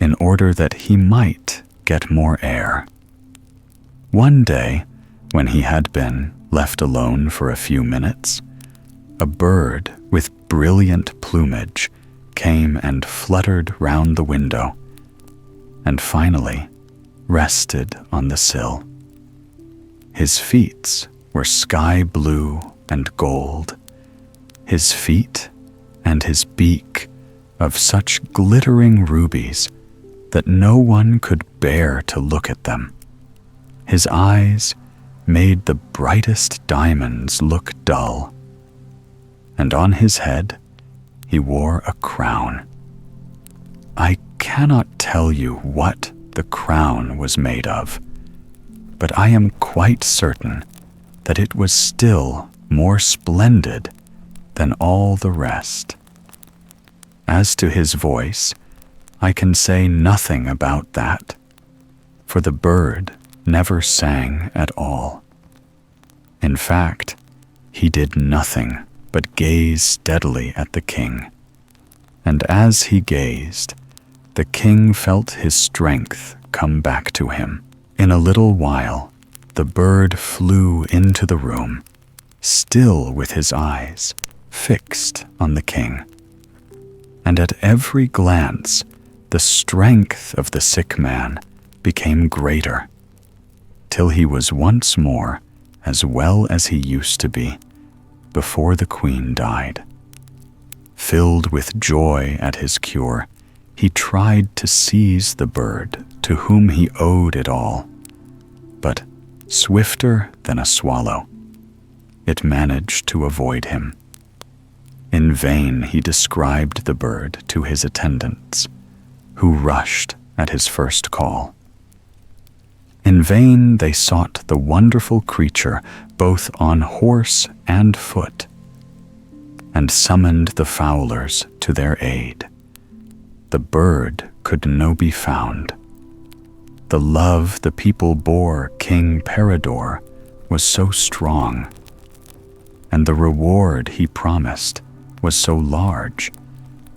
in order that he might get more air. One day, when he had been left alone for a few minutes, a bird with brilliant plumage came and fluttered round the window, and finally rested on the sill. His feet were sky blue and gold, his feet and his beak of such glittering rubies that no one could bear to look at them. His eyes made the brightest diamonds look dull, and on his head he wore a crown. I cannot tell you what the crown was made of, but I am quite certain that it was still more splendid than all the rest. As to his voice, I can say nothing about that, for the bird never sang at all. In fact, he did nothing but gaze steadily at the king, and as he gazed, the king felt his strength come back to him. In a little while, the bird flew into the room, still with his eyes fixed on the king, and at every glance the strength of the sick man became greater, till he was once more as well as he used to be before the queen died. Filled with joy at his cure, he tried to seize the bird to whom he owed it all, but swifter than a swallow, it managed to avoid him. In vain he described the bird to his attendants, who rushed at his first call. In vain they sought the wonderful creature both on horse and foot, and summoned the fowlers to their aid. The bird could no be found. The love the people bore King Peridor was so strong, and the reward he promised was so large,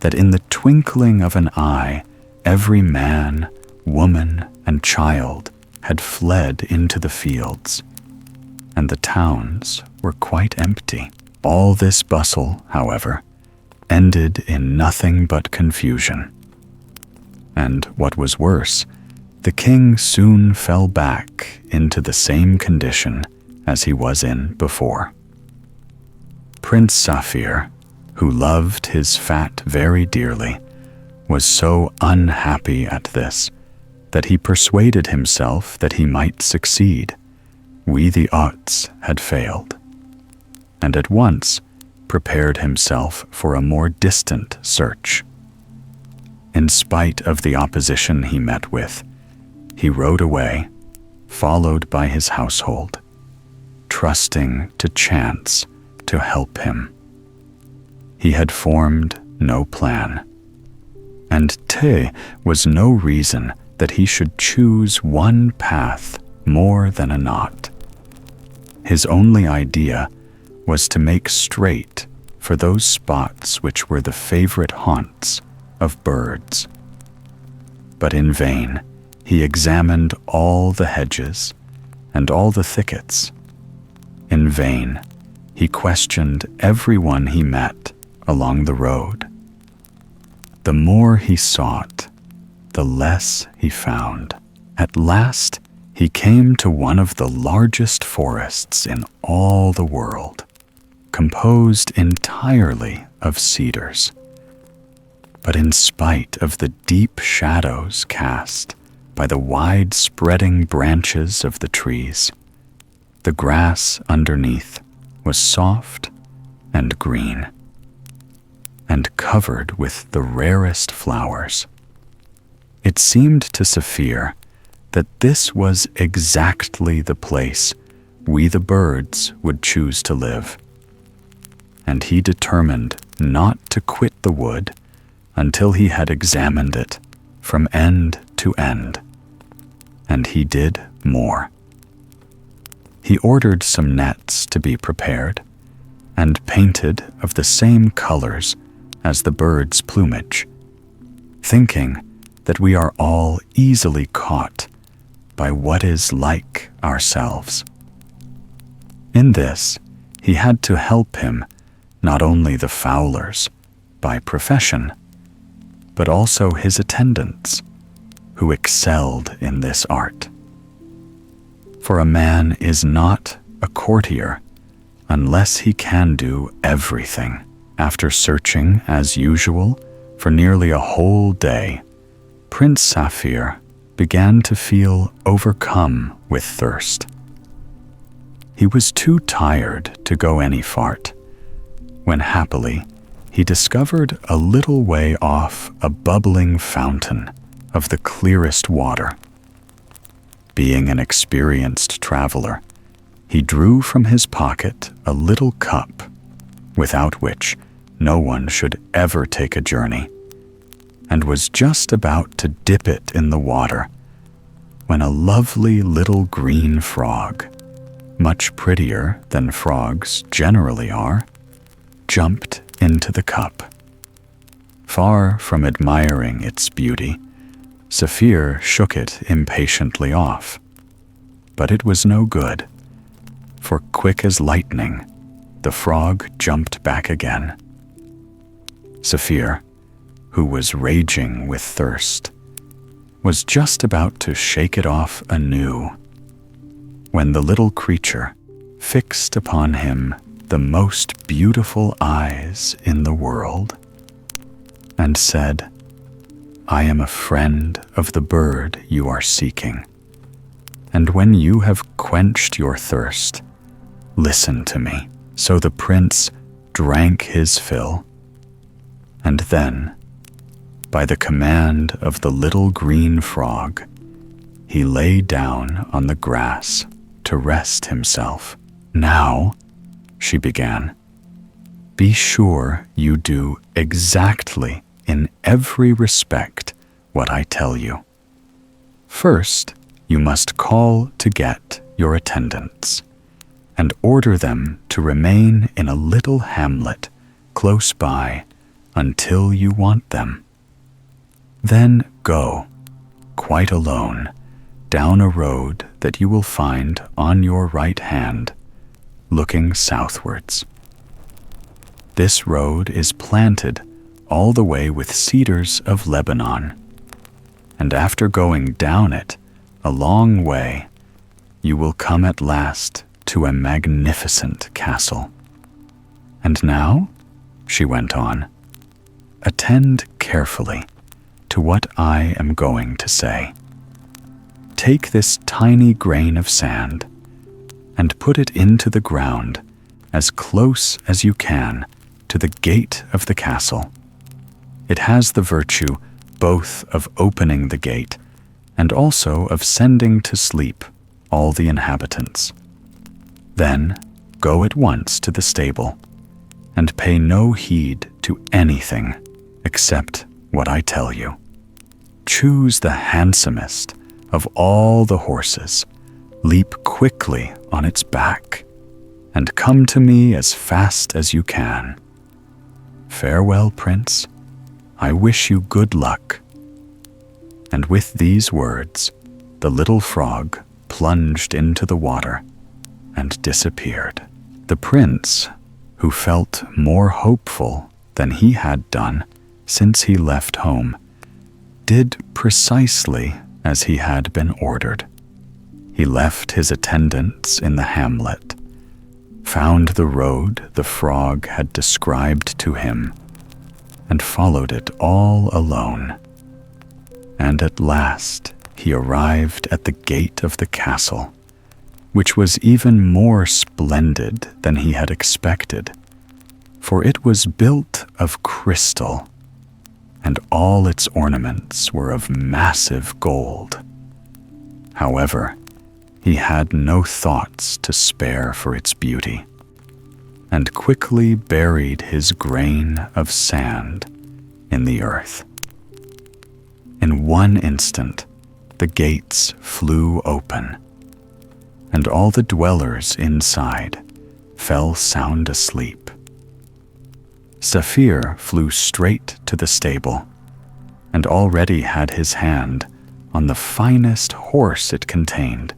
that in the twinkling of an eye every man, woman, and child had fled into the fields, and the towns were quite empty. All this bustle, however, ended in nothing but confusion. And what was worse, the king soon fell back into the same condition as he was in before. Prince Saphir, who loved his fat very dearly, was so unhappy at this that he persuaded himself that he might succeed. The arts had failed, and at once prepared himself for a more distant search. In spite of the opposition he met with, he rode away, followed by his household, trusting to chance to help him. He had formed no plan, and Te was no reason that he should choose one path more than a knot. His only idea was to make straight for those spots which were the favorite haunts of birds. But in vain he examined all the hedges and all the thickets. In vain he questioned everyone he met along the road. The more he sought, the less he found. At last, he came to one of the largest forests in all the world, composed entirely of cedars. But in spite of the deep shadows cast by the wide-spreading branches of the trees, the grass underneath was soft and green, and covered with the rarest flowers. It seemed to Saphir that this was exactly the place the birds would choose to live, and he determined not to quit the wood until he had examined it from end to end. And he did more. He ordered some nets to be prepared and painted of the same colors as the bird's plumage, thinking that we are all easily caught by what is like ourselves. In this, he had to help him not only the fowlers by profession, but also his attendants, who excelled in this art. For a man is not a courtier unless he can do everything. After searching, as usual, for nearly a whole day, Prince Saphir began to feel overcome with thirst. He was too tired to go any fart, when happily he discovered a little way off a bubbling fountain of the clearest water. Being an experienced traveler, he drew from his pocket a little cup, without which no one should ever take a journey, and was just about to dip it in the water when a lovely little green frog, much prettier than frogs generally are, jumped into the cup. Far from admiring its beauty, Saphir shook it impatiently off, but it was no good, for quick as lightning, the frog jumped back again. Saphir, who was raging with thirst, was just about to shake it off anew, when the little creature fixed upon him the most beautiful eyes in the world, and said, "I am a friend of the bird you are seeking, and when you have quenched your thirst, listen to me." So the prince drank his fill, and then, by the command of the little green frog, he lay down on the grass to rest himself. "Now," she began, "be sure you do exactly in every respect what I tell you. First, you must call to get your attendants, and order them to remain in a little hamlet close by until you want them. Then go, quite alone, down a road that you will find on your right hand looking southwards. This road is planted all the way with cedars of Lebanon, and after going down it a long way, you will come at last to a magnificent castle. And now, she went on, attend carefully to what I am going to say. Take this tiny grain of sand and put it into the ground as close as you can to the gate of the castle. It has the virtue both of opening the gate and also of sending to sleep all the inhabitants. Then go at once to the stable and pay no heed to anything except what I tell you. Choose the handsomest of all the horses, leap quickly on its back, and come to me as fast as you can. Farewell, Prince. I wish you good luck." And with these words, the little frog plunged into the water and disappeared. The prince, who felt more hopeful than he had done since he left home, did precisely as he had been ordered. He left his attendants in the hamlet, found the road the frog had described to him, and followed it all alone. And at last he arrived at the gate of the castle, which was even more splendid than he had expected, for it was built of crystal, and all its ornaments were of massive gold. However, he had no thoughts to spare for its beauty, and quickly buried his grain of sand in the earth. In one instant, the gates flew open, and all the dwellers inside fell sound asleep. Saphir flew straight to the stable, and already had his hand on the finest horse it contained,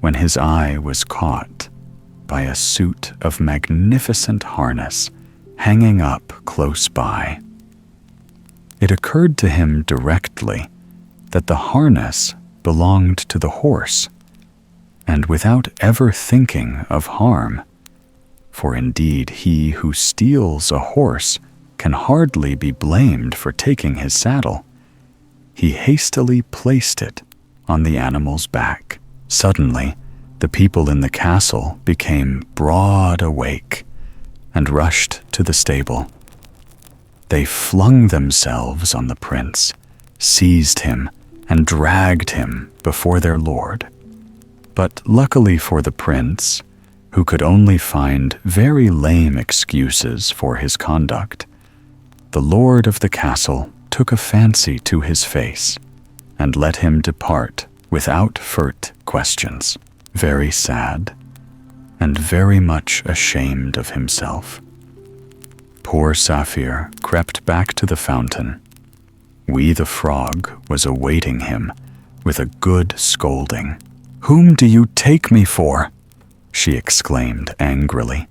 when his eye was caught by a suit of magnificent harness hanging up close by. It occurred to him directly that the harness belonged to the horse, and without ever thinking of harm, for indeed he who steals a horse can hardly be blamed for taking his saddle, he hastily placed it on the animal's back. Suddenly, the people in the castle became broad awake and rushed to the stable. They flung themselves on the prince, seized him, and dragged him before their lord. But luckily for the prince, who could only find very lame excuses for his conduct, the lord of the castle took a fancy to his face and let him depart without further questions, very sad and very much ashamed of himself. Poor Saphir crept back to the fountain. Wee the frog was awaiting him with a good scolding. "Whom do you take me for?" she exclaimed angrily.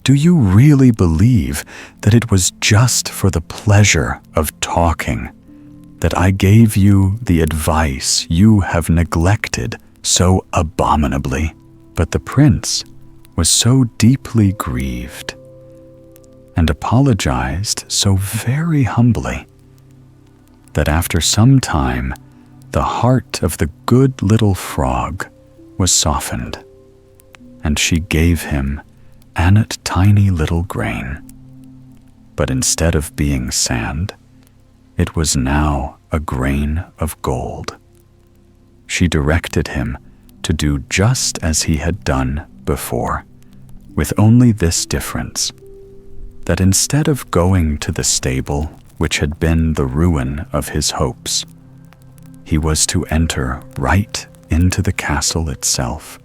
"Do you really believe that it was just for the pleasure of talking that I gave you the advice you have neglected so abominably?" But the prince was so deeply grieved and apologized so very humbly that after some time the heart of the good little frog was softened, and she gave him a tiny little grain. But instead of being sand, it was now a grain of gold. She directed him to do just as he had done before, with only this difference, that instead of going to the stable which had been the ruin of his hopes, he was to enter right into the castle itself,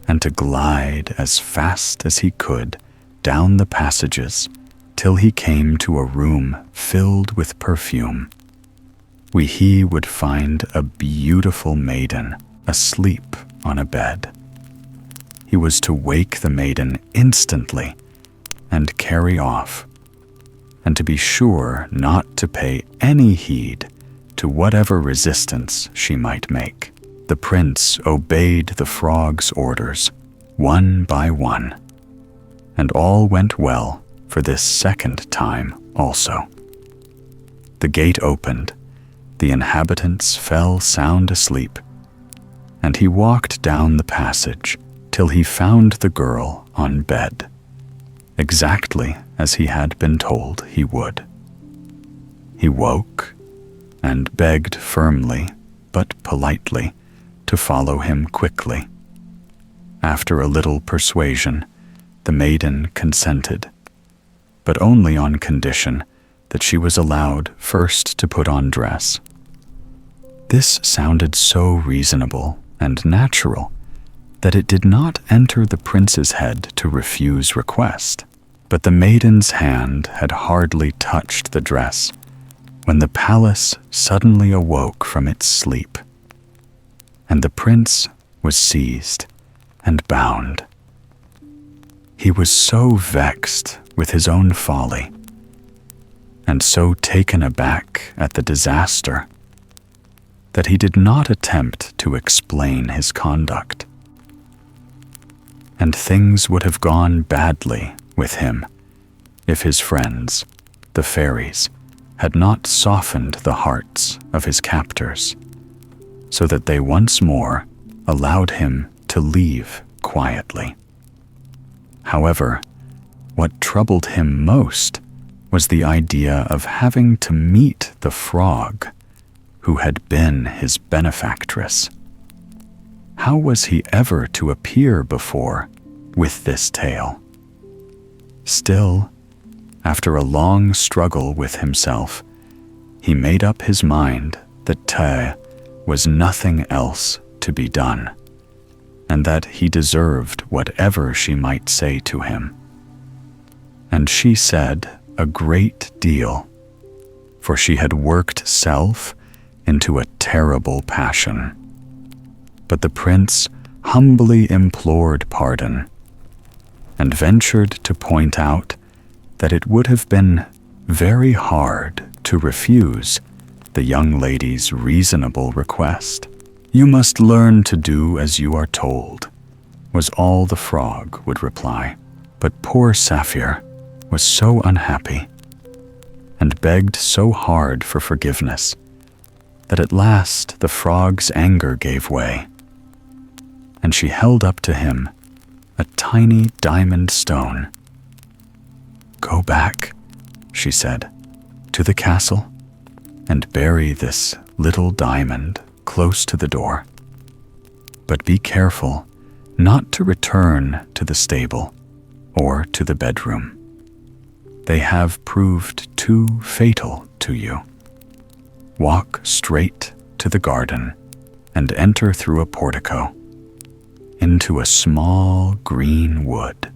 and to glide as fast as he could down the passages till he came to a room filled with perfume. He would find a beautiful maiden asleep on a bed. he was to wake the maiden instantly and carry off, and to be sure not to pay any heed to whatever resistance she might make. The prince obeyed the frog's orders, one by one, and all went well for this second time also. The gate opened, the inhabitants fell sound asleep, and he walked down the passage till he found the girl on bed, exactly as he had been told he would. He woke and begged firmly but politely to follow him quickly. After a little persuasion, the maiden consented, but only on condition that she was allowed first to put on dress. This sounded so reasonable and natural that it did not enter the prince's head to refuse request. But the maiden's hand had hardly touched the dress when the palace suddenly awoke from its sleep, and the prince was seized and bound. He was so vexed with his own folly, and so taken aback at the disaster, that he did not attempt to explain his conduct. And things would have gone badly with him if his friends, the fairies, had not softened the hearts of his captors, so that they once more allowed him to leave quietly. However, what troubled him most was the idea of having to meet the frog who had been his benefactress. How was he ever to appear before with this tale? Still, after a long struggle with himself, he made up his mind that there was nothing else to be done, and that he deserved whatever she might say to him. And she said a great deal, for she had worked self into a terrible passion. But the prince humbly implored pardon, and ventured to point out that it would have been very hard to refuse the young lady's reasonable request. "You must learn to do as you are told," was all the frog would reply. But poor Saphir was so unhappy, and begged so hard for forgiveness, that at last the frog's anger gave way, and she held up to him a tiny diamond stone. "Go back," she said, "to the castle, and bury this little diamond close to the door. But be careful not to return to the stable or to the bedroom. They have proved too fatal to you. Walk straight to the garden and enter through a portico into a small green wood,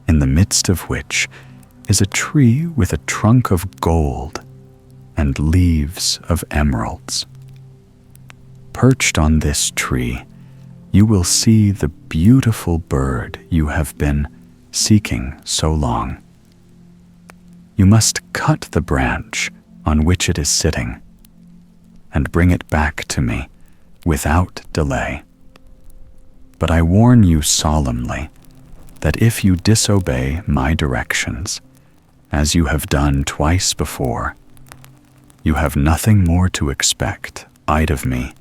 in the midst of which is a tree with a trunk of gold and leaves of emeralds. Perched on this tree, you will see the beautiful bird you have been seeking so long. You must cut the branch on which it is sitting, and bring it back to me without delay. But I warn you solemnly that if you disobey my directions, as you have done twice before, you have nothing more to expect either of me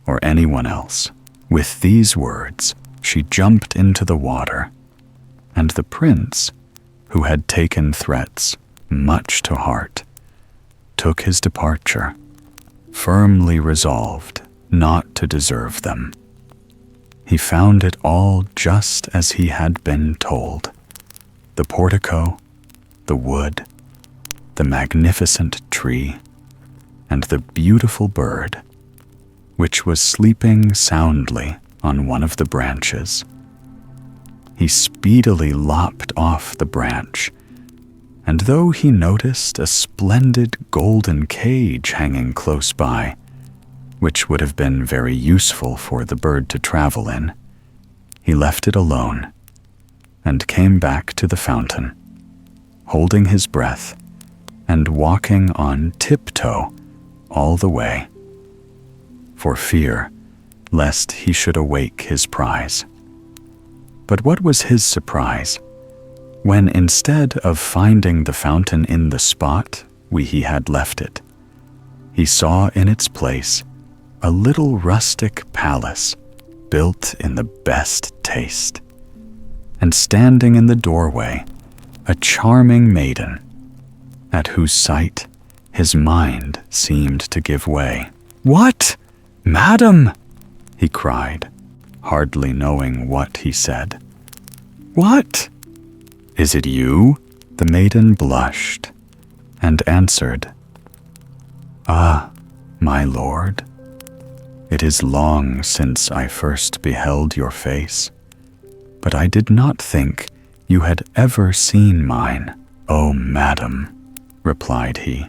or anyone else." With these words, she jumped into the water, and the prince, who had taken threats much to heart, took his departure, firmly resolved not to deserve them. He found it all just as he had been told: the portico, the wood, the magnificent tree, and the beautiful bird, which was sleeping soundly on one of the branches. He speedily lopped off the branch, and though he noticed a splendid golden cage hanging close by, which would have been very useful for the bird to travel in, he left it alone and came back to the fountain, holding his breath and walking on tiptoe all the way, for fear lest he should awake his prize. But what was his surprise when, instead of finding the fountain in the spot he had left it, he saw in its place a little rustic palace built in the best taste, and standing in the doorway a charming maiden, at whose sight his mind seemed to give way. "What, madam?" he cried, hardly knowing what he said. "What? Is it you?" The maiden blushed and answered, "Ah, my lord, it is long since I first beheld your face, but I did not think you had ever seen mine." "Oh, madam," replied he,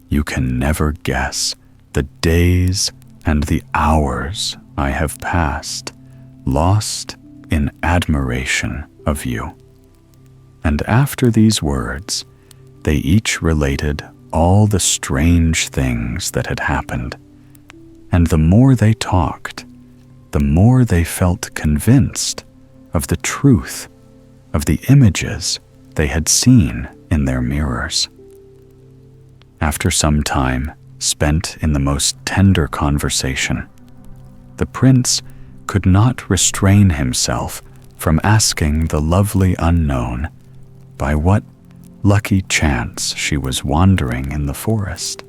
"you can never guess the days and the hours I have passed lost in admiration of you." And after these words, they each related all the strange things that had happened, and the more they talked, the more they felt convinced of the truth of the images they had seen in their mirrors. After some time spent in the most tender conversation, the prince could not restrain himself from asking the lovely unknown by what lucky chance she was wandering in the forest.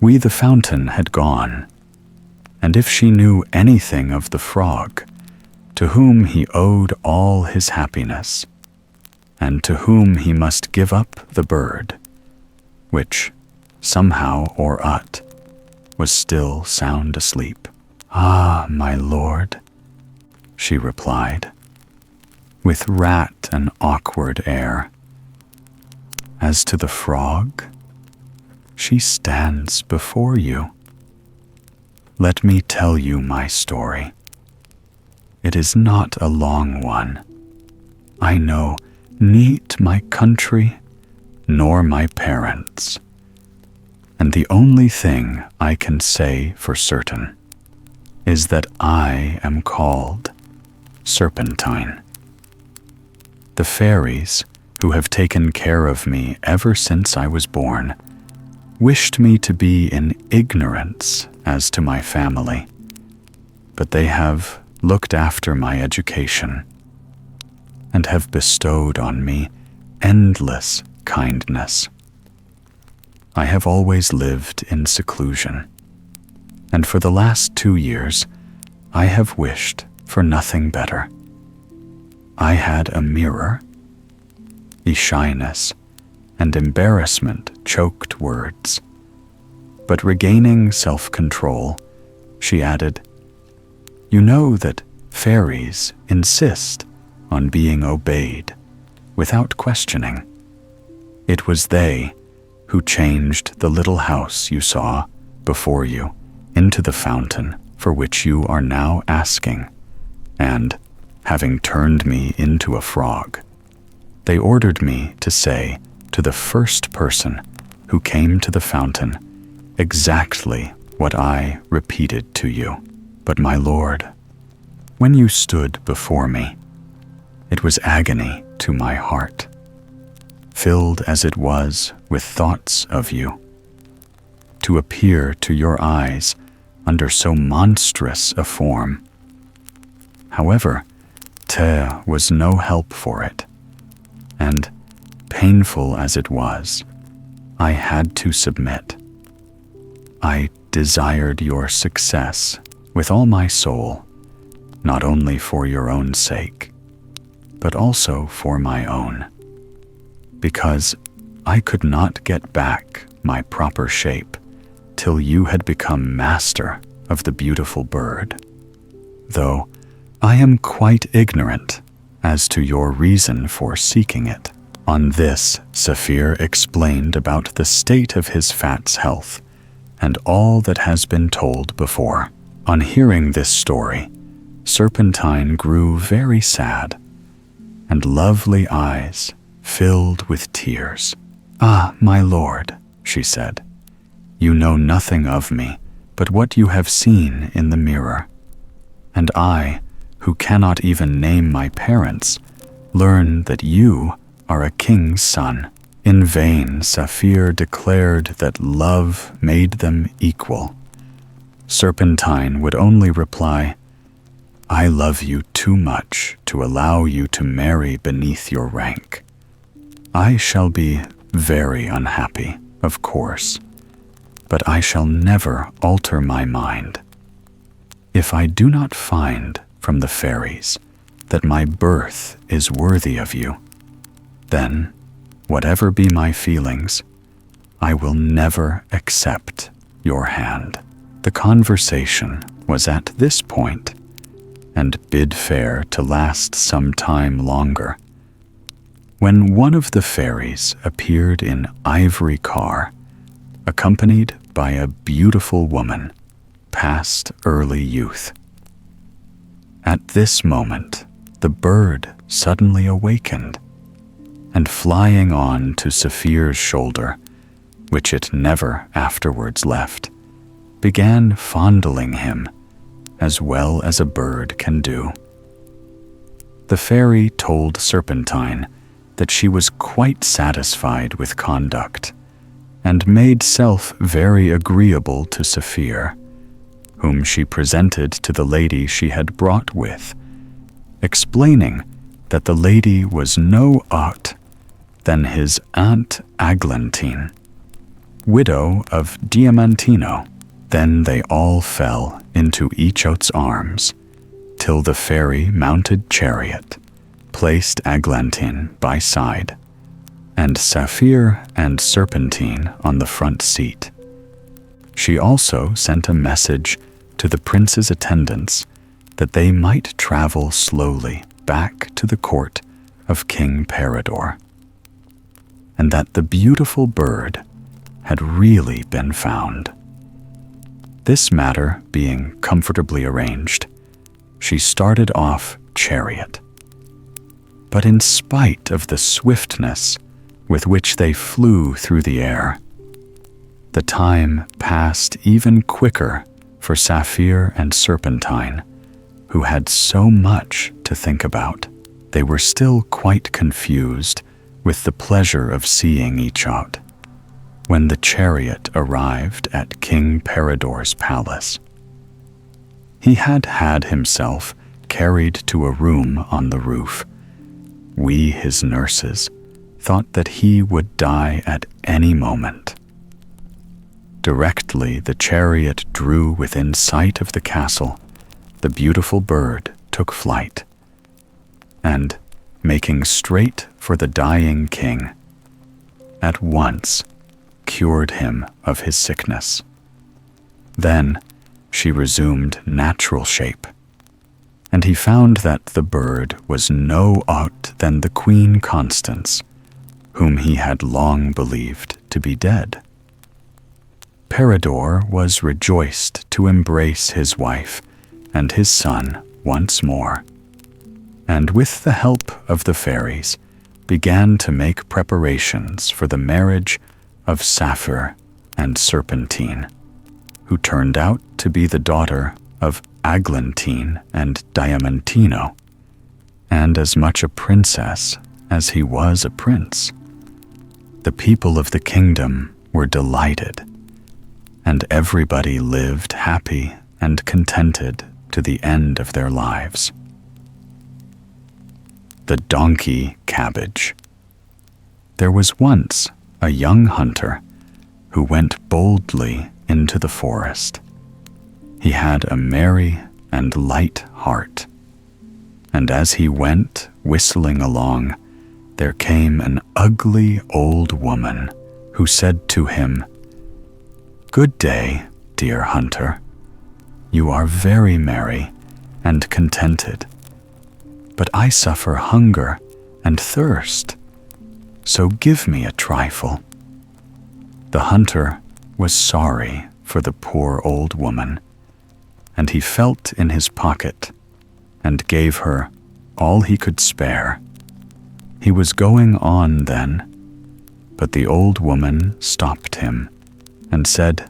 The fountain had gone, and if she knew anything of the frog, to whom he owed all his happiness, and to whom he must give up the bird, which, somehow or other, was still sound asleep. "Ah, my lord," she replied, with rat an awkward air. "As to the frog, she stands before you. Let me tell you my story. It is not a long one. I know neat my country nor my parents, and the only thing I can say for certain is that I am called Serpentine. The fairies, who have taken care of me ever since I was born, wished me to be in ignorance as to my family, but they have looked after my education and have bestowed on me endless kindness. I have always lived in seclusion, and for the last 2 years I have wished for nothing better. I had a mirror." The shyness and embarrassment choked words, but regaining self-control, she added, "You know that fairies insist on being obeyed without questioning. It was they who changed the little house you saw before you into the fountain for which you are now asking, and, having turned me into a frog, they ordered me to say to the first person who came to the fountain exactly what I repeated to you. But my lord, when you stood before me, it was agony to my heart, filled as it was with thoughts of you. To appear to your eyes under so monstrous a form. However, there was no help for it, and, painful as it was, I had to submit. I desired your success with all my soul, not only for your own sake, but also for my own, because I could not get back my proper shape till you had become master of the beautiful bird, though I am quite ignorant as to your reason for seeking it." On this, Saphir explained about the state of his fat's health and all that has been told before. On hearing this story, Serpentine grew very sad, and lovely eyes filled with tears. "Ah, my lord," she said, "you know nothing of me but what you have seen in the mirror. And I, who cannot even name my parents, learn that you are a king's son." In vain Saphir declared that love made them equal. Serpentine would only reply, "I love you too much to allow you to marry beneath your rank. I shall be very unhappy, of course, but I shall never alter my mind. If I do not find from the fairies that my birth is worthy of you, then, whatever be my feelings, I will never accept your hand." The conversation was at this point, and bid fair to last some time longer, when one of the fairies appeared in ivory car, accompanied by a beautiful woman, past early youth. At this moment, the bird suddenly awakened, and flying on to Saphir's shoulder, which it never afterwards left, began fondling him as well as a bird can do. The fairy told Serpentine that she was quite satisfied with conduct, and made self very agreeable to Saphir, whom she presented to the lady she had brought with, explaining that the lady was no aught than his Aunt Aglantine, widow of Diamantino. Then they all fell into each other's arms, till the fairy mounted chariot, placed Aglantine by side, and Saphir and Serpentine on the front seat. She also sent a message to the prince's attendants that they might travel slowly back to the court of King Peridor, and that the beautiful bird had really been found. This matter being comfortably arranged, she started off chariot. But in spite of the swiftness with which they flew through the air, the time passed even quicker for Saphir and Serpentine, who had so much to think about. They were still quite confused with the pleasure of seeing each other when the chariot arrived at King Peridor's palace. He had had himself carried to a room on the roof. We, his nurses, thought that he would die at any moment. Directly the chariot drew within sight of the castle, the beautiful bird took flight, and, making straight for the dying king, at once cured him of his sickness. Then she resumed natural shape, and he found that the bird was no aught than the Queen Constance, whom he had long believed to be dead. Peridor was rejoiced to embrace his wife and his son once more, and with the help of the fairies began to make preparations for the marriage of Saphir and Serpentine, who turned out to be the daughter of Aglantine and Diamantino, and as much a princess as he was a prince. The people of the kingdom were delighted, and everybody lived happy and contented to the end of their lives. The Donkey Cabbage. There was once a young hunter who went boldly into the forest. He had a merry and light heart, and as he went whistling along, there came an ugly old woman who said to him, "Good day, dear hunter. You are very merry and contented, but I suffer hunger and thirst, so give me a trifle." The hunter was sorry for the poor old woman, and he felt in his pocket and gave her all he could spare. He was going on then, but the old woman stopped him and said,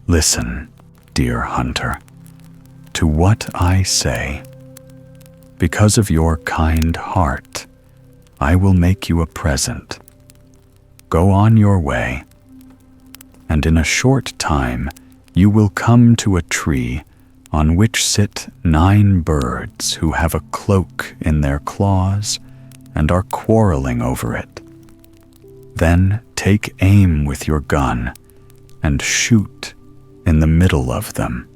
"Listen, dear hunter, to what I say. Because of your kind heart, I will make you a present. Go on your way, and in a short time you will come to a tree on which sit 9 birds who have a cloak in their claws and are quarreling over it. Then take aim with your gun and shoot in the middle of them.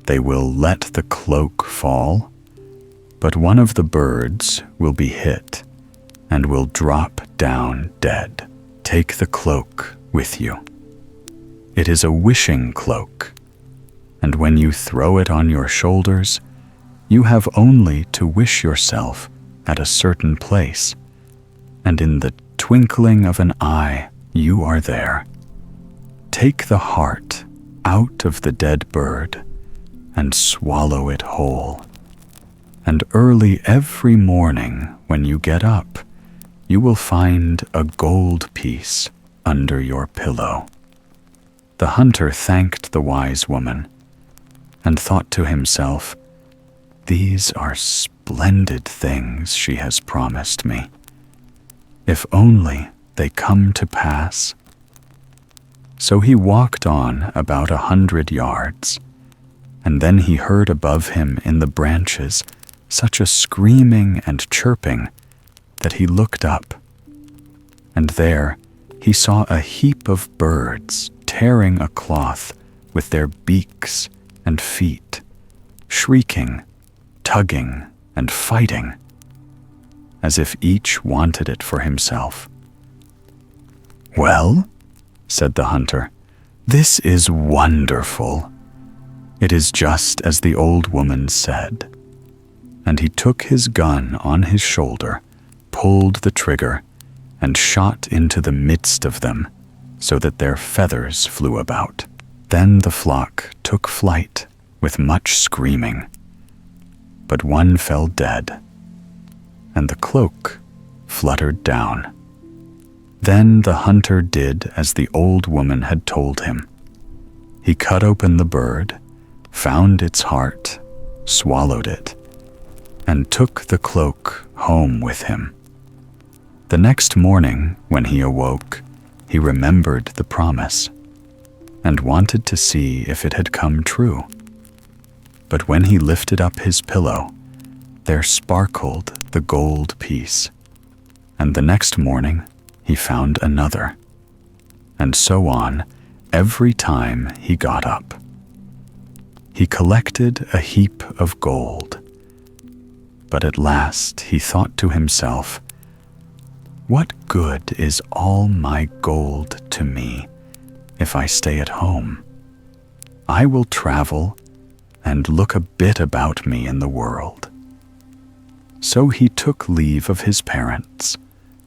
They will let the cloak fall, but one of the birds will be hit and will drop down dead. Take the cloak with you. It is a wishing cloak, and when you throw it on your shoulders, you have only to wish yourself at a certain place, and in the twinkling of an eye you are there. Take the heart out of the dead bird and swallow it whole. And early every morning when you get up, you will find a gold piece under your pillow." The hunter thanked the wise woman and thought to himself, "These are splendid things she has promised me. If only they come to pass." So he walked on about 100 yards, and then he heard above him in the branches such a screaming and chirping that he looked up, and there he saw a heap of birds tearing a cloth with their beaks and feet, shrieking, tugging, and fighting, as if each wanted it for himself. "Well," said the hunter, "this is wonderful. It is just as the old woman said." And he took his gun on his shoulder, pulled the trigger, and shot into the midst of them, so that their feathers flew about. Then the flock took flight with much screaming, but one fell dead, and the cloak fluttered down. Then the hunter did as the old woman had told him. He cut open the bird, found its heart, swallowed it, and took the cloak home with him. The next morning, when he awoke, he remembered the promise and wanted to see if it had come true. But when he lifted up his pillow, there sparkled the gold piece, and the next morning he found another, and so on every time he got up. He collected a heap of gold, but at last he thought to himself, "What good is all my gold to me if I stay at home? I will travel and look a bit about me in the world." So he took leave of his parents,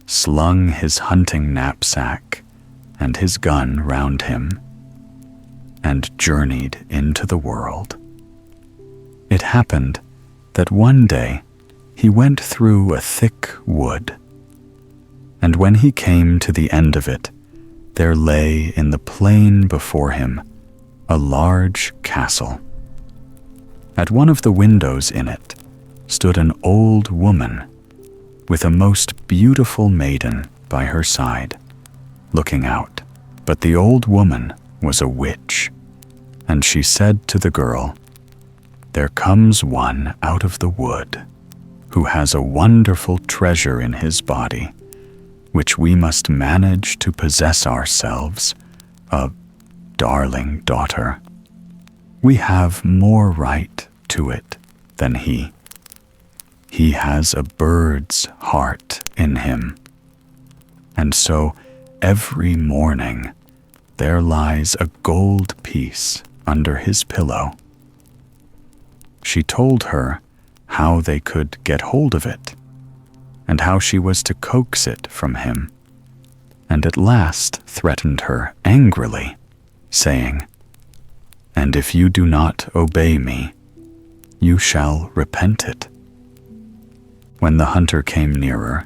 slung his hunting knapsack and his gun round him, and journeyed into the world. It happened that one day he went through a thick wood, and when he came to the end of it, there lay in the plain before him a large castle. At one of the windows in it stood an old woman with a most beautiful maiden by her side, looking out. But the old woman was a witch, and she said to the girl, "There comes one out of the wood who has a wonderful treasure in his body, which we must manage to possess ourselves, a darling daughter. We have more right to it than he. He has a bird's heart in him, and so every morning there lies a gold piece under his pillow." She told her how they could get hold of it, and how she was to coax it from him, and at last threatened her angrily, saying, "And if you do not obey me, you shall repent it." When the hunter came nearer,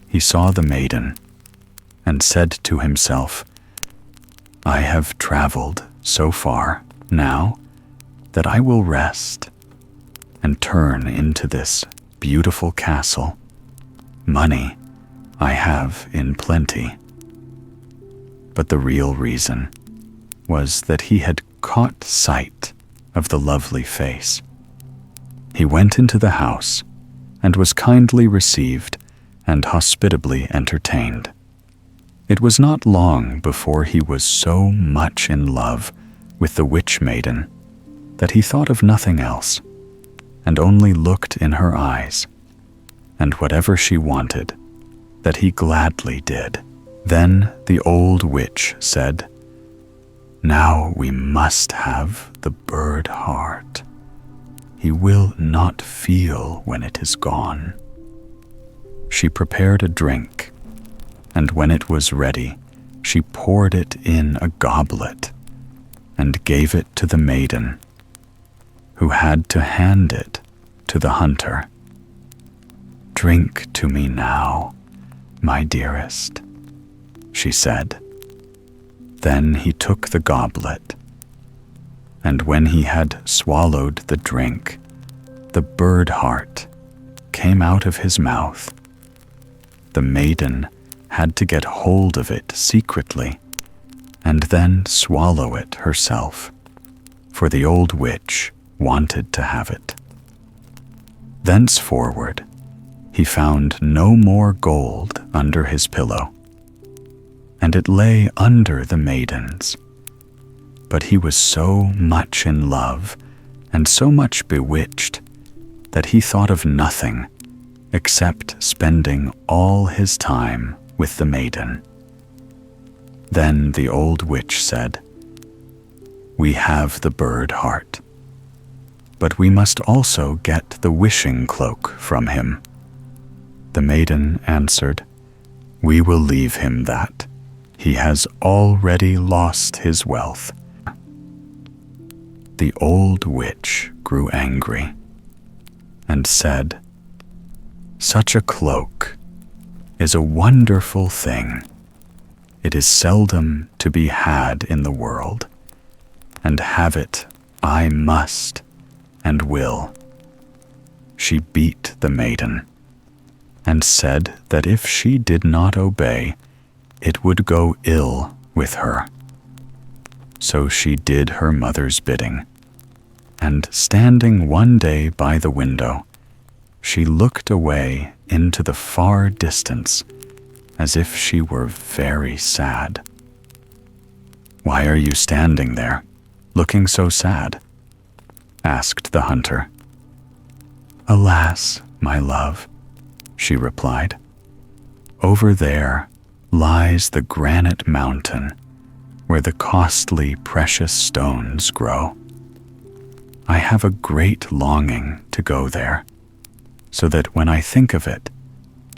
he saw the maiden and said to himself, "I have traveled so far now that I will rest and turn into this beautiful castle. Money I have in plenty." But the real reason was that he had caught sight of the lovely face. He went into the house and was kindly received and hospitably entertained. It was not long before he was so much in love with the witch maiden that he thought of nothing else and only looked in her eyes, and whatever she wanted, that he gladly did. Then the old witch said, "Now we must have the bird heart. He will not feel when it is gone." She prepared a drink, and when it was ready, she poured it in a goblet and gave it to the maiden, who had to hand it to the hunter. "Drink to me now, my dearest," she said. Then he took the goblet, and when he had swallowed the drink, the bird heart came out of his mouth. The maiden had to get hold of it secretly and then swallow it herself, for the old witch wanted to have it. Thenceforward, he found no more gold under his pillow, and it lay under the maiden's. But he was so much in love and so much bewitched that he thought of nothing except spending all his time with the maiden. Then the old witch said, "We have the bird heart, but we must also get the wishing cloak from him." The maiden answered, "We will leave him that. He has already lost his wealth." The old witch grew angry and said, "Such a cloak is a wonderful thing. It is seldom to be had in the world, and have it I must and will." She beat the maiden and said that if she did not obey, it would go ill with her. So she did her mother's bidding, and standing one day by the window, she looked away into the far distance as if she were very sad. "Why are you standing there, looking so sad?" asked the hunter. "Alas, my love," she replied, "over there lies the granite mountain where the costly precious stones grow. I have a great longing to go there, so that when I think of it,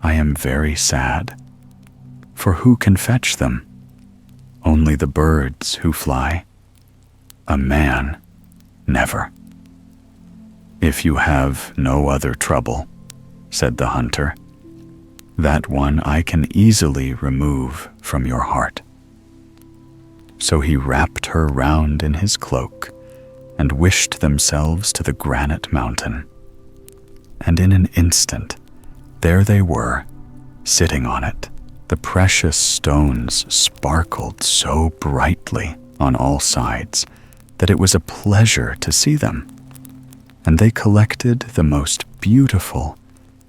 I am very sad. For who can fetch them? Only the birds who fly. A man, never." "If you have no other trouble," said the hunter, "that one I can easily remove from your heart." So he wrapped her round in his cloak and wished themselves to the granite mountain. And in an instant, there they were, sitting on it. The precious stones sparkled so brightly on all sides that it was a pleasure to see them, and they collected the most beautiful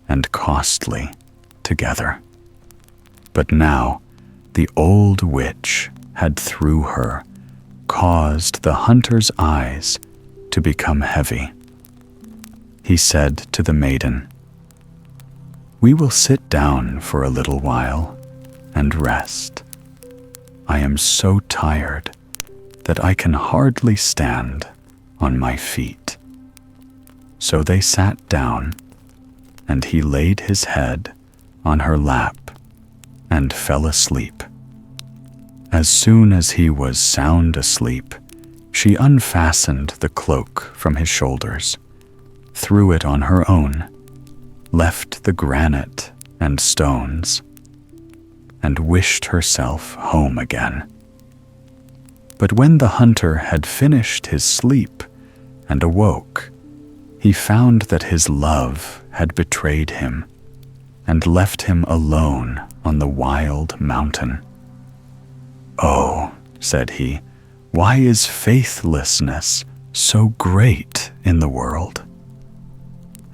and costly together. But now the old witch had through her caused the hunter's eyes to become heavy. He said to the maiden, "We will sit down for a little while and rest. I am so tired that I can hardly stand on my feet." So they sat down, and he laid his head on her lap and fell asleep. As soon as he was sound asleep, she unfastened the cloak from his shoulders threw it on her own, left the granite and stones, and wished herself home again. But when the hunter had finished his sleep and awoke, he found that his love had betrayed him and left him alone on the wild mountain. "Oh," said he, "why is faithlessness so great in the world?"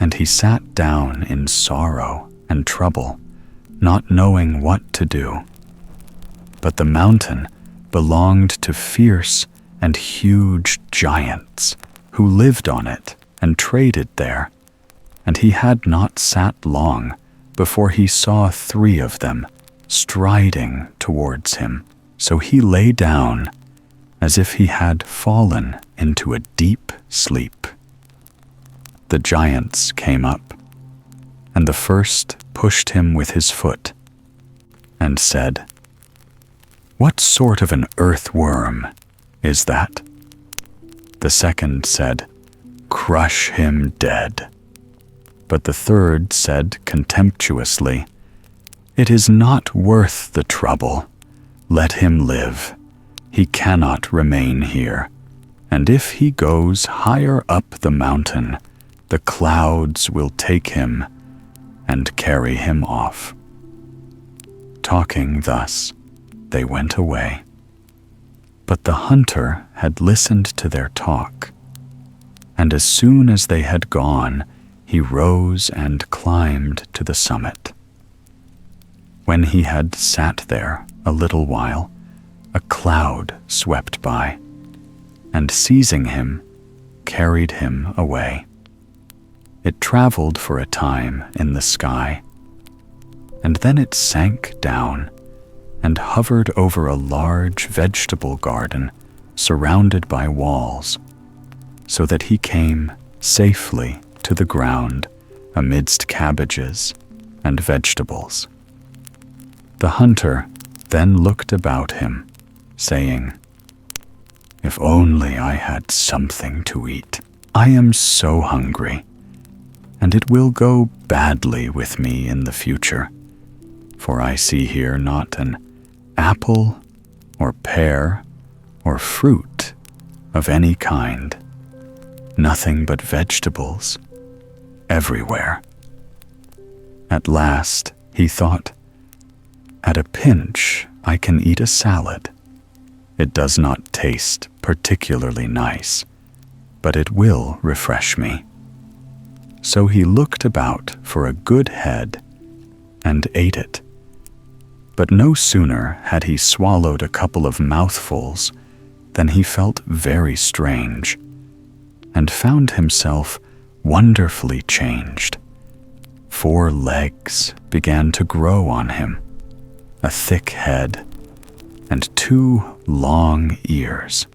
And he sat down in sorrow and trouble, not knowing what to do. But the mountain belonged to fierce and huge giants who lived on it and traded there, and he had not sat long before he saw 3 of them striding towards him. So he lay down as if he had fallen into a deep sleep. The giants came up, and the first pushed him with his foot and said, "What sort of an earthworm is that?" The second said, "Crush him dead." But the third said contemptuously, "It is not worth the trouble. Let him live. He cannot remain here, and if he goes higher up the mountain, the clouds will take him and carry him off." Talking thus, they went away. But the hunter had listened to their talk, and as soon as they had gone, he rose and climbed to the summit. When he had sat there a little while, a cloud swept by, and seizing him, carried him away. It traveled for a time in the sky, and then it sank down and hovered over a large vegetable garden surrounded by walls, so that he came safely to the ground amidst cabbages and vegetables. The hunter then looked about him, saying, "If only I had something to eat. I am so hungry, and it will go badly with me in the future, for I see here not an apple or pear or fruit of any kind, nothing but vegetables everywhere." At last he thought, "At a pinch I can eat a salad. It does not taste particularly nice, but it will refresh me." So he looked about for a good head and ate it. But no sooner had he swallowed a couple of mouthfuls than he felt very strange, and found himself wonderfully changed. 4 legs began to grow on him, a thick head, and 2 long ears.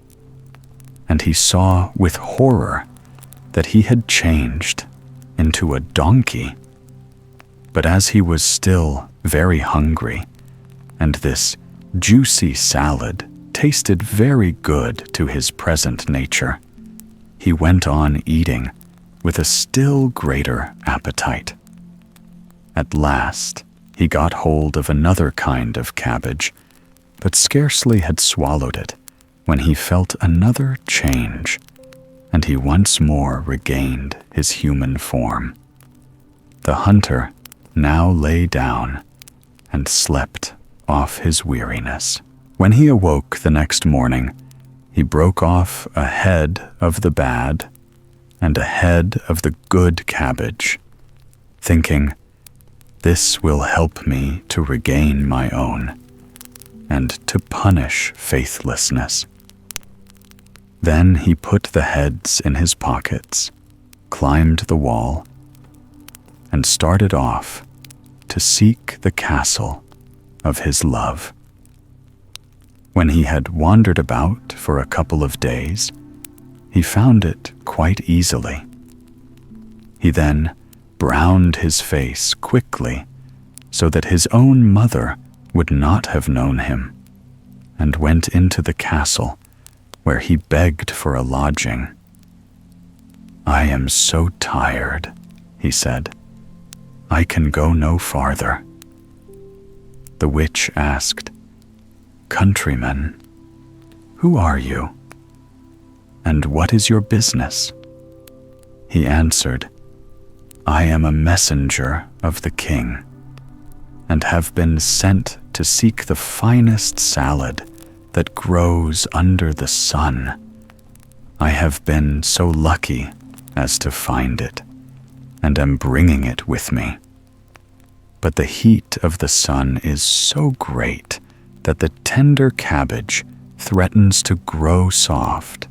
And he saw with horror that he had changed into a donkey. But as he was still very hungry, and this juicy salad tasted very good to his present nature, he went on eating with a still greater appetite. At last, he got hold of another kind of cabbage, but scarcely had swallowed it when he felt another change, and he once more regained his human form. The hunter now lay down and slept off his weariness. When he awoke the next morning, he broke off a head of the bad and a head of the good cabbage, thinking, "This will help me to regain my own and to punish faithlessness." Then he put the heads in his pockets, climbed the wall, and started off to seek the castle of his love. When he had wandered about for a couple of days, he found it quite easily. He then browned his face quickly so that his own mother would not have known him, and went into the castle, where he begged for a lodging. "I am so tired," he said. "I can go no farther." The witch asked, "Countryman, who are you? And what is your business?" He answered, "I am a messenger of the king, and have been sent to seek the finest salad that grows under the sun. I have been so lucky as to find it, and am bringing it with me. But the heat of the sun is so great that the tender cabbage threatens to grow soft,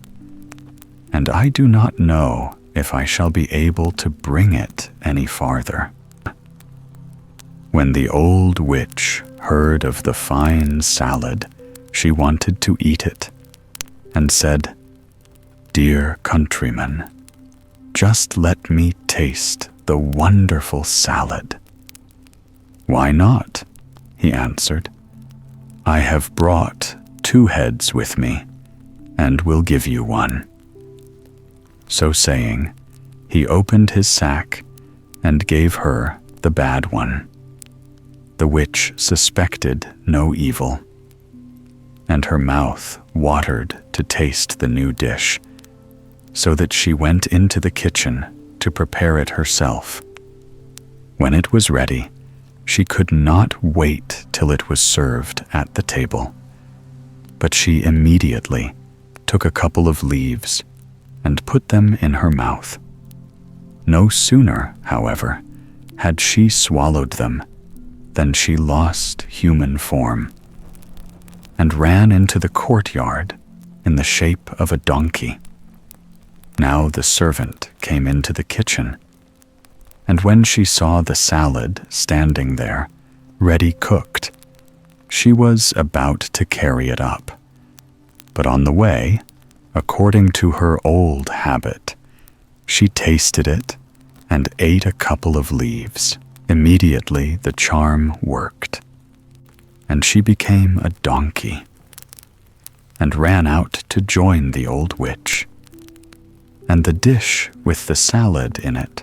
and I do not know if I shall be able to bring it any farther." When the old witch heard of the fine salad, she wanted to eat it, and said, "Dear countryman, just let me taste the wonderful salad." "Why not?" he answered. "I have brought 2 heads with me, and will give you one." So saying, he opened his sack and gave her the bad one. The witch suspected no evil, and her mouth watered to taste the new dish, so that she went into the kitchen to prepare it herself. When it was ready, she could not wait till it was served at the table, but she immediately took a couple of leaves and put them in her mouth. No sooner, however, had she swallowed them than she lost human form, and ran into the courtyard in the shape of a donkey. Now the servant came into the kitchen, and when she saw the salad standing there, ready cooked, she was about to carry it up. But on the way, according to her old habit, she tasted it and ate a couple of leaves. Immediately the charm worked, and she became a donkey, and ran out to join the old witch. And the dish with the salad in it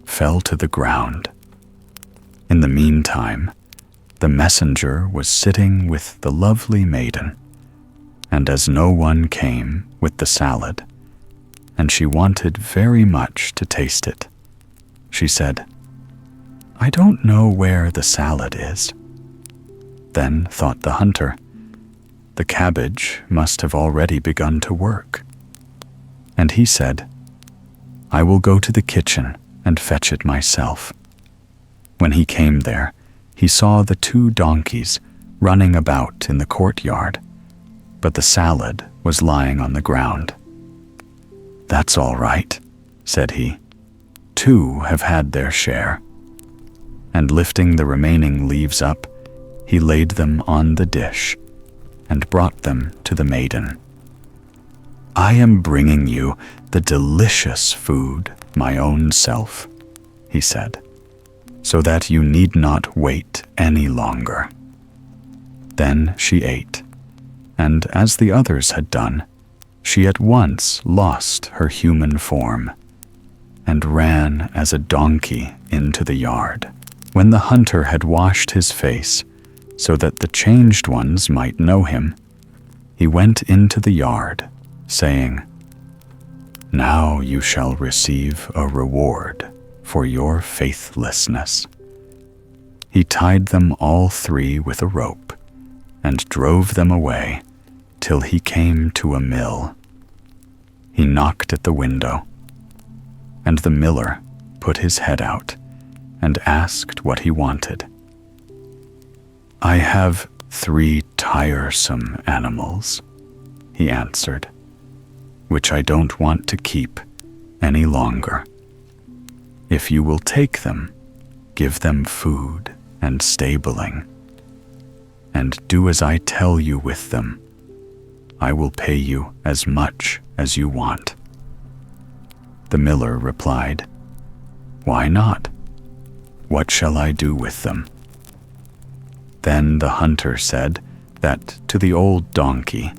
fell to the ground. In the meantime, the messenger was sitting with the lovely maiden, and as no one came with the salad, and she wanted very much to taste it, she said, "I don't know where the salad is." Then thought the hunter, "The cabbage must have already begun to work." And he said, "I will go to the kitchen and fetch it myself." When he came there, he saw the 2 donkeys running about in the courtyard, but the salad was lying on the ground. "That's all right," said he. "2 have had their share." And lifting the remaining leaves up, he laid them on the dish and brought them to the maiden. "I am bringing you the delicious food my own self," he said, "so that you need not wait any longer." Then she ate, and as the others had done, she at once lost her human form and ran as a donkey into the yard. When the hunter had washed his face so that the changed ones might know him, he went into the yard, saying, "Now you shall receive a reward for your faithlessness." He tied them all 3 with a rope and drove them away till he came to a mill. He knocked at the window, and the miller put his head out and asked what he wanted. "I have 3 tiresome animals," he answered, "which I don't want to keep any longer. If you will take them, give them food and stabling, and do as I tell you with them. I will pay you as much as you want." The miller replied, "Why not? What shall I do with them?" Then the hunter said that to the old donkey,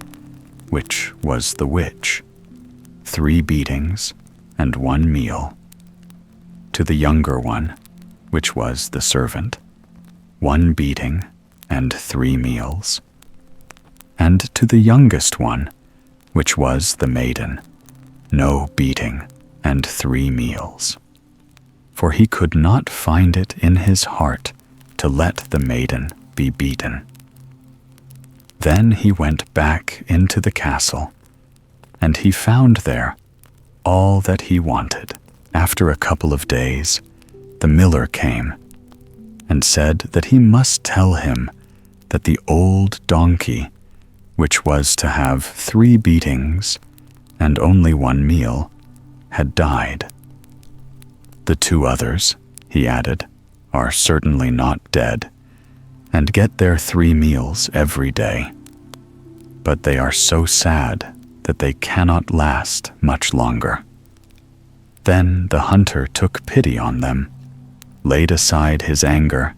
which was the witch, 3 beatings and 1 meal. To the younger one, which was the servant, 1 beating and 3 meals. And to the youngest one, which was the maiden, no beating and 3 meals. For he could not find it in his heart to let the maiden be beaten. Then he went back into the castle, and he found there all that he wanted. After a couple of days, the miller came and said that he must tell him that the old donkey, which was to have 3 beatings and only 1 meal, had died. The 2 others, he added, are certainly not dead, and get their 3 meals every day. But they are so sad that they cannot last much longer. Then the hunter took pity on them, laid aside his anger,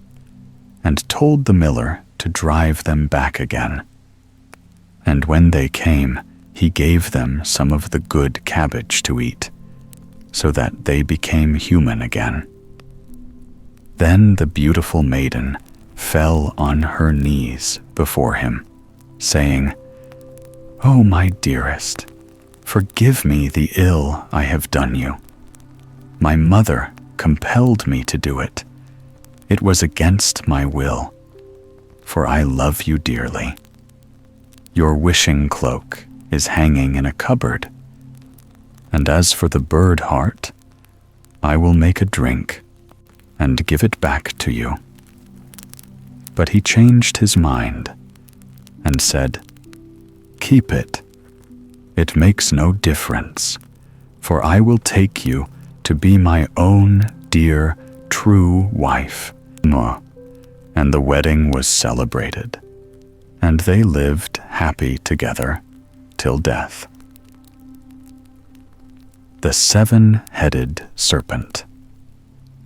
and told the miller to drive them back again. And when they came, he gave them some of the good cabbage to eat, so that they became human again. Then the beautiful maiden fell on her knees before him, saying, "Oh, my dearest, forgive me the ill I have done you. My mother compelled me to do it. It was against my will, for I love you dearly. Your wishing cloak is hanging in a cupboard, and as for the bird heart, I will make a drink and give it back to you." But he changed his mind and said, "Keep it. It makes no difference, for I will take you to be my own dear, true wife." And the wedding was celebrated, and they lived happy together till death. The Seven-Headed Serpent.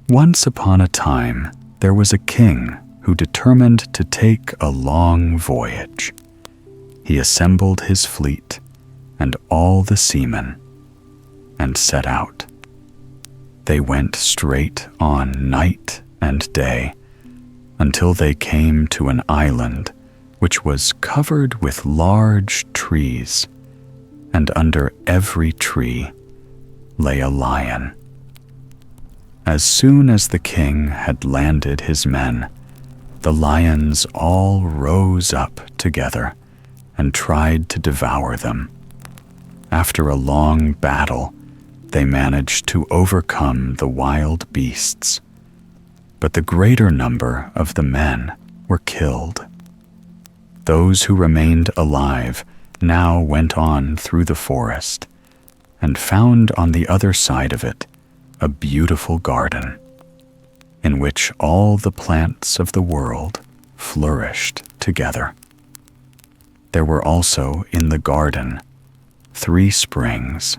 Once upon a time, there was a king who determined to take a long voyage. He assembled his fleet and all the seamen and set out. They went straight on night and day until they came to an island which was covered with large trees, and under every tree lay a lion. As soon as the king had landed his men, the lions all rose up together and tried to devour them. After a long battle, they managed to overcome the wild beasts, but the greater number of the men were killed. Those who remained alive now went on through the forest and found on the other side of it a beautiful garden, in which all the plants of the world flourished together. There were also in the garden 3 springs.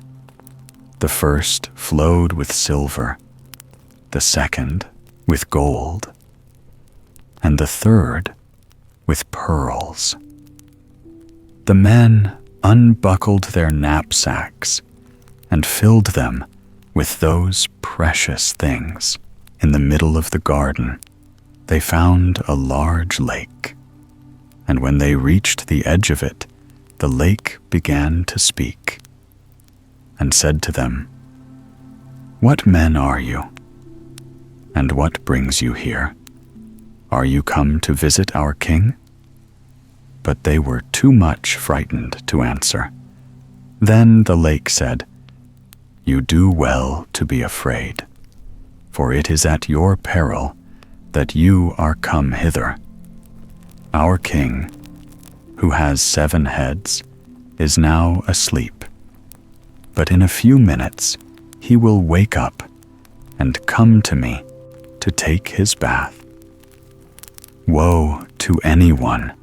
The first flowed with silver, the second with gold, and the third with pearls. The men unbuckled their knapsacks and filled them with those precious things. In the middle of the garden, they found a large lake, and when they reached the edge of it, the lake began to speak and said to them, "What men are you? And what brings you here? Are you come to visit our king?" But they were too much frightened to answer. Then the lake said, "You do well to be afraid, for it is at your peril that you are come hither. Our king, who has 7 heads, is now asleep, but in a few minutes he will wake up and come to me to take his bath. Woe to anyone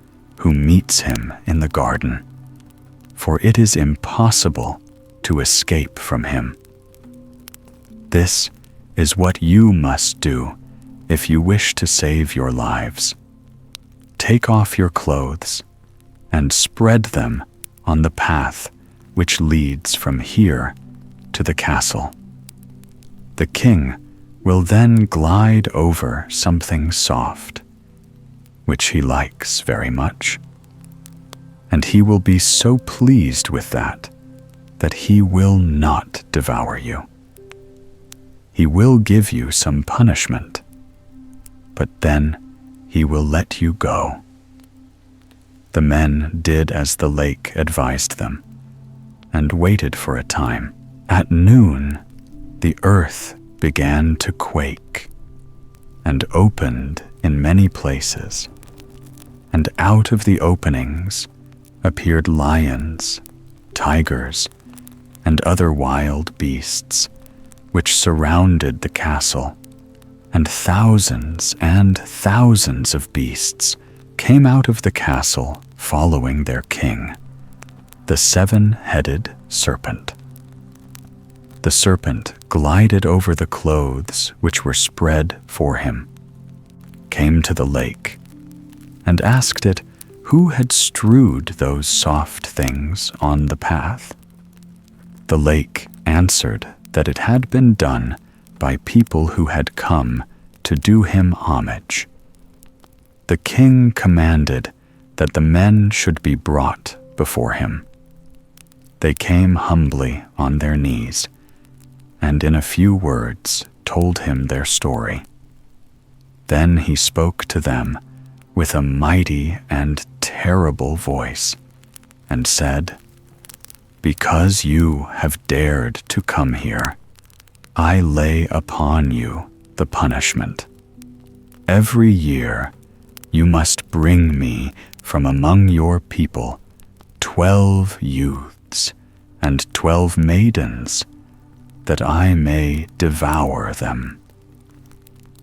who meets him in the garden, for it is impossible to escape from him. This is what you must do if you wish to save your lives. Take off your clothes and spread them on the path which leads from here to the castle. The king will then glide over something soft, which he likes very much, and he will be so pleased with that he will not devour you. He will give you some punishment, but then he will let you go. The men did as the lake advised them, and waited for a time. At noon, the earth began to quake, and opened in many places, and out of the openings appeared lions, tigers, and other wild beasts, which surrounded the castle, and thousands of beasts came out of the castle following their king, the Seven-Headed Serpent. The serpent glided over the clothes which were spread for him, came to the lake, and asked it who had strewed those soft things on the path. The lake answered that it had been done by people who had come to do him homage. The king commanded that the men should be brought before him. They came humbly on their knees, and in a few words told him their story. Then he spoke to them with a mighty and terrible voice, and said, "Because you have dared to come here, I lay upon you the punishment. Every year you must bring me from among your people 12 youths and 12 maidens, that I may devour them.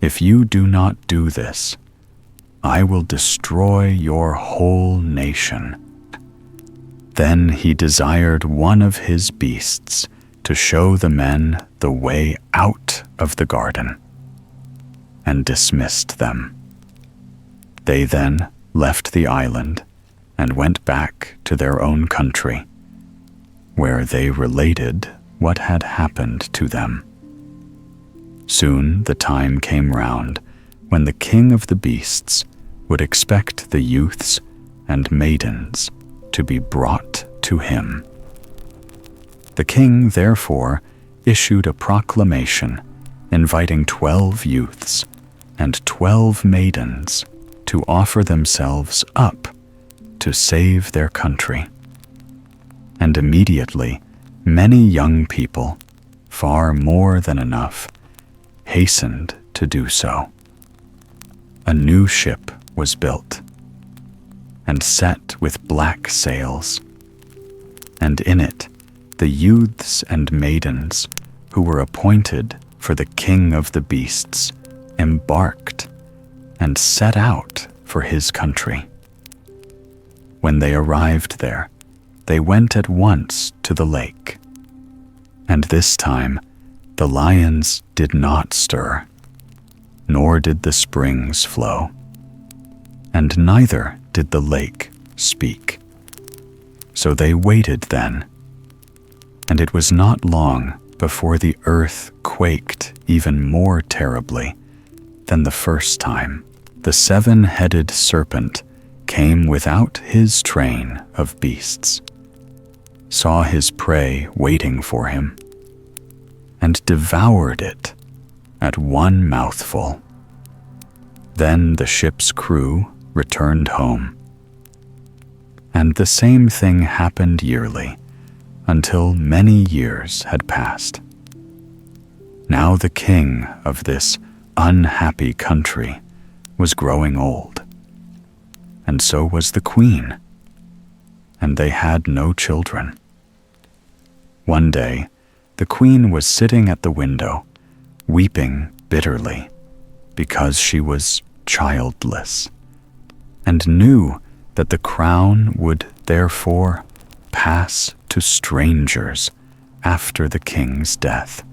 If you do not do this, I will destroy your whole nation." Then he desired one of his beasts to show the men the way out of the garden, and dismissed them. They then left the island and went back to their own country, where they related what had happened to them. Soon the time came round when the king of the beasts would expect the youths and maidens to be brought to him. The king therefore issued a proclamation inviting 12 youths and 12 maidens to offer themselves up to save their country. And immediately many young people, far more than enough, hastened to do so. A new ship was built and set with black sails, and in it the youths and maidens who were appointed for the king of the beasts embarked and set out for his country. When they arrived there, they went at once to the lake, and this time the lions did not stir, nor did the springs flow, and neither did the lake speak. So they waited then, and it was not long before the earth quaked even more terribly than the first time. The Seven-Headed Serpent came without his train of beasts, saw his prey waiting for him, and devoured it at one mouthful. Then the ship's crew returned home. And the same thing happened yearly until many years had passed. Now the king of this unhappy country was growing old, and so was the queen, and they had no children. One day, the queen was sitting at the window, weeping bitterly because she was childless, and knew that the crown would therefore pass to strangers after the king's death.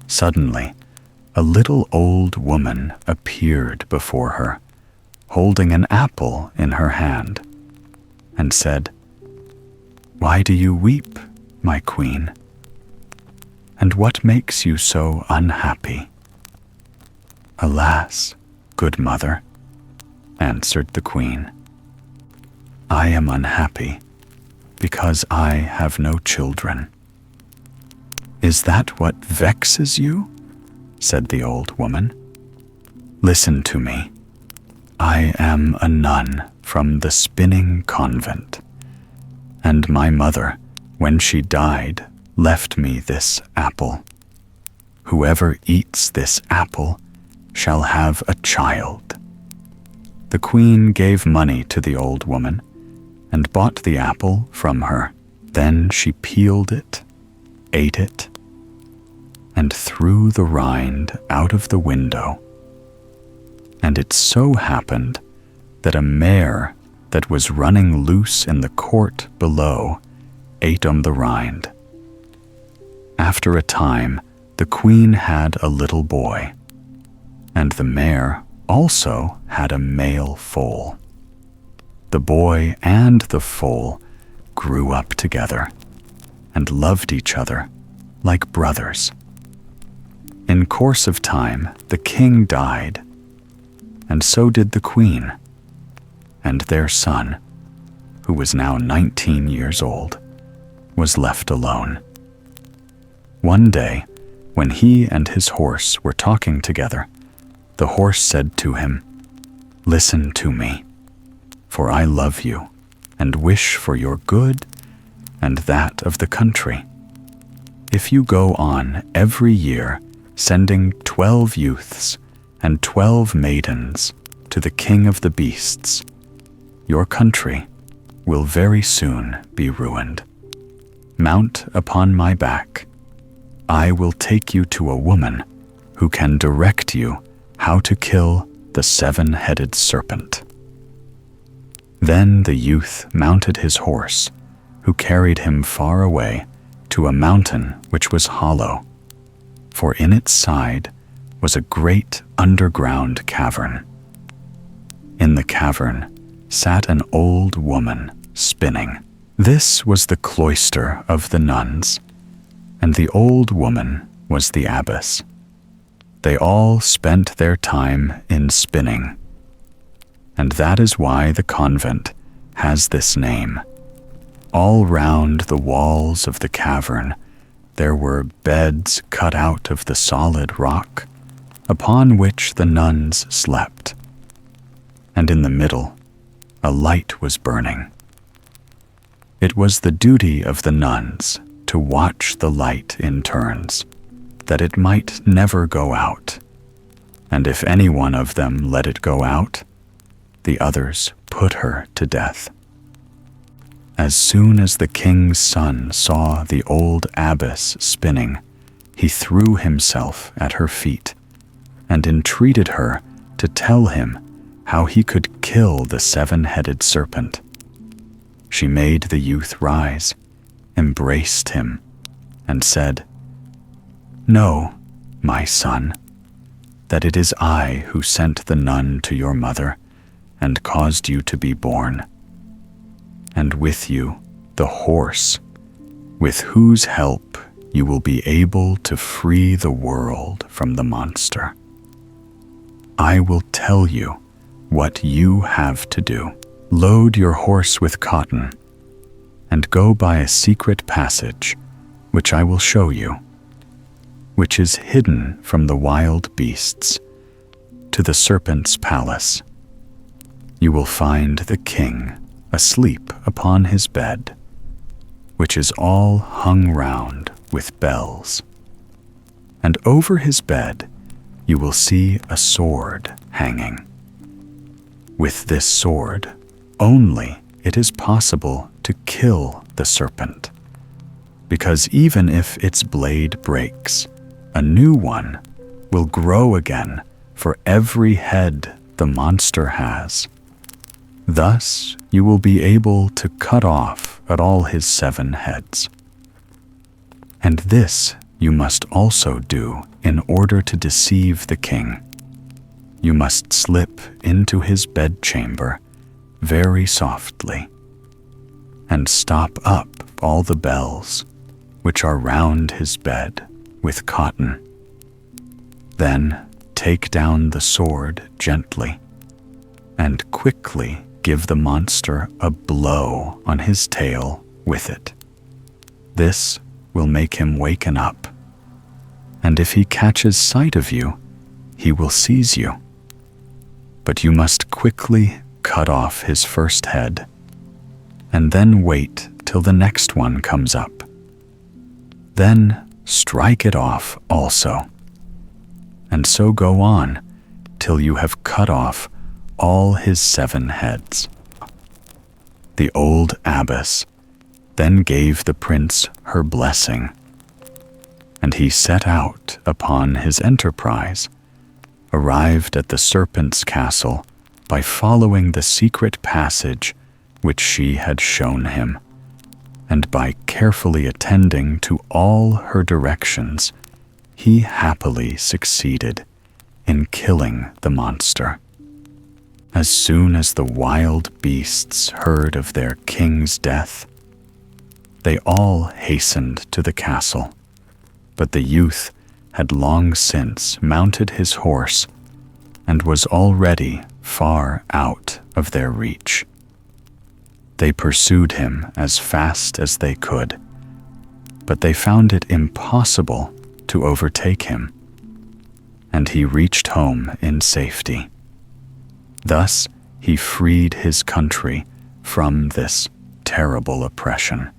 Suddenly, a little old woman appeared before her, holding an apple in her hand, and said, "Why do you weep, my queen? And what makes you so unhappy?" "Alas, good mother," answered the queen, "I am unhappy because I have no children." "Is that what vexes you?" said the old woman. "Listen to me. I am a nun from the spinning convent, and my mother, when she died, left me this apple. Whoever eats this apple shall have a child." The queen gave money to the old woman and bought the apple from her. Then she peeled it, ate it, and threw the rind out of the window. And it so happened that a mare that was running loose in the court below ate the rind. After a time, the queen had a little boy, and the mare also had a male foal. The boy and the foal grew up together and loved each other like brothers. In course of time, the king died, and so did the queen, and their son, who was now 19 years old, was left alone. One day, when he and his horse were talking together, the horse said to him, "Listen to me, for I love you and wish for your good and that of the country. If you go on every year sending 12 youths and 12 maidens to the king of the beasts, your country will very soon be ruined. Mount upon my back. I will take you to a woman who can direct you how to kill the Seven-Headed Serpent." Then the youth mounted his horse, who carried him far away to a mountain which was hollow, for in its side was a great underground cavern. In the cavern sat an old woman spinning. This was the cloister of the nuns, and the old woman was the abbess. They all spent their time in spinning, and that is why the convent has this name. All round the walls of the cavern there were beds cut out of the solid rock, upon which the nuns slept, and in the middle a light was burning. It was the duty of the nuns to watch the light in turns, that it might never go out, and if any one of them let it go out, the others put her to death. As soon as the king's son saw the old abbess spinning, he threw himself at her feet and entreated her to tell him how he could kill the Seven-Headed Serpent. She made the youth rise, embraced him, and said, "Know, my son, that it is I who sent the nun to your mother and caused you to be born, and with you the horse, with whose help you will be able to free the world from the monster. I will tell you what you have to do. Load your horse with cotton and go by a secret passage, which I will show you, which is hidden from the wild beasts, to the serpent's palace. You will find the king asleep upon his bed, which is all hung round with bells. And over his bed you will see a sword hanging. With this sword only it is possible to kill the serpent, because even if its blade breaks, a new one will grow again for every head the monster has. Thus you will be able to cut off at all his 7 heads. And this you must also do in order to deceive the king. You must slip into his bedchamber very softly and stop up all the bells which are round his bed with cotton. Then take down the sword gently, and quickly give the monster a blow on his tail with it. This will make him waken up, and if he catches sight of you, he will seize you. But you must quickly cut off his first head, and then wait till the next one comes up. Then strike it off also, and so go on till you have cut off all his 7 heads. The old abbess then gave the prince her blessing, and he set out upon his enterprise, arrived at the serpent's castle by following the secret passage which she had shown him, and by carefully attending to all her directions, he happily succeeded in killing the monster. As soon as the wild beasts heard of their king's death, they all hastened to the castle, but the youth had long since mounted his horse and was already far out of their reach. They pursued him as fast as they could, but they found it impossible to overtake him, and he reached home in safety. Thus he freed his country from this terrible oppression.